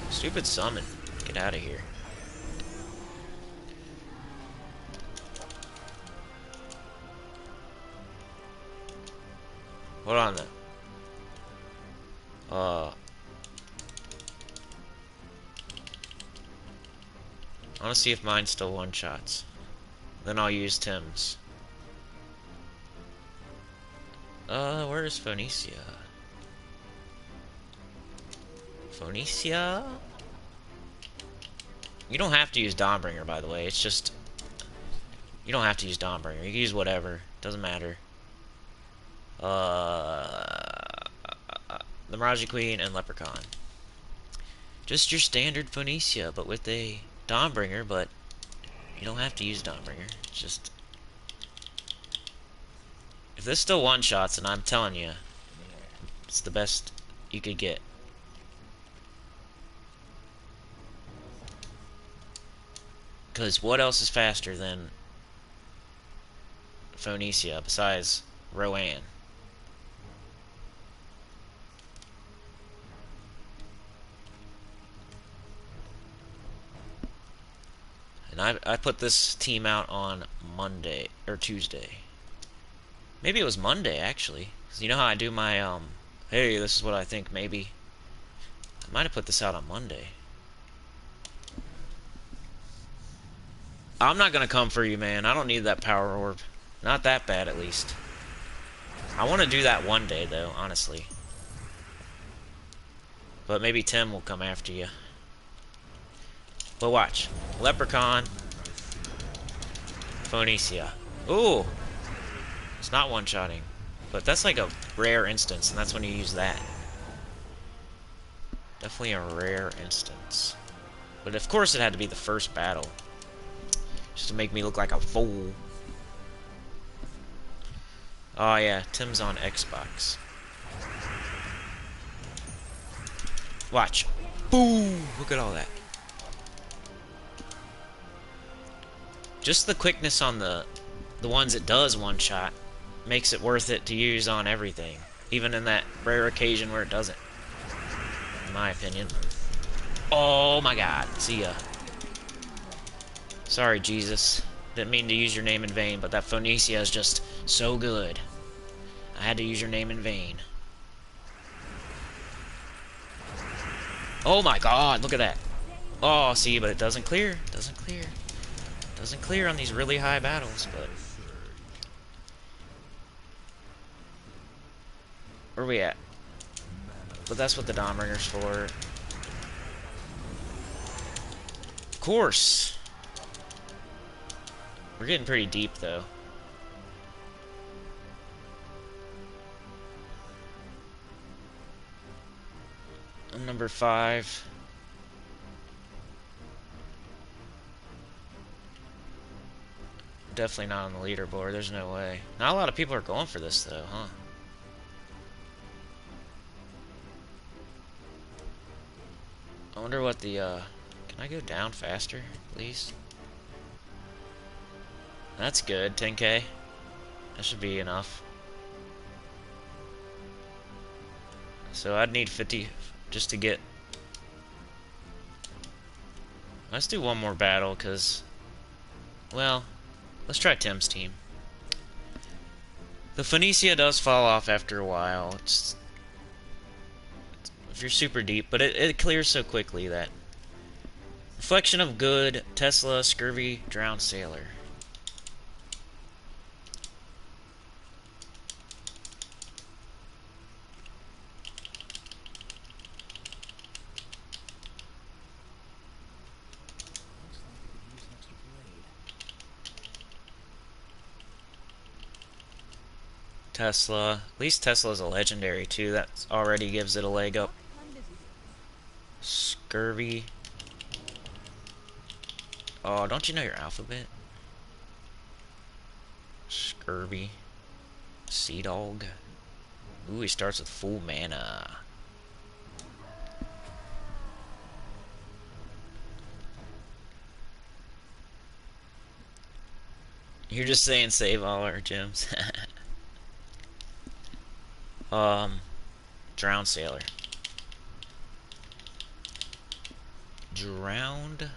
Stupid summon. Get out of here. Hold on, though. I want to see if mine still one-shots. Then I'll use Tim's. Where is Phoenicia? Phoenicia? You don't have to use Dawnbringer, by the way. It's just... You don't have to use Dawnbringer. You can use whatever. Doesn't matter. The Miraji Queen and Leprechaun. Just your standard Phoenicia, but with a Dawnbringer, but you don't have to use Dawnbringer. It's just... If this still one-shots, and I'm telling you, it's the best you could get. Because what else is faster than Phoenicia besides Rowan? And I put this team out on Monday, or Tuesday. Maybe it was Monday, actually. Because you know how I do my, hey, this is what I think, maybe. I might have put this out on Monday. I'm not going to come for you, man. I don't need that power orb. Not that bad, at least. I want to do that one day, though, honestly. But maybe Tim will come after you. But watch. Leprechaun. Phoenicia. Ooh! It's not one-shotting. But that's like a rare instance, and that's when you use that. Definitely a rare instance. But of course it had to be the first battle. Just to make me look like a fool. Oh yeah, Tim's on Xbox. Watch. Boom! Look at all that. Just the quickness on the ones it does one-shot makes it worth it to use on everything. Even in that rare occasion where it doesn't. In my opinion. Oh my god. See ya. Sorry, Jesus. Didn't mean to use your name in vain, but that Phoenicia is just so good. I had to use your name in vain. Oh my god, look at that. Oh, see, but it doesn't clear. Doesn't clear. Doesn't clear on these really high battles, but... Where are we at? But that's what the Dawnbringer's for. Of course! We're getting pretty deep, though. I'm number 5. Definitely not on the leaderboard. There's no way. Not a lot of people are going for this, though, huh? I wonder what the, Can I go down faster, please? That's good, 10K. That should be enough. So I'd need 50 just to get... Let's do one more battle, because... Well, let's try Tim's team. The Phoenicia does fall off after a while. If you're super deep, but it clears so quickly that... Reflection of Good, Tesla, Scurvy, Drowned Sailor. Tesla. At least Tesla's a legendary too. That already gives it a leg up. Scurvy. Oh, don't you know your alphabet? Scurvy. Sea Dog. Ooh, he starts with full mana. You're just saying save all our gems. Drowned Sailor. Drowned.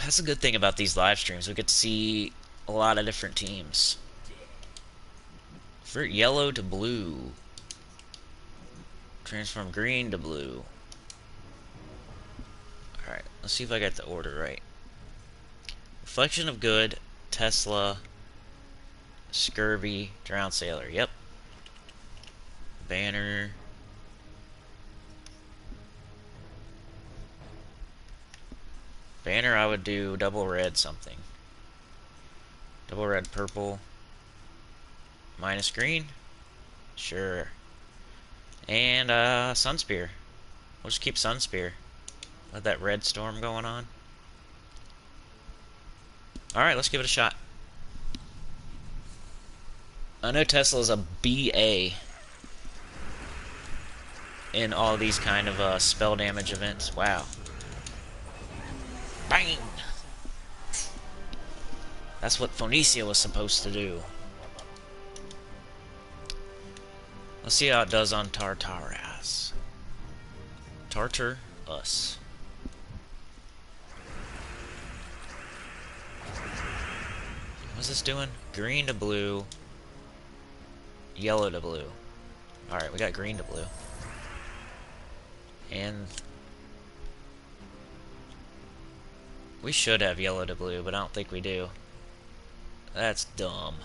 That's a good thing about these live streams. We get to see a lot of different teams. For yellow to blue. Transform green to blue. Alright, let's see if I got the order right. Reflection of Good, Tesla, Scurvy, Drowned Sailor. Yep. Banner. Banner, I would do double red something. Double red purple. Minus green? Sure. And, Sunspear. We'll just keep Sunspear. Let that red storm going on. Alright, let's give it a shot. I know Tesla's a BA in all these kind of spell damage events. Wow. Bang! That's what Phoenicia was supposed to do. Let's see how it does on Tartaras. Tartar us. What's this doing? Green to blue. Yellow to blue. Alright, we got green to blue. And... we should have yellow to blue, but I don't think we do. That's dumb.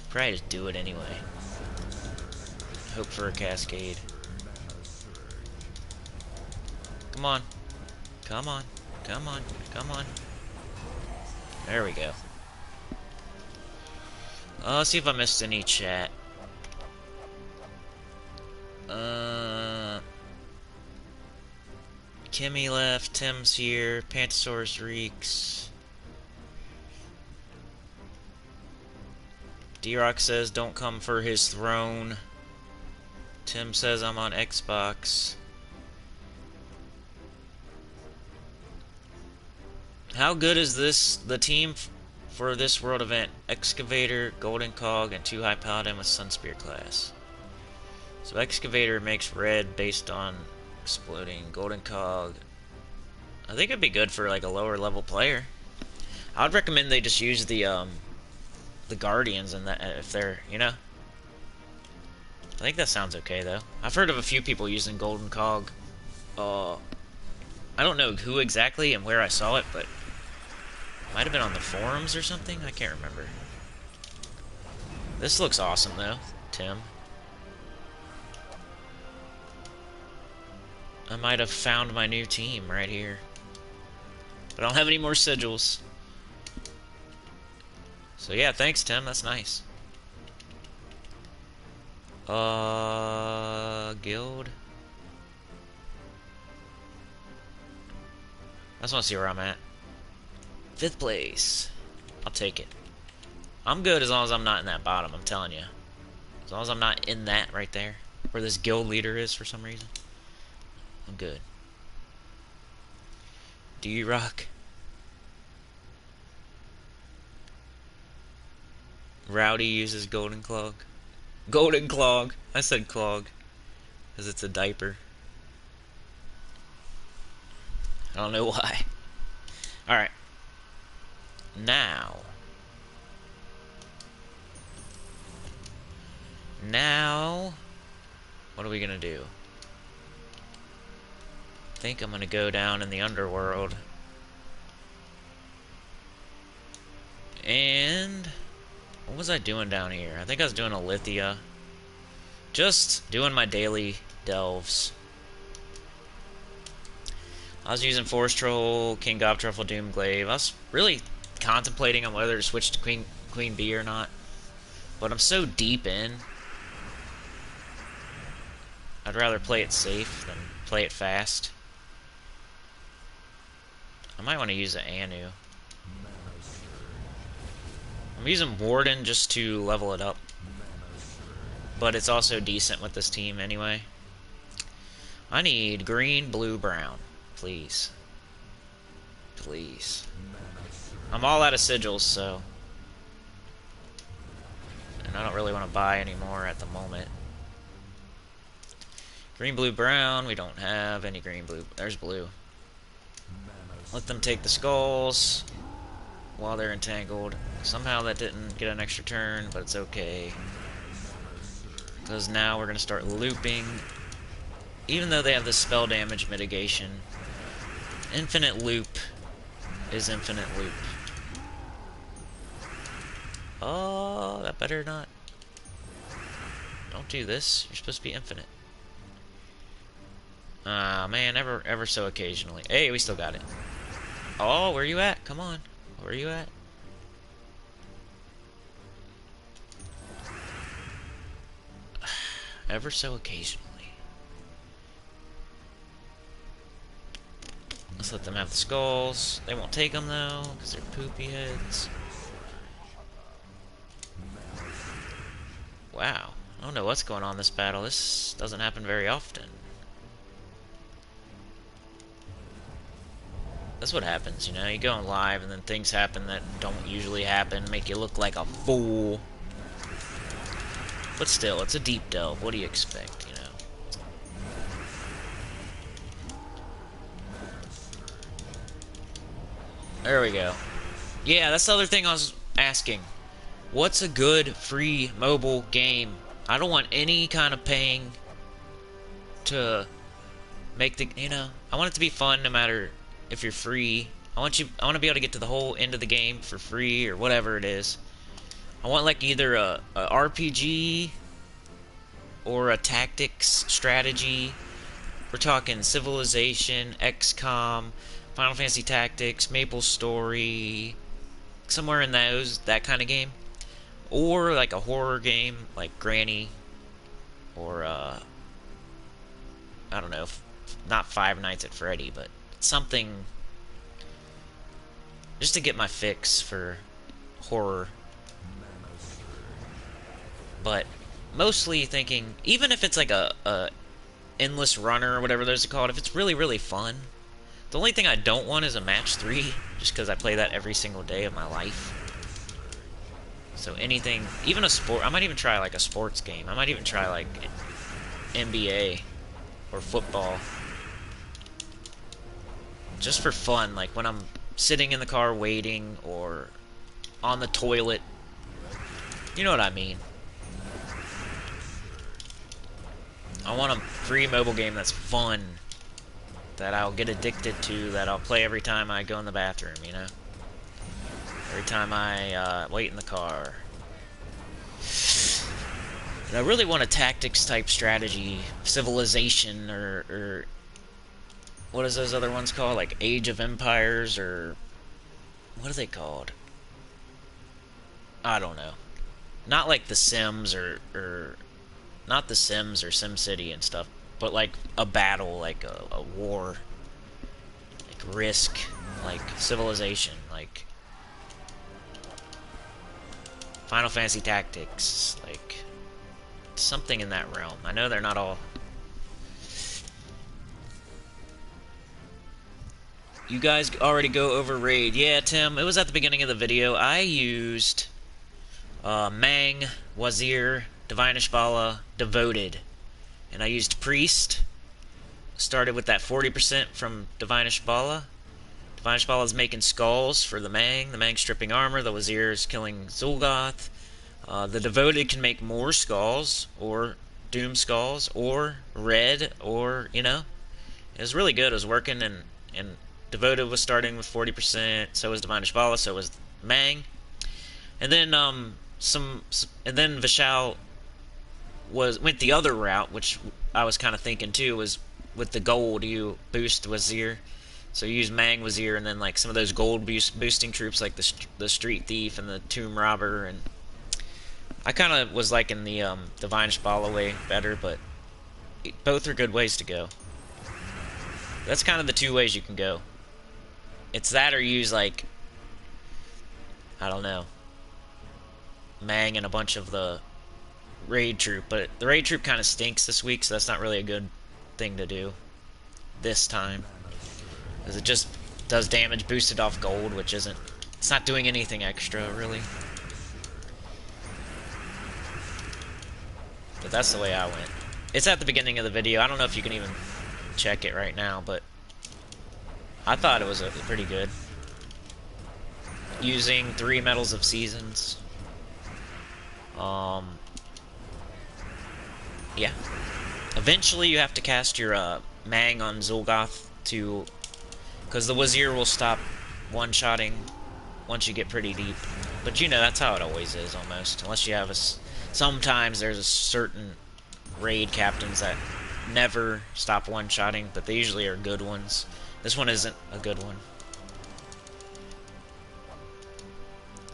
Probably just do it anyway. Hope for a cascade. Come on. Come on. Come on. Come on. There we go. Let's see if I missed any chat. Kimmy left, Tim's here, Pantosaurus Reeks. D-Rock says don't come for his throne. Tim says I'm on Xbox. How good is the team for this world event? Excavator, Golden Cog, and 2 High Paladin with Sunspear class. So Excavator makes red based on exploding. Golden Cog, I think it'd be good for like a lower level player. I would recommend they just use the Guardians and that if they're, you know. I think that sounds okay though. I've heard of a few people using Golden Cog. I don't know who exactly and where I saw it, but might have been on the forums or something. I can't remember. This looks awesome though, Tim. I might have found my new team right here. But I don't have any more sigils. So yeah, thanks Tim, that's nice. Guild. I just want to see where I'm at. 5th place. I'll take it. I'm good as long as I'm not in that bottom, I'm telling you. As long as I'm not in that right there, where this guild leader is for some reason. I'm good. D-Rock. Rowdy uses golden clog. Golden clog. I said clog. Because it's a diaper. I don't know why. Alright. Now, what are we gonna do? I think I'm gonna go down in the underworld. And what was I doing down here? I think I was doing a Lithia. Just doing my daily delves. I was using Forest Troll, King Gob Truffle, Doomglaive. I was really contemplating on whether to switch to Queen Bee or not. But I'm so deep in, I'd rather play it safe than play it fast. I might want to use an Anu. I'm using Warden just to level it up. But it's also decent with this team anyway. I need green, blue, brown. Please. Please. I'm all out of sigils, so... And I don't really want to buy anymore at the moment. Green, blue, brown. We don't have any green, blue. There's blue. Let them take the skulls while they're entangled. Somehow that didn't get an extra turn, but it's okay. Because now we're going to start looping. Even though they have the spell damage mitigation, infinite loop is infinite loop. Oh, that better not. Don't do this. You're supposed to be infinite. Ah, man, ever so occasionally. Hey, we still got it. Oh, where you at? Come on. Where you at? Ever so occasionally. Let's let them have the skulls. They won't take them, though, because they're poopy heads. Wow. I don't know what's going on in this battle. This doesn't happen very often. That's what happens, you know? You go on live, and then things happen that don't usually happen, make you look like a fool. But still, it's a deep delve. What do you expect, you know? There we go. Yeah, that's the other thing I was asking. What's a good free mobile game? I don't want any kind of paying to make the, you know, I want it to be fun no matter if you're free. I want to be able to get to the whole end of the game for free or whatever it is. I want like either a RPG or a tactics strategy. We're talking Civilization, XCOM, Final Fantasy Tactics, Maple Story, somewhere in that kind of game. Or like a horror game like Granny or I don't know, not Five Nights at Freddy, but something just to get my fix for horror. But mostly thinking, even if it's like a endless runner or whatever those are called, if it's really, really fun. The only thing I don't want is a match 3, just because I play that every single day of my life. So anything, even a sport, I might even try like a sports game. I might even try like NBA or football. Just for fun, like when I'm sitting in the car waiting or on the toilet. You know what I mean. I want a free mobile game that's fun, that I'll get addicted to, that I'll play every time I go in the bathroom, you know? Every time I wait in the car. And I really want a tactics type strategy, Civilization, or what is those other ones called? Like Age of Empires, or what are they called? I don't know. Not like The Sims or not The Sims or SimCity and stuff, but like a battle, like a war, like Risk, like Civilization, like Final Fantasy Tactics, like something in that realm. I know they're not all. You guys already go over raid. Yeah, Tim, it was at the beginning of the video. I used Mang, Wazir, Divine Ishbala, Devoted. And I used Priest. Started with that 40% from Divine Ishbala. Divine Ishbala is making skulls for the Mang. The Mang stripping armor. The Wazir is killing Zul'Goth. The Devoted can make more skulls, or Doom skulls, or red, or, you know. It was really good. It was working, and Devoted was starting with 40%, so was Divine Ishbala, so was Mang. And then and then Vishal went the other route, which I was kind of thinking too, was with the gold you boost Wazir. So you use Mang Wazir, and then like some of those gold boosting troops like the Street Thief and the Tomb Robber, and I kind of was liking the Divine Ishbala way better, but both are good ways to go. That's kind of the two ways you can go. It's that or use, like, I don't know, Mang and a bunch of the raid troop. But the raid troop kind of stinks this week, so that's not really a good thing to do this time. Because it just does damage boosted off gold, which isn't... It's not doing anything extra, really. But that's the way I went. It's at the beginning of the video. I don't know if you can even check it right now, but I thought it was pretty good. Using 3 Medals of Seasons. Yeah. Eventually you have to cast your Mang on Zul'Goth to... Because the Wazir will stop one-shotting once you get pretty deep. But you know, that's how it always is, almost. Unless you have a... Sometimes there's a certain raid captains that never stop one-shotting, but they usually are good ones. This one isn't a good one.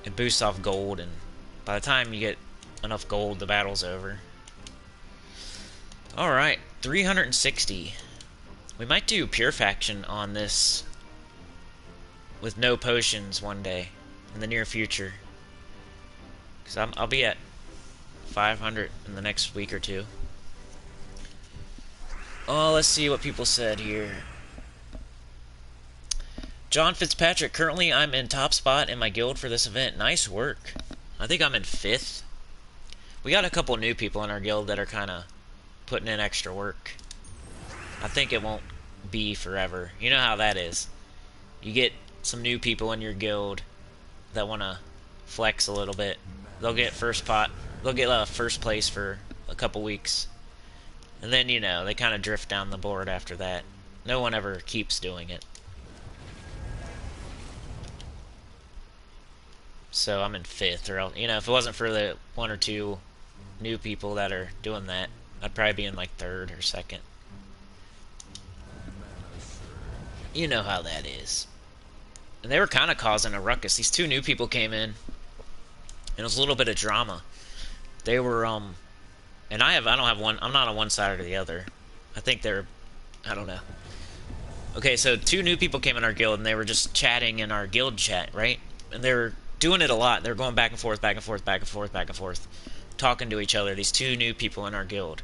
It boosts off gold, and by the time you get enough gold, the battle's over. Alright, 360. We might do Pure Faction on this with no potions one day in the near future. Because I'll be at 500 in the next week or two. Oh, let's see what people said here. John Fitzpatrick, currently I'm in top spot in my guild for this event. Nice work. I think I'm in 5th. We got a couple new people in our guild that are kind of putting in extra work. I think it won't be forever. You know how that is. You get some new people in your guild that want to flex a little bit. They'll get first place for a couple weeks. And then, you know, they kind of drift down the board after that. No one ever keeps doing it. So I'm in 5th, or else, you know, if it wasn't for the 1 or 2 new people that are doing that, I'd probably be in like 3rd or 2nd. You know how that is. And they were kind of causing a ruckus. These 2 new people came in, and it was a little bit of drama. They were, and I don't have one, I'm not on one side or the other. I think they're, I don't know. Okay, so 2 new people came in our guild, and they were just chatting in our guild chat, right? And they were doing it a lot. They're going back and forth, back and forth, back and forth, back and forth, talking to each other, these 2 new people in our guild.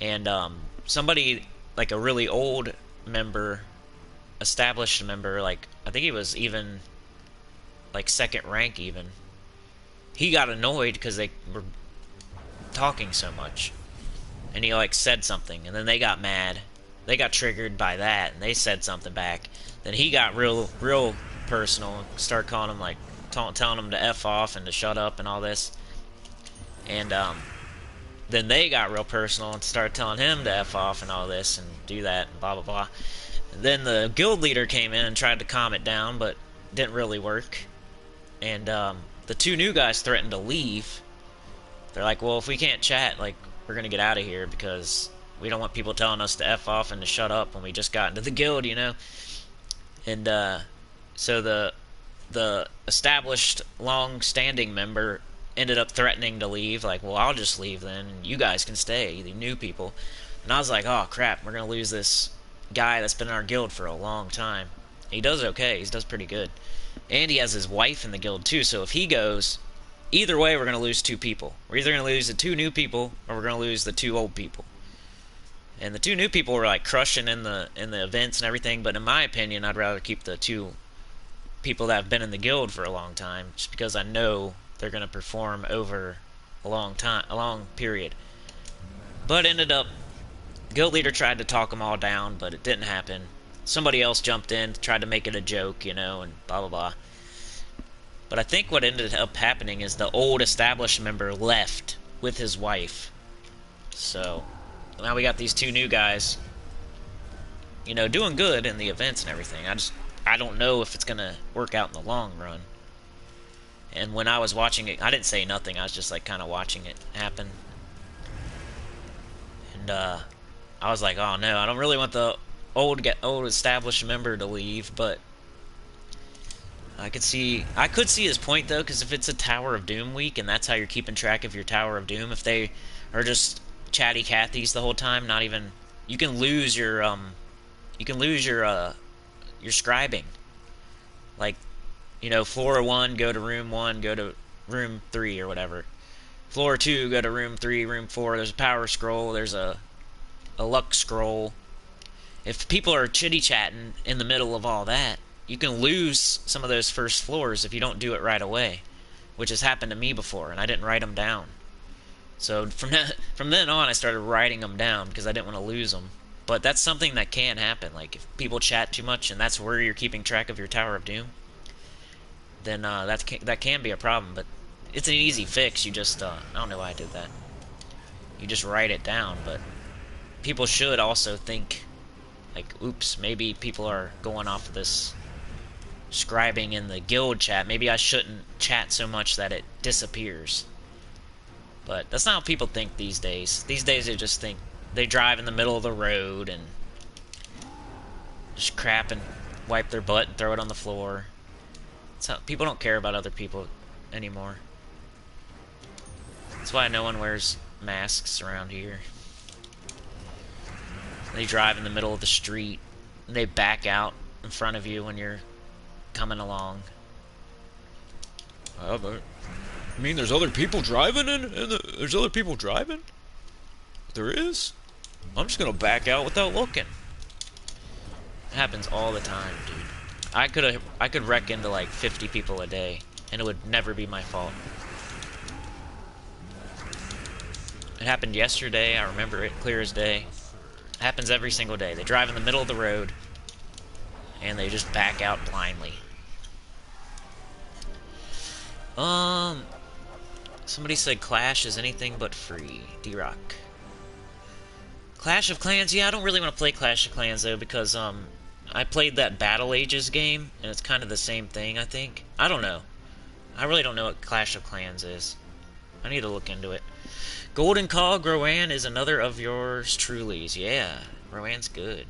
And somebody, like a really old member, established member, like, I think he was even, like, 2nd rank even, he got annoyed because they were talking so much. And he, like, said something, and then they got mad. They got triggered by that, and they said something back. Then he got real personal, and started calling him, like, telling him to F off and to shut up and all this. And then they got real personal and started telling him to F off and all this and do that and blah blah blah. And then the guild leader came in and tried to calm it down, but didn't really work. And the 2 new guys threatened to leave. They're like, well, if we can't chat, like, we're gonna get out of here because we don't want people telling us to F off and to shut up when we just got into the guild, you know. And so the established long-standing member ended up threatening to leave, like, well, I'll just leave then, and you guys can stay, the new people. And I was like, oh crap, we're gonna lose this guy that's been in our guild for a long time. He does okay, he does pretty good. And he has his wife in the guild too, so if he goes, either way we're gonna lose 2 people. We're either gonna lose the 2 new people, or we're gonna lose the 2 old people. And the 2 new people were like crushing in the events and everything, but in my opinion, I'd rather keep the 2 people that have been in the guild for a long time, just because I know they're going to perform over a long period. But ended up, guild leader tried to talk them all down, but it didn't happen. Somebody else jumped in, tried to make it a joke, you know, and blah blah blah. But I think what ended up happening is the old established member left with his wife. So now we got these 2 new guys, you know, doing good in the events and everything. I don't know if it's gonna work out in the long run. And when I was watching it, I didn't say nothing. I was just like kind of watching it happen. And I was like, oh no, I don't really want the old established member to leave, but I could see his point though, because if it's a Tower of Doom week and that's how you're keeping track of your Tower of Doom, if they are just chatty Cathys the whole time, not even, you can lose your scribing. Like, you know, floor 1, go to room 1, go to room 3 or whatever. Floor 2, go to room 3, room 4. There's a power scroll, there's a luck scroll. If people are chitty-chatting in the middle of all that, you can lose some of those first floors if you don't do it right away, which has happened to me before, and I didn't write them down. So from then on, I started writing them down because I didn't want to lose them. But that's something that can happen. Like, if people chat too much and that's where you're keeping track of your Tower of Doom, then that can be a problem. But it's an easy fix. You just, I don't know why I did that. You just write it down. But people should also think, like, oops, maybe people are going off of this scribing in the guild chat. Maybe I shouldn't chat so much that it disappears. But that's not how people think these days. These days they just think, they drive in the middle of the road and just crap and wipe their butt and throw it on the floor. That's how, people don't care about other people anymore. That's why no one wears masks around here. They drive in the middle of the street and they back out in front of you when you're coming along. I mean, there's other people driving there's other people driving? There is? I'm just gonna back out without looking. It happens all the time, dude. I could wreck into like 50 people a day, and it would never be my fault. It happened yesterday. I remember it clear as day. It happens every single day. They drive in the middle of the road, and they just back out blindly. Somebody said Clash is anything but free. D-Rock. Clash of Clans? Yeah, I don't really want to play Clash of Clans, though, because, I played that Battle Ages game, and it's kind of the same thing, I think. I don't know. I really don't know what Clash of Clans is. I need to look into it. Golden Cog, Rowan, is another of yours trulies. Yeah, Rowan's good.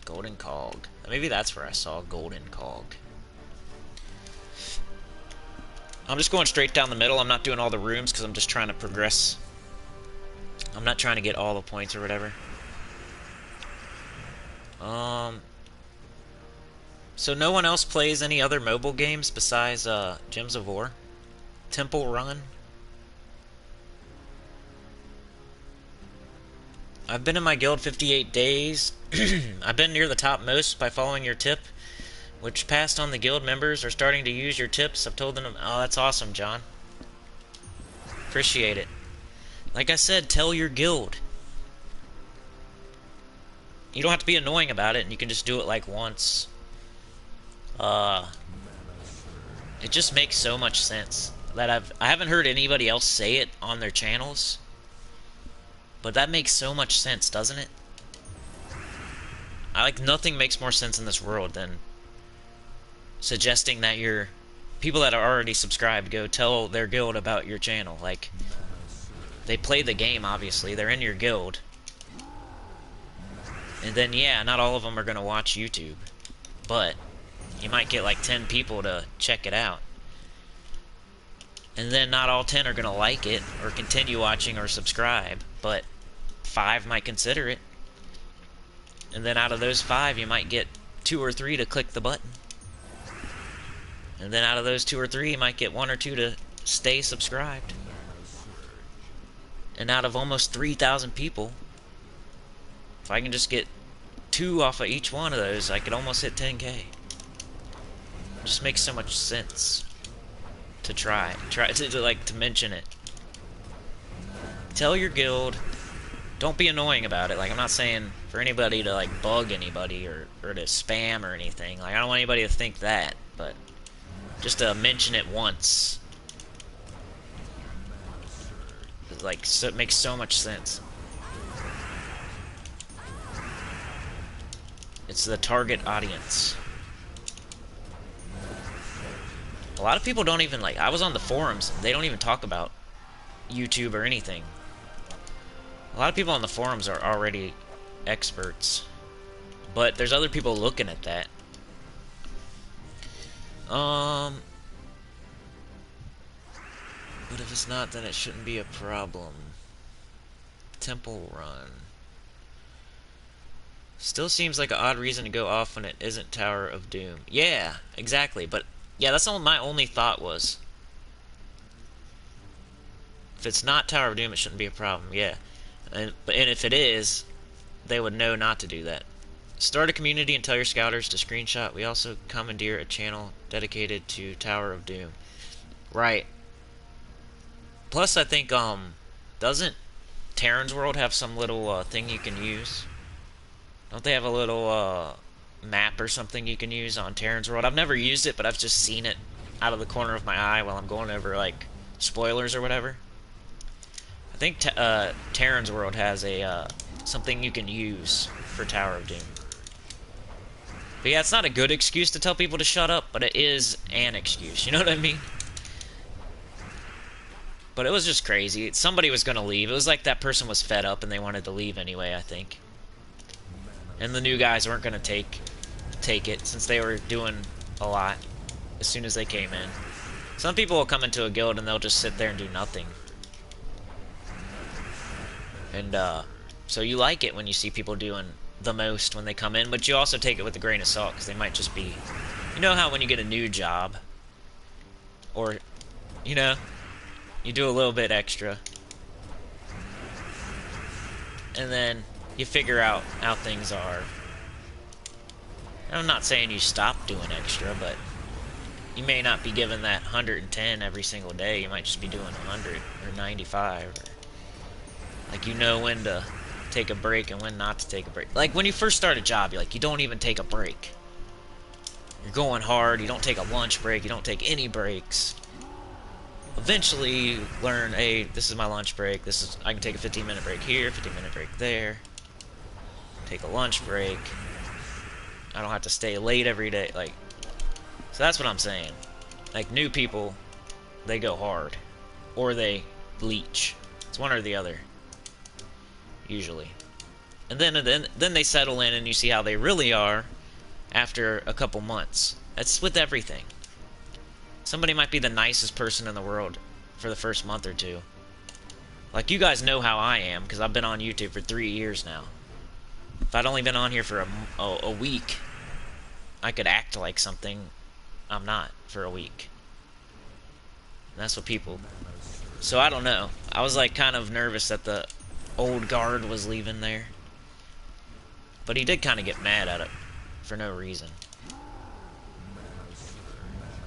Golden Cog. Maybe that's where I saw Golden Cog. I'm just going straight down the middle. I'm not doing all the rooms because I'm just trying to progress. I'm not trying to get all the points or whatever. So no one else plays any other mobile games besides Gems of War? Temple Run? I've been in my guild 58 days. I've been near the top most by following your tip, which passed on the guild members are starting to use your tips. I've told them, oh, that's awesome, John. Appreciate it. Like I said, tell your guild. You don't have to be annoying about it, and you can just do it like once. It just makes so much sense that I haven't heard anybody else say it on their channels, but that makes so much sense, doesn't it? Nothing makes more sense in this world than suggesting that your people that are already subscribed go tell their guild about your channel. Like, they play the game, obviously. They're in your guild. And then, yeah, not all of them are going to watch YouTube. But you might get like 10 people to check it out. And then not all 10 are going to like it or continue watching or subscribe, but 5 might consider it. And then out of those 5, you might get 2 or 3 to click the button. And then out of those 2 or 3, you might get 1 or 2 to stay subscribed. And out of almost 3,000 people, if I can just get 2 off of each one of those, I could almost hit 10K. It just makes so much sense to try to mention it. Tell your guild. Don't be annoying about it. Like, I'm not saying for anybody to like bug anybody or to spam or anything. Like, I don't want anybody to think that, but just to mention it once. Like, so it makes so much sense. It's the target audience. A lot of people don't even like. I was on the forums. They don't even talk about YouTube or anything. A lot of people on the forums are already experts, but there's other people looking at that. But if it's not, then it shouldn't be a problem. Temple Run. Still seems like an odd reason to go off when it isn't Tower of Doom. Yeah, exactly. But yeah, that's all my only thought was. If it's not Tower of Doom, it shouldn't be a problem. Yeah, and if it is, they would know not to do that. Start a community and tell your scouters to screenshot. We also commandeer a channel dedicated to Tower of Doom. Right. Plus, I think doesn't Terran's World have some little thing you can use? Don't they have a little map or something you can use on Terran's World? I've never used it, but I've just seen it out of the corner of my eye while I'm going over like spoilers or whatever. I think Terran's World has a something you can use for Tower of Doom. But yeah, it's not a good excuse to tell people to shut up, but it is an excuse. You know what I mean? But it was just crazy. Somebody was going to leave. It was like that person was fed up and they wanted to leave anyway, I think. And the new guys weren't going to take it since they were doing a lot as soon as they came in. Some people will come into a guild and they'll just sit there and do nothing. And so you like it when you see people doing the most when they come in, but you also take it with a grain of salt because they might just be... You know how when you get a new job, or, you know, you do a little bit extra, and then you figure out how things are. And I'm not saying you stop doing extra, but you may not be given that 110 every single day. You might just be doing 100 or 95. Or, like, you know when to take a break and when not to take a break. Like, when you first start a job, you're like, you don't even take a break. You're going hard. You don't take a lunch break. You don't take any breaks. Eventually, you learn, hey, this is my lunch break. I can take a 15-minute break here, 15-minute break there. Take a lunch break. I don't have to stay late every day. Like, so that's what I'm saying. Like, new people, they go hard, or they leech. It's one or the other, usually. And then they settle in, and you see how they really are after a couple months. That's with everything. Somebody might be the nicest person in the world for the first month or two. Like, you guys know how I am, because I've been on YouTube for 3 years now. If I'd only been on here for a week, I could act like something I'm not for a week. And that's what people... So, I don't know. I was, like, kind of nervous that the old guard was leaving there. But he did kind of get mad at it for no reason.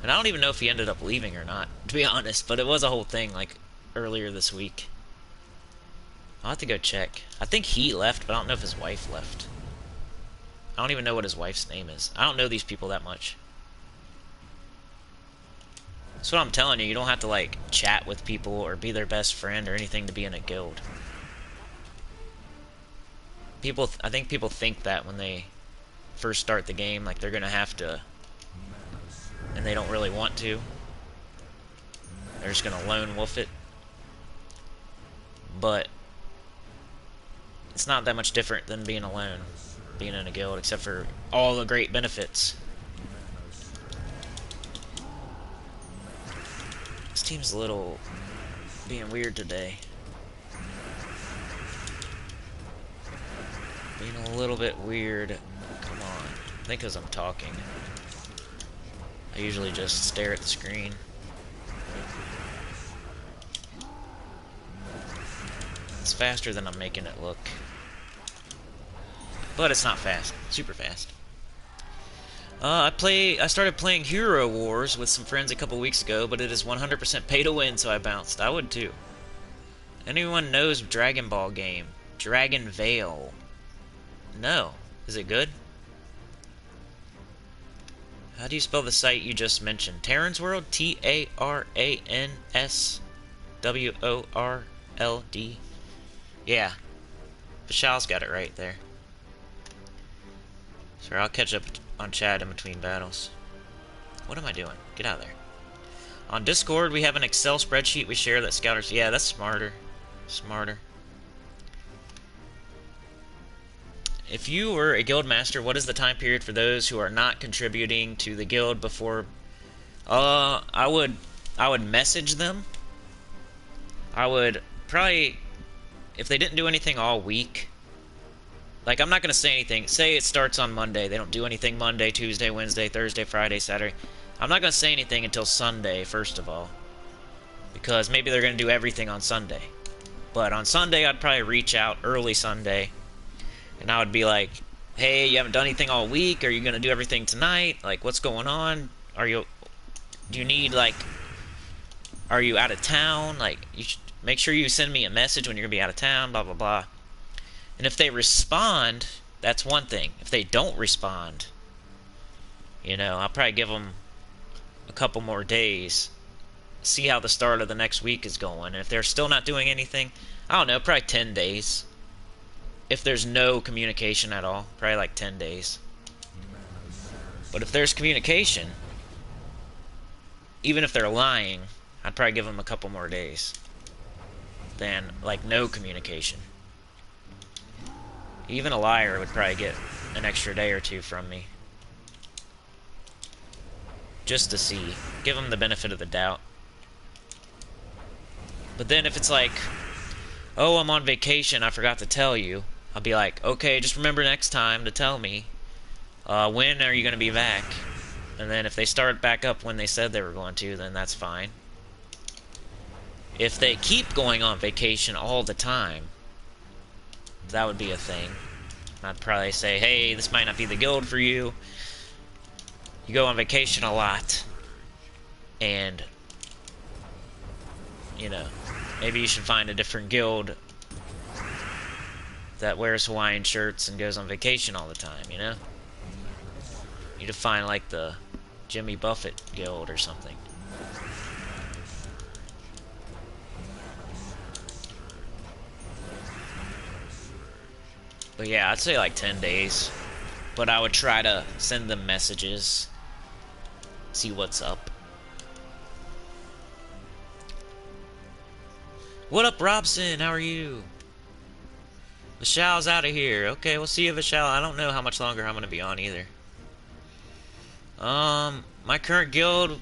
And I don't even know if he ended up leaving or not, to be honest. But it was a whole thing, like, earlier this week. I'll have to go check. I think he left, but I don't know if his wife left. I don't even know what his wife's name is. I don't know these people that much. That's what I'm telling you. You don't have to, like, chat with people or be their best friend or anything to be in a guild. I think people think that when they first start the game, like, they're gonna have to... And they don't really want to. They're just gonna lone wolf it. But it's not that much different than being alone, being in a guild, except for all the great benefits. team's a little being weird today. Being a little bit weird. Come on. I think because I'm talking. I usually just stare at the screen. It's faster than I'm making it look. But it's not fast. Super fast. I started playing Hero Wars with some friends a couple weeks ago, but it is 100% pay to win, so I bounced. I would too. Anyone knows Dragon Ball game? Dragon Veil. No. Is it good? How do you spell the site you just mentioned? Terran's World? T-A-R-A-N-S-W-O-R-L-D. Yeah. Vishal's got it right there. Sorry, I'll catch up on chat in between battles. What am I doing? Get out of there. On Discord, we have an Excel spreadsheet we share that scouters... Yeah, that's smarter. Smarter. If you were a guild master, what is the time period for those who are not contributing to the guild before... I would message them. I would probably... If they didn't do anything all week... Like, I'm not going to say anything. Say it starts on Monday. They don't do anything Monday, Tuesday, Wednesday, Thursday, Friday, Saturday. I'm not going to say anything until Sunday, first of all. Because maybe they're going to do everything on Sunday. But on Sunday, I'd probably reach out early Sunday. And I would be like, hey, you haven't done anything all week? Are you going to do everything tonight? Like, what's going on? Do you need, like, are you out of town? Like, you should make sure you send me a message when you're going to be out of town, blah, blah, blah. And if they respond, that's one thing. If they don't respond, you know, I'll probably give them a couple more days. See how the start of the next week is going. And if they're still not doing anything, I don't know, probably 10 days. If there's no communication at all, probably like 10 days. But if there's communication, even if they're lying, I'd probably give them a couple more days than, like, no communication. Even a liar would probably get an extra day or two from me. Just to see. Give them the benefit of the doubt. But then if it's like, oh, I'm on vacation, I forgot to tell you, I'll be like, okay, just remember next time to tell me. When are you going to be back? And then if they start back up when they said they were going to, then that's fine. If they keep going on vacation all the time, that would be a thing. I'd probably say, hey, this might not be the guild for you. You go on vacation a lot. And, you know, maybe you should find a different guild that wears Hawaiian shirts and goes on vacation all the time, you know? You need to find, like, the Jimmy Buffett guild or something. But yeah, I'd say like 10 days. But I would try to send them messages. See what's up. What up, Robson? How are you? Vishal's out of here. Okay, we'll see you, Vishal. I don't know how much longer I'm going to be on either. My current guild,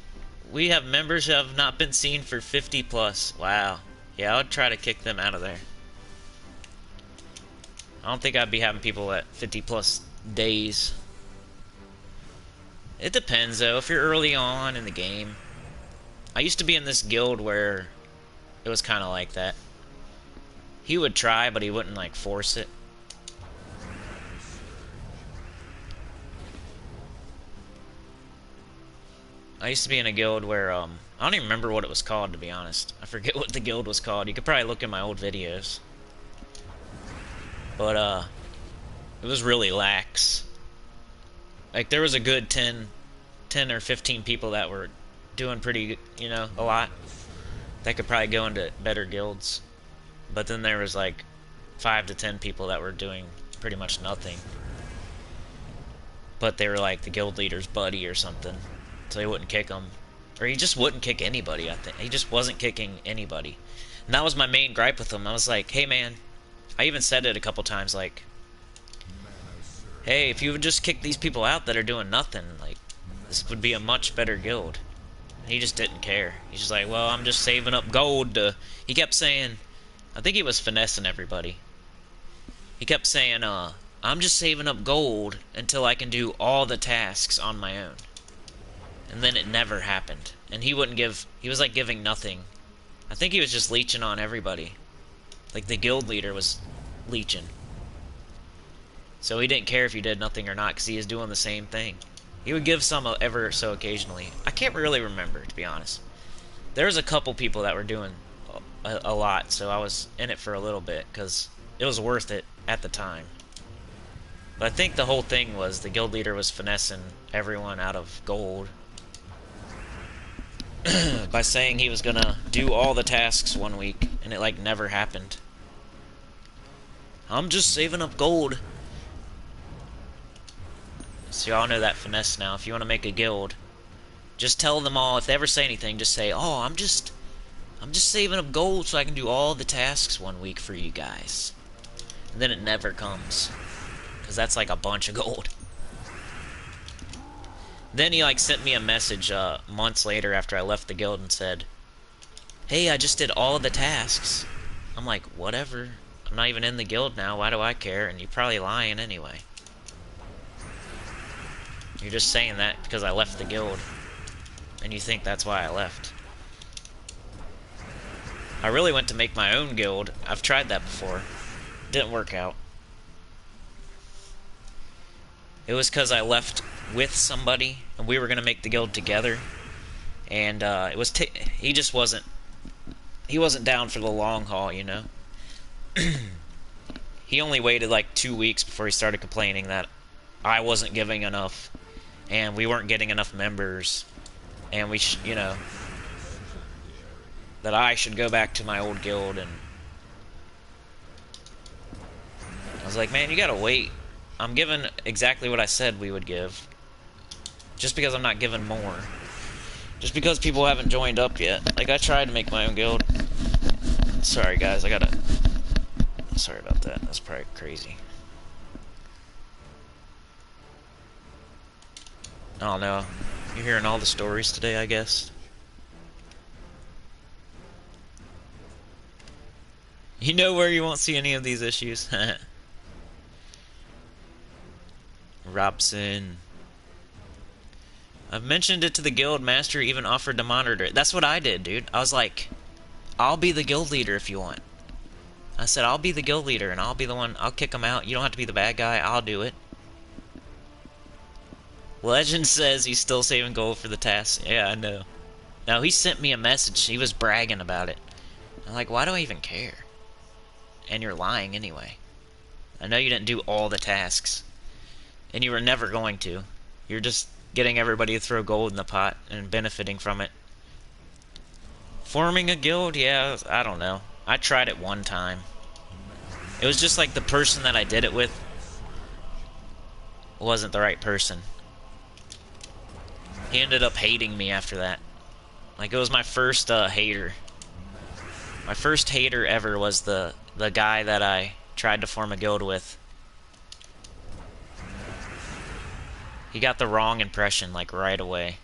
we have members who have not been seen for 50 plus. Wow. Yeah, I would try to kick them out of there. I don't think I'd be having people at 50 plus days. It depends though, if you're early on in the game. I used to be in this guild where it was kind of like that. He would try, but he wouldn't like force it. I used to be in a guild where, I don't even remember what it was called, to be honest. I forget what the guild was called. You could probably look in my old videos. But, it was really lax. Like, there was a good 10 or 15 people that were doing pretty, you know, a lot. That could probably go into better guilds. But then there was, like, 5 to 10 people that were doing pretty much nothing. But they were, like, the guild leader's buddy or something. So he wouldn't kick them. Or he just wouldn't kick anybody, I think. He just wasn't kicking anybody. And that was my main gripe with him. I was like, hey, man. I even said it a couple times, like, hey, if you would just kick these people out that are doing nothing, like, this would be a much better guild. He just didn't care. He's just like, well, I'm just saving up gold to... He kept saying... I think he was finessing everybody. He kept saying, I'm just saving up gold until I can do all the tasks on my own. And then it never happened. And he wouldn't give... He was like giving nothing. I think he was just leeching on everybody. Like the guild leader was leeching. So he didn't care if you did nothing or not, because he was doing the same thing. He would give some ever so occasionally. I can't really remember, to be honest. There was a couple people that were doing a lot, so I was in it for a little bit, because it was worth it at the time. But I think the whole thing was the guild leader was finessing everyone out of gold by saying he was gonna do all the tasks one week, and it like never happened. I'm just saving up gold. So y'all know that finesse now. If you want to make a guild, just tell them all, if they ever say anything, just say, oh, I'm just saving up gold so I can do all the tasks one week for you guys. And then it never comes, because that's like a bunch of gold. Then he like sent me a message months later after I left the guild and said, hey, I just did all of the tasks. I'm like, whatever. I'm not even in the guild now. Why do I care? And you're probably lying anyway. You're just saying that because I left the guild. And you think that's why I left. I really went to make my own guild. I've tried that before. Didn't work out. It was because I left with somebody, and we were going to make the guild together. And it was he just wasn't... He wasn't down for the long haul, you know? He only waited like 2 weeks before he started complaining that I wasn't giving enough, and we weren't getting enough members, and we you know, that I should go back to my old guild. And I was like, man, you gotta wait. I'm giving exactly what I said we would give. Just because I'm not giving more. Just because people haven't joined up yet. Like, I tried to make my own guild. Sorry, guys, I gotta... Sorry about that. That's probably crazy. I don't know. You're hearing all the stories today, I guess. You know where you won't see any of these issues. Robson. I've mentioned it to the guild master, even offered to monitor it. That's what I did, dude. I was like, I'll be the guild leader if you want. I said, I'll be the guild leader, and I'll be the one, I'll kick him out. You don't have to be the bad guy, I'll do it. Legend says he's still saving gold for the task. Yeah, I know. Now, he sent me a message. He was bragging about it. I'm like, why do I even care? And you're lying anyway. I know you didn't do all the tasks. And you were never going to. You're just getting everybody to throw gold in the pot and benefiting from it. Forming a guild? Yeah, I don't know. I tried it one time. It was just like the person that I did it with wasn't the right person. He ended up hating me after that. Like, it was my first hater. My first hater ever was the guy that I tried to form a guild with. He got the wrong impression, like, right away.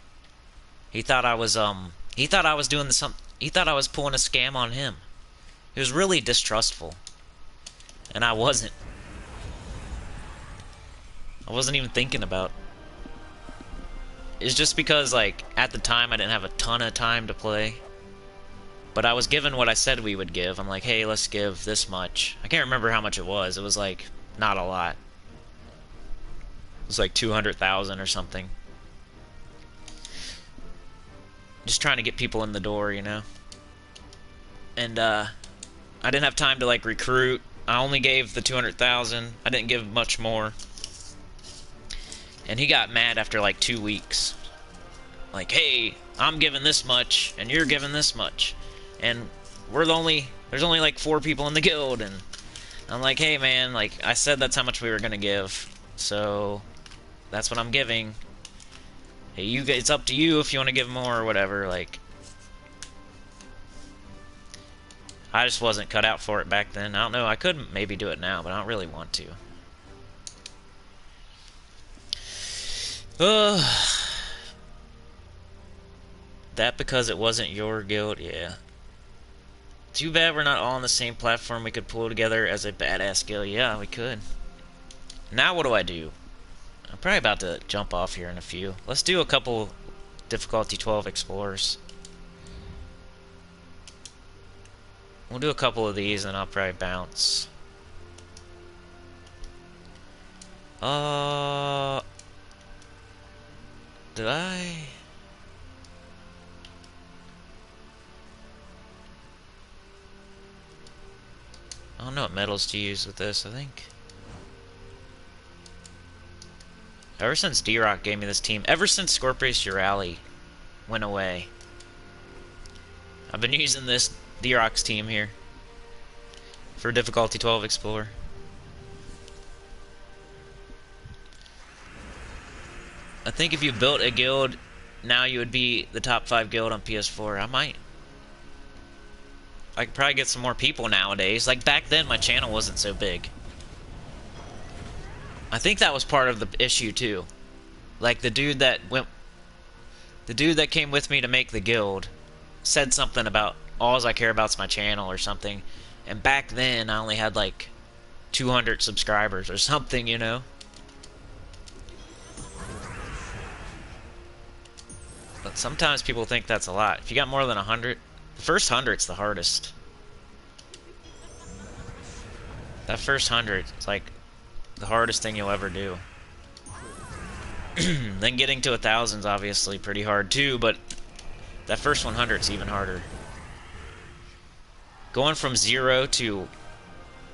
He thought I was doing he thought I was pulling a scam on him. He was really distrustful. And I wasn't. I wasn't even thinking about. It's just because, like, at the time I didn't have a ton of time to play. But I was given what I said we would give. I'm like, hey, let's give this much. I can't remember how much it was. It was, like, not a lot. It was like 200,000 or something. Just trying to get people in the door, you know? And, I didn't have time to, like, recruit. I only gave the 200,000. I didn't give much more. And he got mad after, like, 2 weeks. Like, hey, I'm giving this much, and you're giving this much. And there's only, like, 4 people in the guild, and I'm like, hey, man, like, I said that's how much we were gonna give. So, that's what I'm giving. Hey, it's up to you if you want to give more or whatever, like... I just wasn't cut out for it back then. I don't know, I could maybe do it now, but I don't really want to. That because it wasn't your guild? Yeah. Too bad we're not all on the same platform. We could pull together as a badass guild. Yeah, we could. Now what do I do? I'm probably about to jump off here in a few. Let's do a couple difficulty 12 explorers. We'll do a couple of these and I'll probably bounce. Did I? I don't know what metals to use with this, I think. Ever since D-Rock gave me this team, ever since Scorpius Urali went away, I've been using this D-Rock's team here for difficulty 12 Explorer. I think if you built a guild, now you would be the top 5 guild on PS4. I could probably get some more people nowadays. Like back then, my channel wasn't so big. I think that was part of the issue too. Like the dude that came with me to make the guild said something about all I care about's my channel or something. And back then, I only had like 200 subscribers or something, you know. But sometimes people think that's a lot. If you got more than 100, the first 100's the hardest. That first 100 is like the hardest thing you'll ever do. Then getting to 1,000's obviously pretty hard too, but that first 100's even harder. Going from 0 to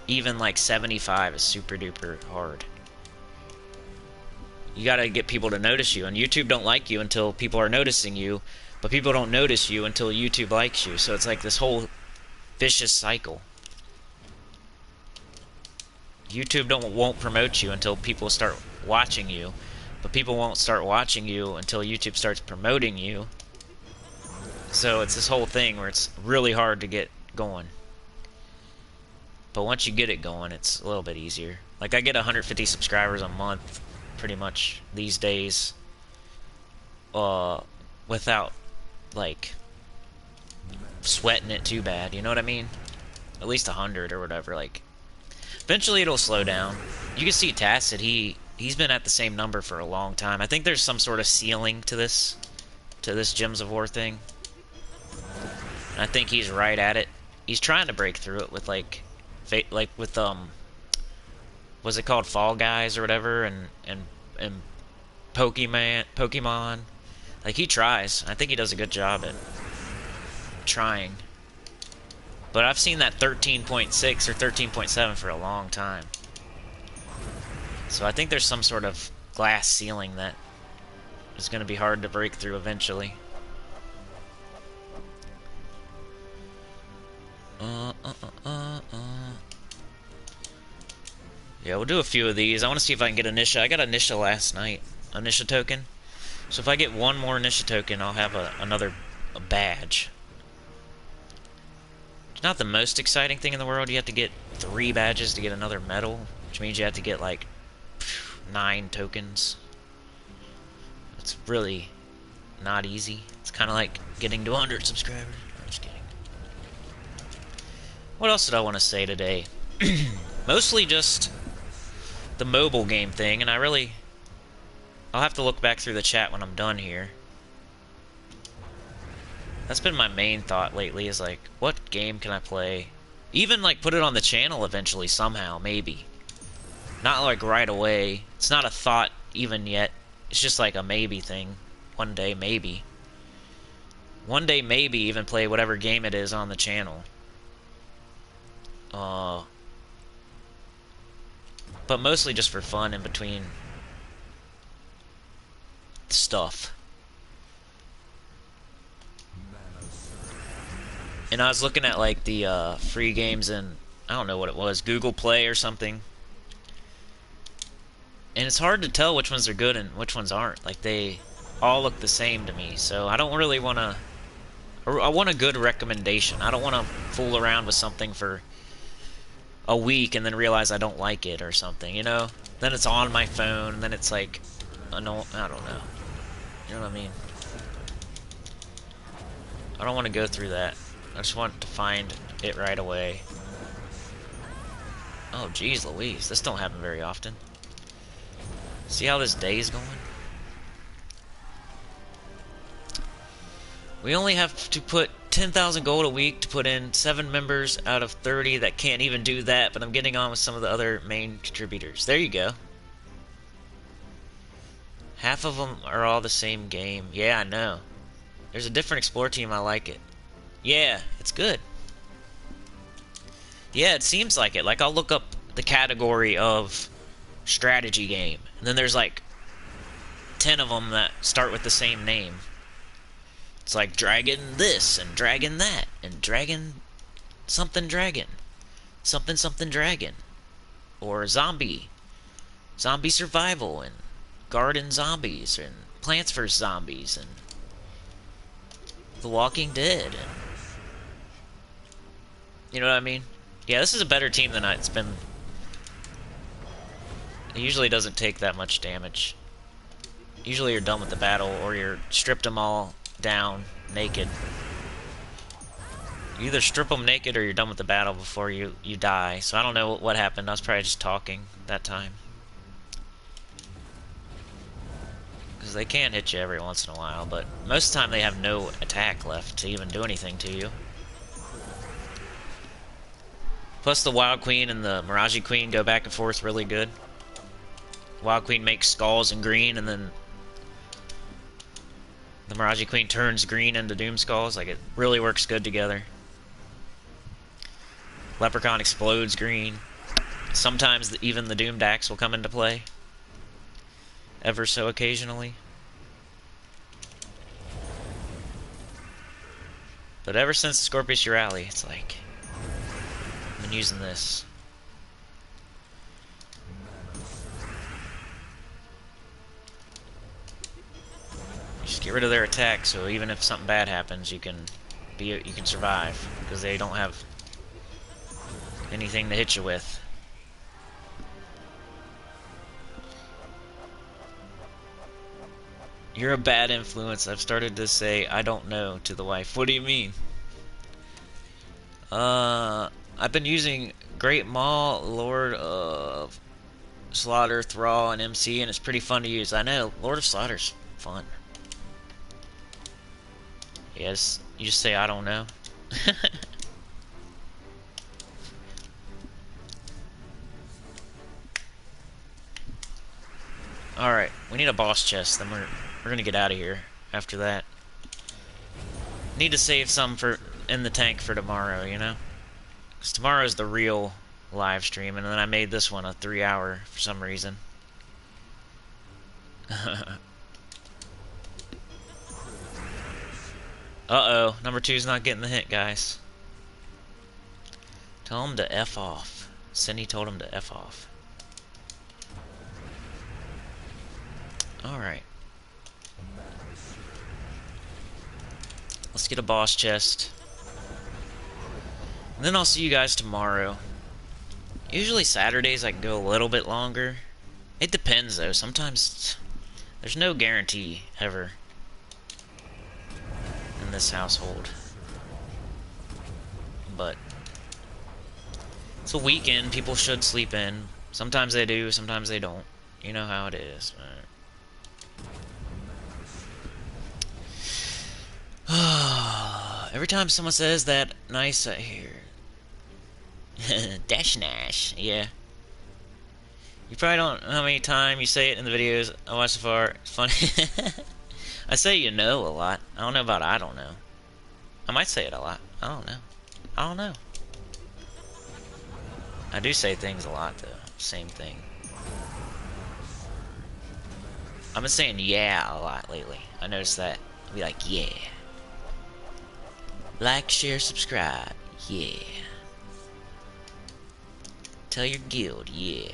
even like 75 is super duper hard. You gotta get people to notice you, and YouTube don't like you until people are noticing you, but people don't notice you until YouTube likes you, so it's like this whole vicious cycle. YouTube won't promote you until people start watching you, but people won't start watching you until YouTube starts promoting you. So it's this whole thing where it's really hard to get going. But once you get it going, it's a little bit easier. Like I get 150 subscribers a month pretty much these days without like sweating it too bad, you know what I mean? At least 100 or whatever. Like eventually it'll slow down. You can see Tacit, he's been at the same number for a long time. I think there's some sort of ceiling to this Gems of War thing. And I think he's right at it. He's trying to break through it with like with what's it called, Fall Guys or whatever, and Pokemon. Like he tries. I think he does a good job at trying. But I've seen that 13.6 or 13.7 for a long time. So I think there's some sort of glass ceiling that is going to be hard to break through eventually. Yeah, we'll do a few of these. I want to see if I can get a Nisha. I got a Nisha last night. A Nisha token. So if I get one more Nisha token, I'll have another badge. It's not the most exciting thing in the world. You have to get 3 badges to get another medal, which means you have to get like 9 tokens. It's really not easy. It's kind of like getting to 100 subscribers. I'm just kidding. What else did I want to say today? Mostly just the mobile game thing, and I'll have to look back through the chat when I'm done here. That's been my main thought lately, is like, what game can I play? Even like put it on the channel eventually somehow, maybe. Not like right away. It's not a thought even yet. It's just like a maybe thing. One day, maybe. One day, maybe even play whatever game it is on the channel. But mostly just for fun in between stuff. And I was looking at like the free games in, I don't know what it was, Google Play or something. And it's hard to tell which ones are good and which ones aren't. Like they all look the same to me. So I don't really want to, I want a good recommendation. I don't want to fool around with something for a week and then realize I don't like it or something, you know? Then it's on my phone, and then it's like, I don't know. You know what I mean? I don't want to go through that. I just want to find it right away. Oh, geez Louise. This don't happen very often. See how this day is going? We only have to put 10,000 gold a week to put in 7 members out of 30 that can't even do that, but I'm getting on with some of the other main contributors. There you go. Half of them are all the same game. Yeah, I know. There's a different Explore team, I like it. Yeah, it's good. Yeah, it seems like it. Like, I'll look up the category of strategy game, and then there's like 10 of them that start with the same name. It's like Dragon this, and Dragon that, and Dragon something Dragon. Something something Dragon. Or Zombie Survival, and Garden Zombies, and Plants vs. Zombies, and The Walking Dead, and... You know what I mean? Yeah, this is a better team than it's been. It usually doesn't take that much damage. Usually you're done with the battle, or you're stripped them all down naked. You either strip them naked or you're done with the battle before you die. So I don't know what happened. I was probably just talking that time. Because they can hit you every once in a while, but most of the time they have no attack left to even do anything to you. Plus the Wild Queen and the Mirage Queen go back and forth really good. Wild Queen makes skulls in green, and then the Mirage Queen turns green into Doom Skulls. Like, it really works good together. Leprechaun explodes green. Sometimes even the Doom Dax will come into play. Ever so occasionally. But ever since Scorpius Urali, it's like... I've been using this. Just get rid of their attack, so even if something bad happens, you can survive, because they don't have anything to hit you with. You're a bad influence. I've started to say I don't know to the wife. What do you mean? I've been using Great Maw, Lord of Slaughter, Thrall, and MC, and it's pretty fun to use. I know, Lord of Slaughter's fun. Yes, you just say I don't know. Alright, we need a boss chest, then we're gonna get out of here after that. Need to save some for in the tank for tomorrow, you know? Because tomorrow's the real live stream, and then I made this one a 3-hour for some reason. Uh-oh, number 2's not getting the hint, guys. Tell him to F off. Cindy told him to F off. Alright. Let's get a boss chest. And then I'll see you guys tomorrow. Usually Saturdays I can go a little bit longer. It depends though. Sometimes there's no guarantee ever in this household. But it's a weekend. People should sleep in. Sometimes they do, sometimes they don't. You know how it is. Every time someone says that, nice, I hear. Dash Nash, yeah. You probably don't know how many times you say it in the videos I watched so far. It's funny. I say you know a lot. I don't know about I don't know. I might say it a lot. I don't know. I don't know. I do say things a lot, though. Same thing. I've been saying yeah a lot lately. I noticed that. I'll be like, yeah. Like, share, subscribe. Yeah. Tell your guild. Yeah.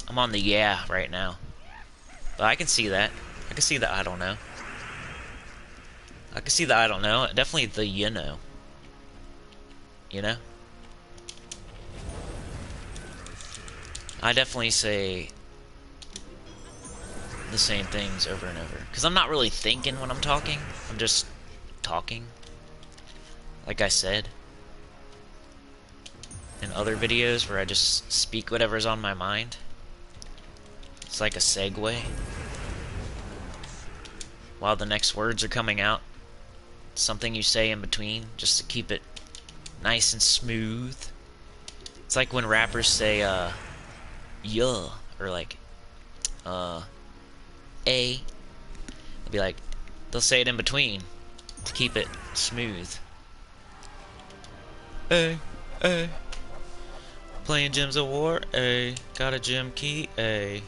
I'm on the yeah right now. But I can see that. I can see the I don't know. I can see the I don't know. Definitely the you know. You know? I definitely say the same things over and over. Because I'm not really thinking when I'm talking. I'm just talking. Like I said in other videos where I just speak whatever's on my mind. It's like a segue while the next words are coming out. Something you say in between just to keep it nice and smooth. It's like when rappers say yeah, or like a. They'll be like, they'll say it in between to keep it smooth. A. Playing Gems of War, A. Got a gym key, A.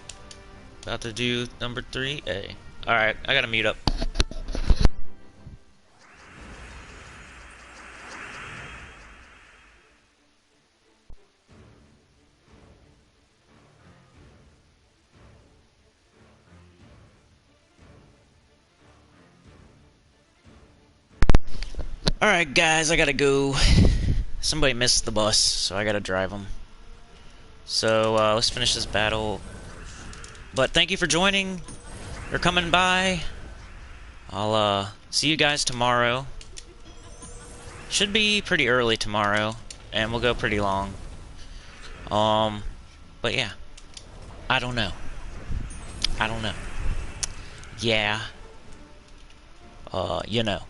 About to do number 3, A. Alright, I gotta mute up. Alright guys, I gotta go. Somebody missed the bus, so I gotta drive them. So, let's finish this battle. But thank you for joining, or coming by. I'll, see you guys tomorrow. Should be pretty early tomorrow, and we'll go pretty long. But yeah. I don't know. Yeah. You know.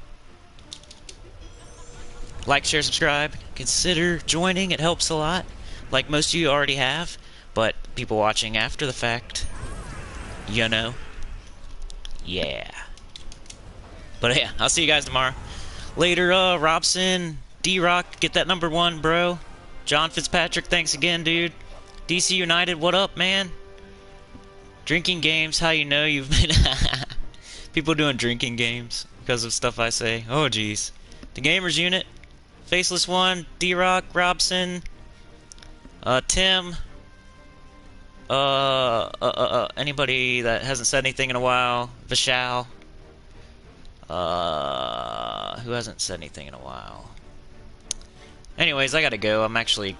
Like, share, subscribe. Consider joining. It helps a lot. Like most of you already have. But people watching after the fact, you know. Yeah. But yeah, I'll see you guys tomorrow. Later, Robson, D-Rock, get that number 1, bro. John Fitzpatrick, thanks again, dude. DC United, what up, man? Drinking games, how you know you've been... People doing drinking games because of stuff I say. Oh, jeez. The Gamers Unit. Faceless One, D-Rock, Robson, Tim, anybody that hasn't said anything in a while, Vishal, who hasn't said anything in a while. Anyways, I gotta go. I'm actually,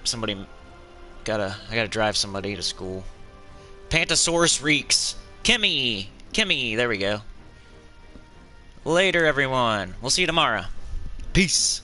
I gotta drive somebody to school. Pantosaurus Reeks, Kimmy, there we go. Later, everyone. We'll see you tomorrow. Peace.